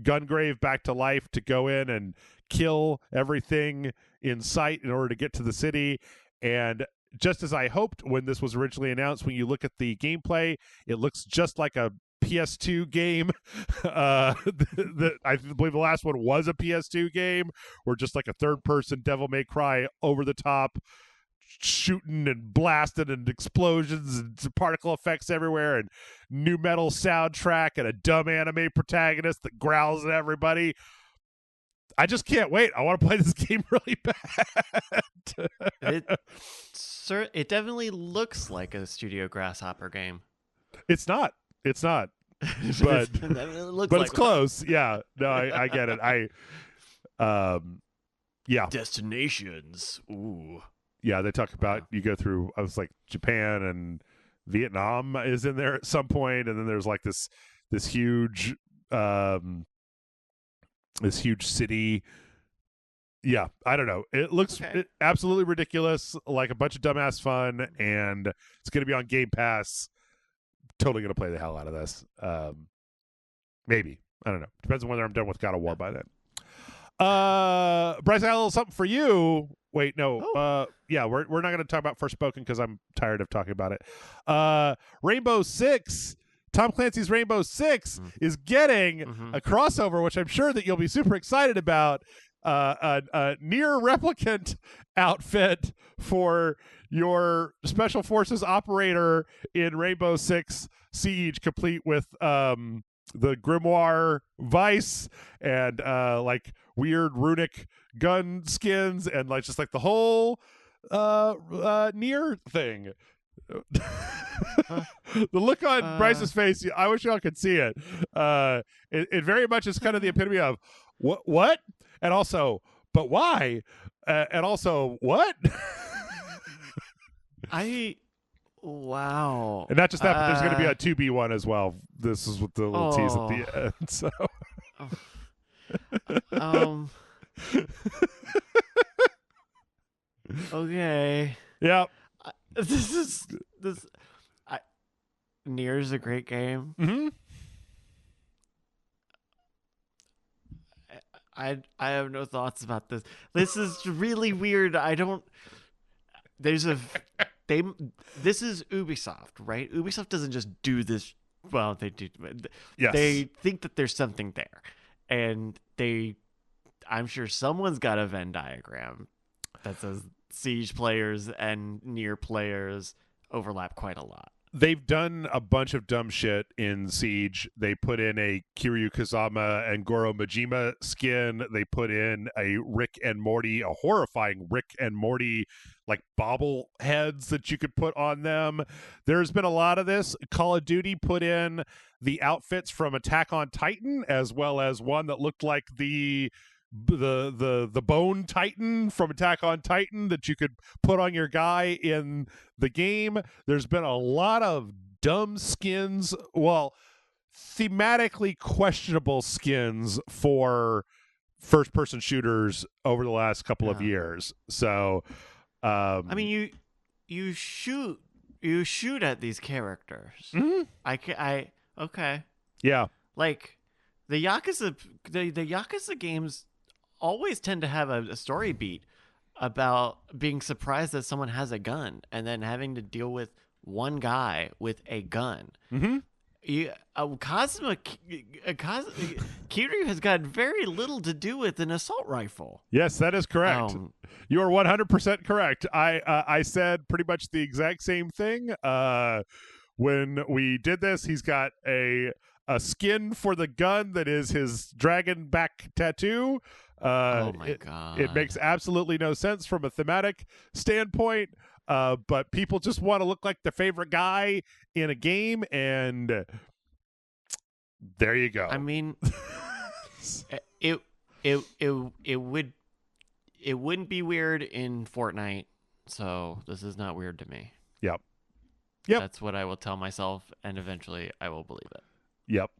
Gungrave back to life to go in and kill everything in sight in order to get to the city. And just as I hoped when this was originally announced, when you look at the gameplay, it looks just like a PS2 game. I believe the last one was a PS2 game, where just like a third-person Devil May Cry over-the-top shooting and blasting and explosions and particle effects everywhere and new metal soundtrack and a dumb anime protagonist that growls at everybody. I just can't wait. I want to play this game really bad. It definitely looks like a Studio Grasshopper game. It's not. But it's close. Yeah. No, I get it. Yeah. Destinations. Ooh. Yeah, they talk about you go through. I was like Japan and Vietnam is in there at some point, and then there's like this huge city. Yeah, I don't know. It looks absolutely ridiculous, like a bunch of dumbass fun, and it's going to be on Game Pass. Totally going to play the hell out of this. Maybe, I don't know. Depends on whether I'm done with God of War by then. Bryce, I got a little something for you. Wait, no. Yeah, we're not going to talk about Forspoken because I'm tired of talking about it. Rainbow Six, Tom Clancy's Rainbow Six is getting a crossover, which I'm sure that you'll be super excited about. A near replicant outfit for your Special Forces operator in Rainbow Six Siege, complete with the grimoire vice and like weird runic gun skins and like just like the whole near thing. The look on Bryce's face, I wish y'all could see it. It very much is kind of the epitome of what and also but why and also what. Wow. And not just that, but there's going to be a 2B one as well. This is with the little tease at the end. So, okay. Yeah. Nier's a great game. Mm-hmm. I have no thoughts about this. This is really weird. This is Ubisoft, right? Ubisoft doesn't just do this. Well, they do. Yes. They think that there's something there, and I'm sure someone's got a Venn diagram that says Siege players and Nier players overlap quite a lot. They've done a bunch of dumb shit in Siege. They put in a Kiryu Kazama and Goro Majima skin. They put in a Rick and Morty, a horrifying Rick and Morty like bobble heads that you could put on them. There's been a lot of this. Call of Duty put in the outfits from Attack on Titan, as well as one that looked like the Bone Titan from Attack on Titan that you could put on your guy in the game. There's been a lot of dumb skins, well, thematically questionable skins for first-person shooters over the last couple of years. So, I mean, you shoot at these characters. Mm-hmm. Okay. Yeah. Like the Yakuza games always tend to have a story beat about being surprised that someone has a gun and then having to deal with one guy with a gun. Mm-hmm. Kiryu has got very little to do with an assault rifle. Yes, that is correct. You are 100% correct. I said pretty much the exact same thing. When we did this, he's got a skin for the gun that is his dragon back tattoo. Oh my God. It makes absolutely no sense from a thematic standpoint, but people just want to look like their favorite guy in a game, and there you go. I mean, it wouldn't be weird in Fortnite, so this is not weird to me. Yep. That's what I will tell myself, and eventually I will believe it. Yep.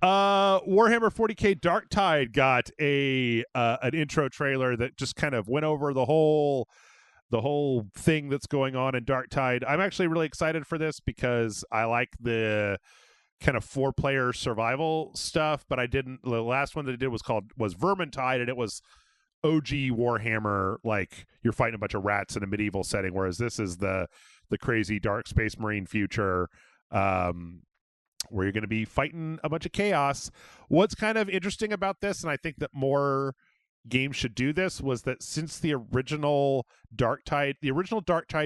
Warhammer 40K Darktide got an intro trailer that just kind of went over the whole thing that's going on in Darktide. I'm actually really excited for this because I like the kind of 4-player survival stuff, but the last one that I did was Vermintide, and it was OG Warhammer, like you're fighting a bunch of rats in a medieval setting, whereas this is the crazy dark space marine future, where you're going to be fighting a bunch of chaos. What's kind of interesting about this, and I think that more games should do this, was that since the original Darktide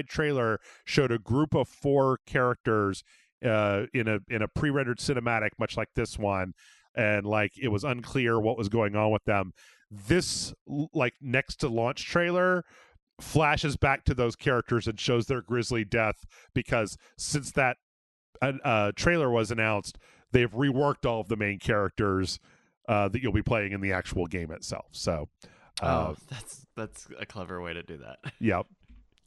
trailer showed a group of 4 characters in a pre-rendered cinematic, much like this one, and like it was unclear what was going on with them. This like next to launch trailer flashes back to those characters and shows their grisly death, because since that trailer was announced, they've reworked all of the main characters that you'll be playing in the actual game itself. So that's a clever way to do that. Yep.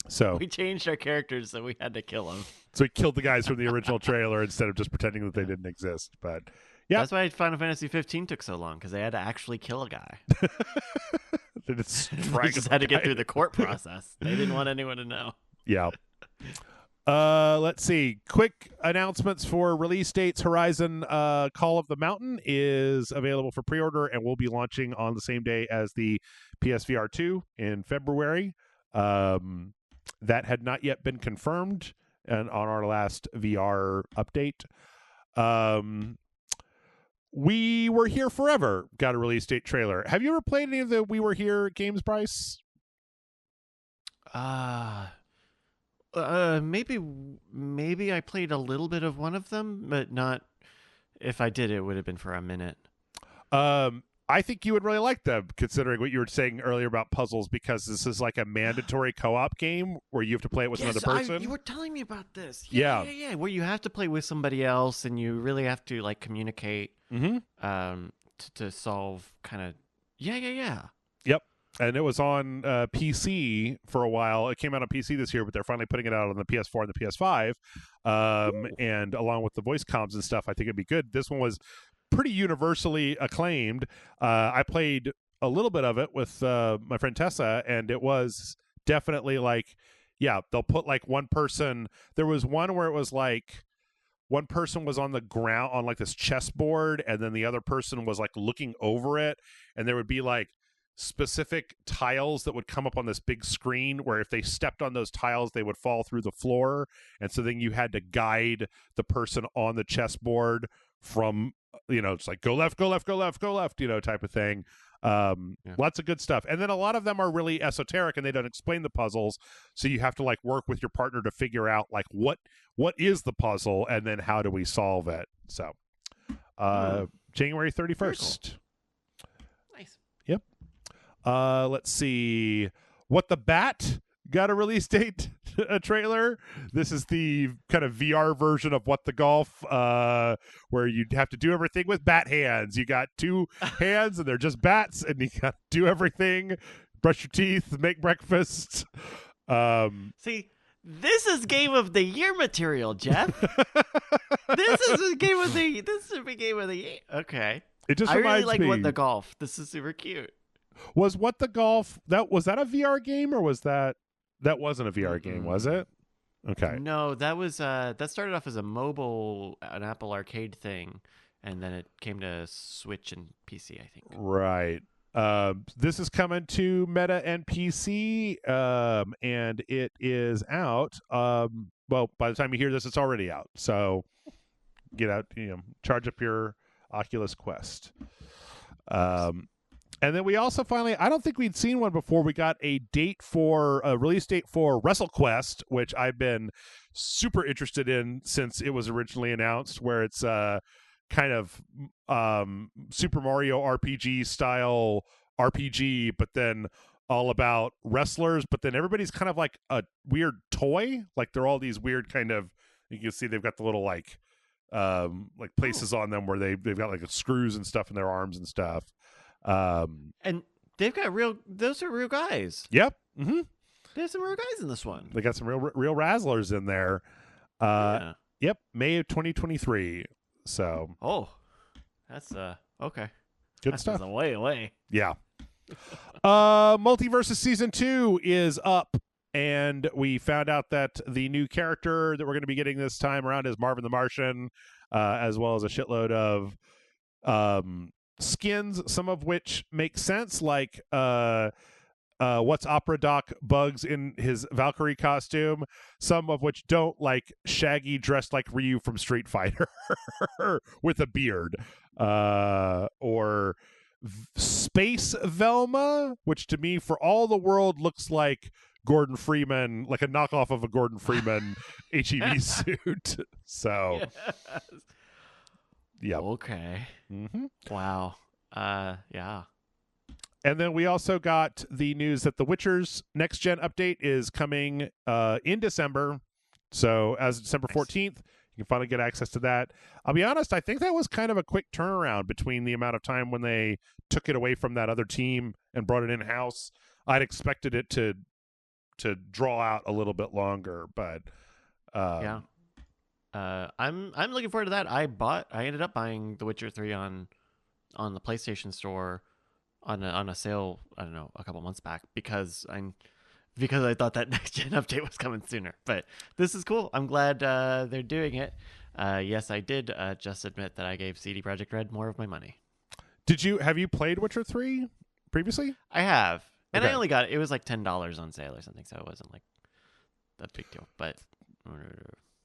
So we changed our characters, so we had to kill them. So we killed the guys from the original trailer instead of just pretending that they didn't exist. But yeah, that's why Final Fantasy 15 took so long, because they had to actually kill a guy. They just had to get through the court process. They didn't want anyone to know. Yeah. Let's see. Quick announcements for release dates. Horizon Call of the Mountain is available for pre-order and will be launching on the same day as the PSVR 2 in February. That had not yet been confirmed and on our last VR update. We Were Here Forever got a release date trailer. Have you ever played any of the We Were Here games, Bryce? Maybe I played a little bit of one of them, but not If I did, it would have been for a minute. I think you would really like them, considering what you were saying earlier about puzzles, because this is like a mandatory co-op game where you have to play it with another person. You were telling me about this. Yeah. Where you have to play with somebody else, and you really have to like communicate to solve kind of. Yeah. Yep. And it was on PC for a while. It came out on PC this year, but they're finally putting it out on the PS4 and the PS5. And along with the voice comms and stuff, I think it'd be good. This one was pretty universally acclaimed. I played a little bit of it with my friend Tessa, and it was definitely like, yeah, they'll put like one person. There was one where it was like one person was on the ground on like this chessboard, and then the other person was like looking over it, and there would be like specific tiles that would come up on this big screen where if they stepped on those tiles they would fall through the floor, and so then you had to guide the person on the chessboard from, it's like go left, type of thing. Lots of good stuff, and then a lot of them are really esoteric and they don't explain the puzzles, so you have to like work with your partner to figure out like what is the puzzle and then how do we solve it. So January 31st. Cool. Nice. Yep. Let's see. What the Bat got a release date, a trailer. This is the kind of VR version of What the Golf, where you have to do everything with bat hands. You got two hands and they're just bats, and you got to do everything. Brush your teeth, make breakfast. See, this is Game of the Year material, Jeff. This should be Game of the Year. Okay. It just I reminds really like me. What the Golf. This is super cute. Was What the Golf was that a VR game, or was that wasn't a VR game, was it? Okay. No, that was that started off as an Apple Arcade thing, and then it came to Switch and PC, I think. Right. This is coming to Meta and PC, and it is out. Well, by the time you hear this, it's already out. So get out, charge up your Oculus Quest. And then we also finally, I don't think we'd seen one before, we got a release date for WrestleQuest, which I've been super interested in since it was originally announced, where it's kind of Super Mario RPG style RPG, but then all about wrestlers, but then everybody's kind of like a weird toy. Like they're all these weird kind of, you can see they've got the little like places on them where they've got like screws and stuff in their arms and stuff. And they've got those are real guys. Yep. Mm-hmm. There's some real guys in this one. They got some real razzlers in there. Yep. May of 2023. So. Oh, that's okay. Good stuff. That's a way away. Yeah. Multiversus Season 2 is up, and we found out that the new character that we're going to be getting this time around is Marvin the Martian, as well as a shitload of skins, some of which make sense, like what's Opera Doc Bugs in his Valkyrie costume, some of which don't, like Shaggy dressed like Ryu from Street Fighter with a beard, or Space Velma, which to me for all the world looks like Gordon Freeman, like a knockoff of a Gordon Freeman HEV suit. So Yes. yeah. Okay. Mm-hmm. Wow. Yeah. And then we also got the news that The Witcher's next gen update is coming in December. So as of December 14th, you can finally get access to that. I'll be honest, I think that was kind of a quick turnaround between the amount of time when they took it away from that other team and brought it in-house. I'd expected it to draw out a little bit longer, but yeah. I'm looking forward to that. I ended up buying The Witcher 3 on the PlayStation Store on a sale, I don't know, a couple months back because I thought that next gen update was coming sooner. But this is cool. I'm glad they're doing it. Yes, I did just admit that I gave CD Projekt Red more of my money. Have you played Witcher 3 previously? I have. And Okay. I only got it was like $10 on sale or something, so it wasn't like a big deal. But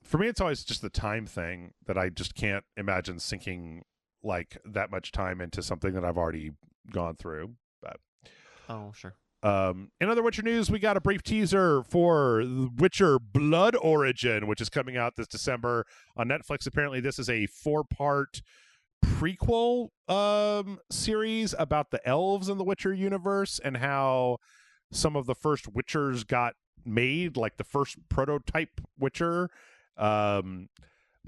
for me, it's always just the time thing that I just can't imagine sinking like that much time into something that I've already gone through. But oh, sure. In other Witcher news, we got a brief teaser for Witcher Blood Origin, which is coming out this December on Netflix. Apparently, this is a 4-part prequel series about the elves in the Witcher universe and how some of the first Witchers got made, like the first prototype Witcher. Are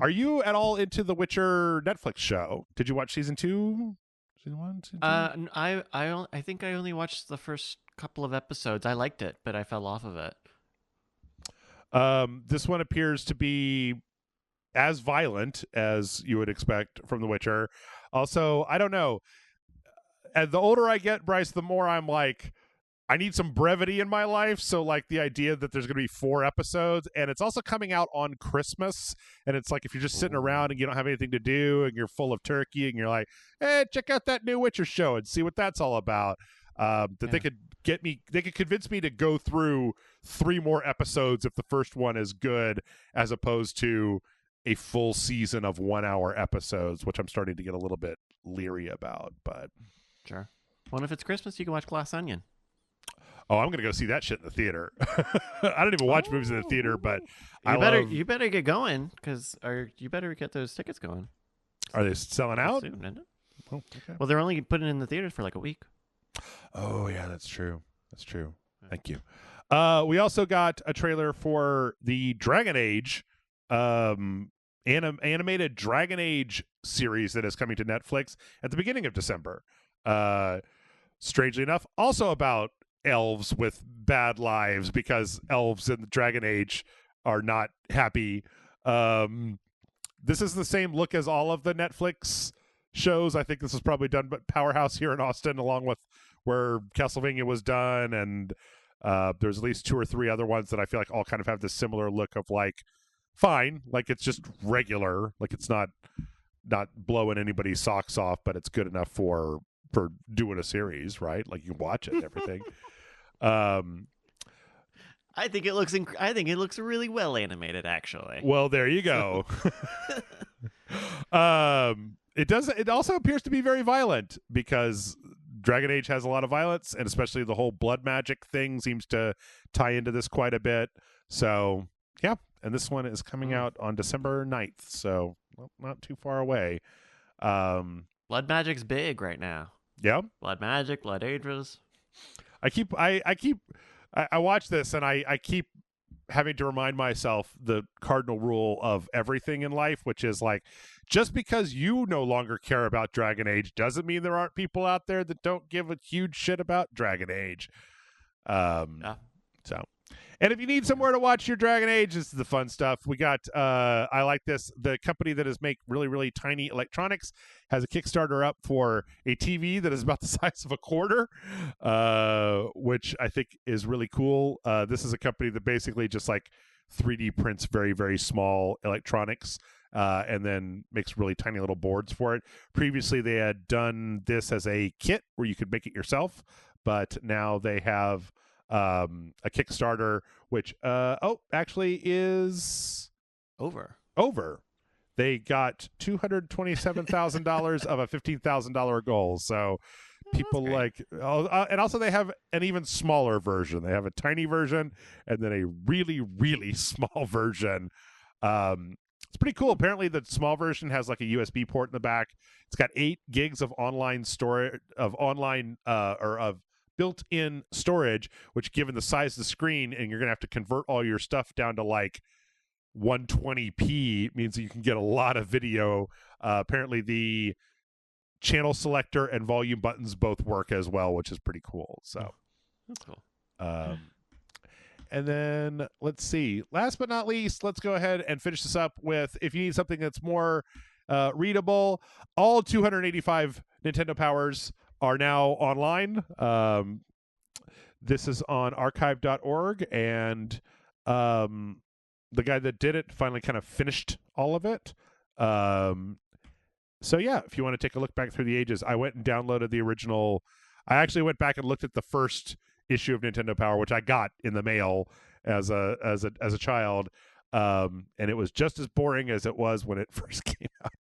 you at all into the Witcher Netflix show? Did you watch season 2? Season 1? Season 2? I think I only watched the first couple of episodes. I liked it, but I fell off of it. This one appears to be as violent as you would expect from The Witcher. Also, I don't know. As the older I get, Bryce, the more I'm like, I need some brevity in my life. So, like, the idea that there's going to be 4 episodes, and it's also coming out on Christmas, and it's like if you're just sitting around and you don't have anything to do, and you're full of turkey, and you're like, hey, check out that new Witcher show and see what that's all about. They could convince me to go through 3 more episodes if the first one is good, as opposed to a full season of 1-hour episodes, which I'm starting to get a little bit leery about. But sure. Well, if it's Christmas, you can watch Glass Onion. Oh, I'm gonna go see that shit in the theater. I don't even watch movies in the theater, but you better get going you better get those tickets going. Are they selling out? Soon, isn't it? Oh, okay. Well, they're only putting it in the theaters for like a week. Oh yeah, that's true. That's true. Thank you. We also got a trailer for the Dragon Age, animated Dragon Age series that is coming to Netflix at the beginning of December. Strangely enough, also about elves with bad lives, because elves in the Dragon Age are not happy. This is the same look as all of the Netflix shows. I think this is probably done by Powerhouse here in Austin, along with where Castlevania was done, and there's at least 2 or 3 other ones that I feel like all kind of have this similar look of like, fine, like it's just regular, like it's not blowing anybody's socks off, but it's good enough for doing a series, right? Like you can watch it and everything. I think it looks really well animated, actually. Well, there you go. It also appears to be very violent, because Dragon Age has a lot of violence, and especially the whole blood magic thing seems to tie into this quite a bit. So, yeah. And this one is coming out on December 9th, so not too far away. Blood magic's big right now. Yeah. Blood magic, blood ages. I watch this, and I keep having to remind myself the cardinal rule of everything in life, which is like, just because you no longer care about Dragon Age doesn't mean there aren't people out there that don't give a huge shit about Dragon Age. So, and if you need somewhere to watch your Dragon Age, this is the fun stuff. We got, I like this. The company that is make really, really tiny electronics has a Kickstarter up for a TV that is about the size of a quarter, which I think is really cool. This is a company that basically just like 3D prints very, very small electronics, and then makes really tiny little boards for it. Previously, they had done this as a kit where you could make it yourself, but now they have a Kickstarter, which actually is over. They got $227,000 of a $15,000 goal. So people like, and also they have an even smaller version. They have a tiny version and then a really, really small version. It's pretty cool. Apparently the small version has like a USB port in the back. It's got 8 gigs of online storage, of built-in storage, which, given the size of the screen, and you're gonna have to convert all your stuff down to like 120p, means that you can get a lot of video. Apparently the channel selector and volume buttons both work as well, which is pretty cool. So that's cool. And then let's see, last but not least, let's go ahead and finish this up with, if you need something that's more readable, all 285 Nintendo Powers are now online. This is on archive.org, and the guy that did it finally kind of finished all of it. So yeah, if you want to take a look back through the ages, I went and downloaded the original. I actually went back and looked at the first issue of Nintendo Power, which I got in the mail as a child, and it was just as boring as it was when it first came out.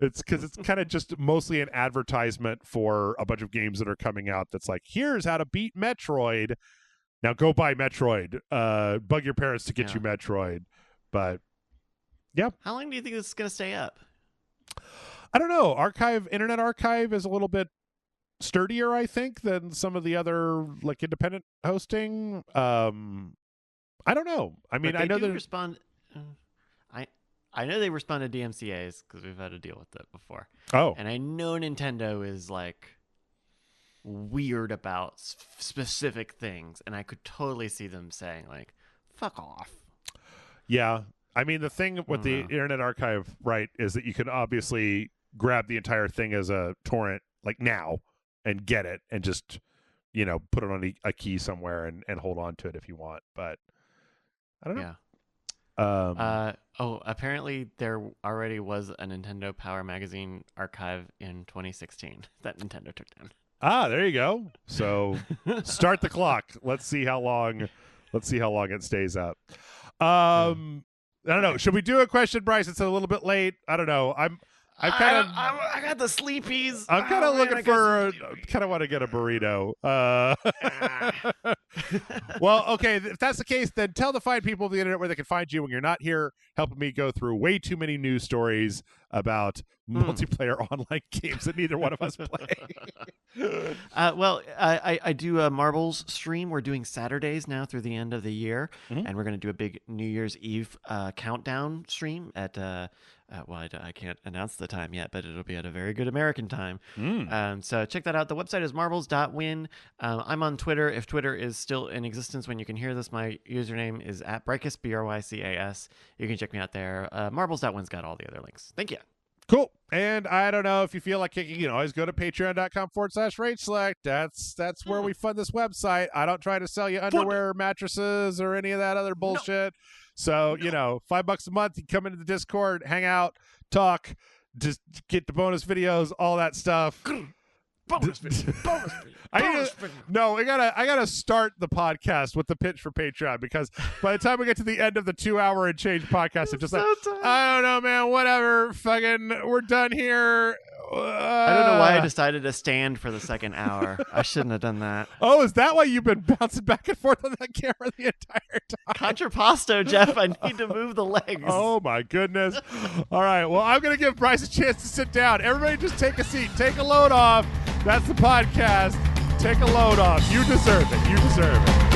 It's because it's kind of just mostly an advertisement for a bunch of games that are coming out. That's like, here's how to beat Metroid. Now go buy Metroid. Bug your parents to get you Metroid. But yeah. How long do you think this is going to stay up? I don't know. Internet Archive is a little bit sturdier, I think, than some of the other like independent hosting. I don't know. I mean, I know they respond. I know they respond to DMCA's because we've had to deal with it before. Oh, and I know Nintendo is like weird about specific things, and I could totally see them saying like, "Fuck off." Yeah, I mean, the thing with the Internet Archive, right, is that you can obviously grab the entire thing as a torrent like now and get it and just put it on a key somewhere and hold on to it if you want. But I don't know. Yeah. Apparently there already was a Nintendo Power Magazine archive in 2016 that Nintendo took down. Ah, there you go. So start the clock. Let's see how long it stays up. I don't know. Should we do a question, Bryce? It's a little bit late. I don't know. I got the sleepies. I'm kind of looking for. Kind of want to get a burrito. Well, okay. If that's the case, then tell the fine people of the internet where they can find you when you're not here, helping me go through way too many news stories about multiplayer online games that neither one of us play. I do a Marbles stream. We're doing Saturdays now through the end of the year, and we're going to do a big New Year's Eve countdown stream at. I can't announce the time yet, but it'll be at a very good American time. So check that out. The website is marbles.win. I'm on Twitter. If Twitter is still in existence when you can hear this, my username is @Brycas, BRYCAS. You can check me out there. Marbles.win's got all the other links. Thank you. Cool. And I don't know if you feel like kicking, you can always go to patreon.com/RageSelect. That's where we fund this website. I don't try to sell you underwear, mattresses, or any of that other bullshit. No. So, $5 a month, you come into the Discord, hang out, talk, just get the bonus videos, all that stuff. Bonus video. I gotta start the podcast with the pitch for Patreon, because by the time we get to the end of the 2-hour and change podcast, it's just like, I don't know, man, whatever, fucking, we're done here. I don't know why I decided to stand for the second hour. I shouldn't have done that. Oh, is that why you've been bouncing back and forth on that camera the entire time? Contrapasto, Jeff. I need to move the legs. Oh, my goodness. All right. Well, I'm going to give Bryce a chance to sit down. Everybody just take a seat. Take a load off. That's the podcast. Take a load off. You deserve it. You deserve it.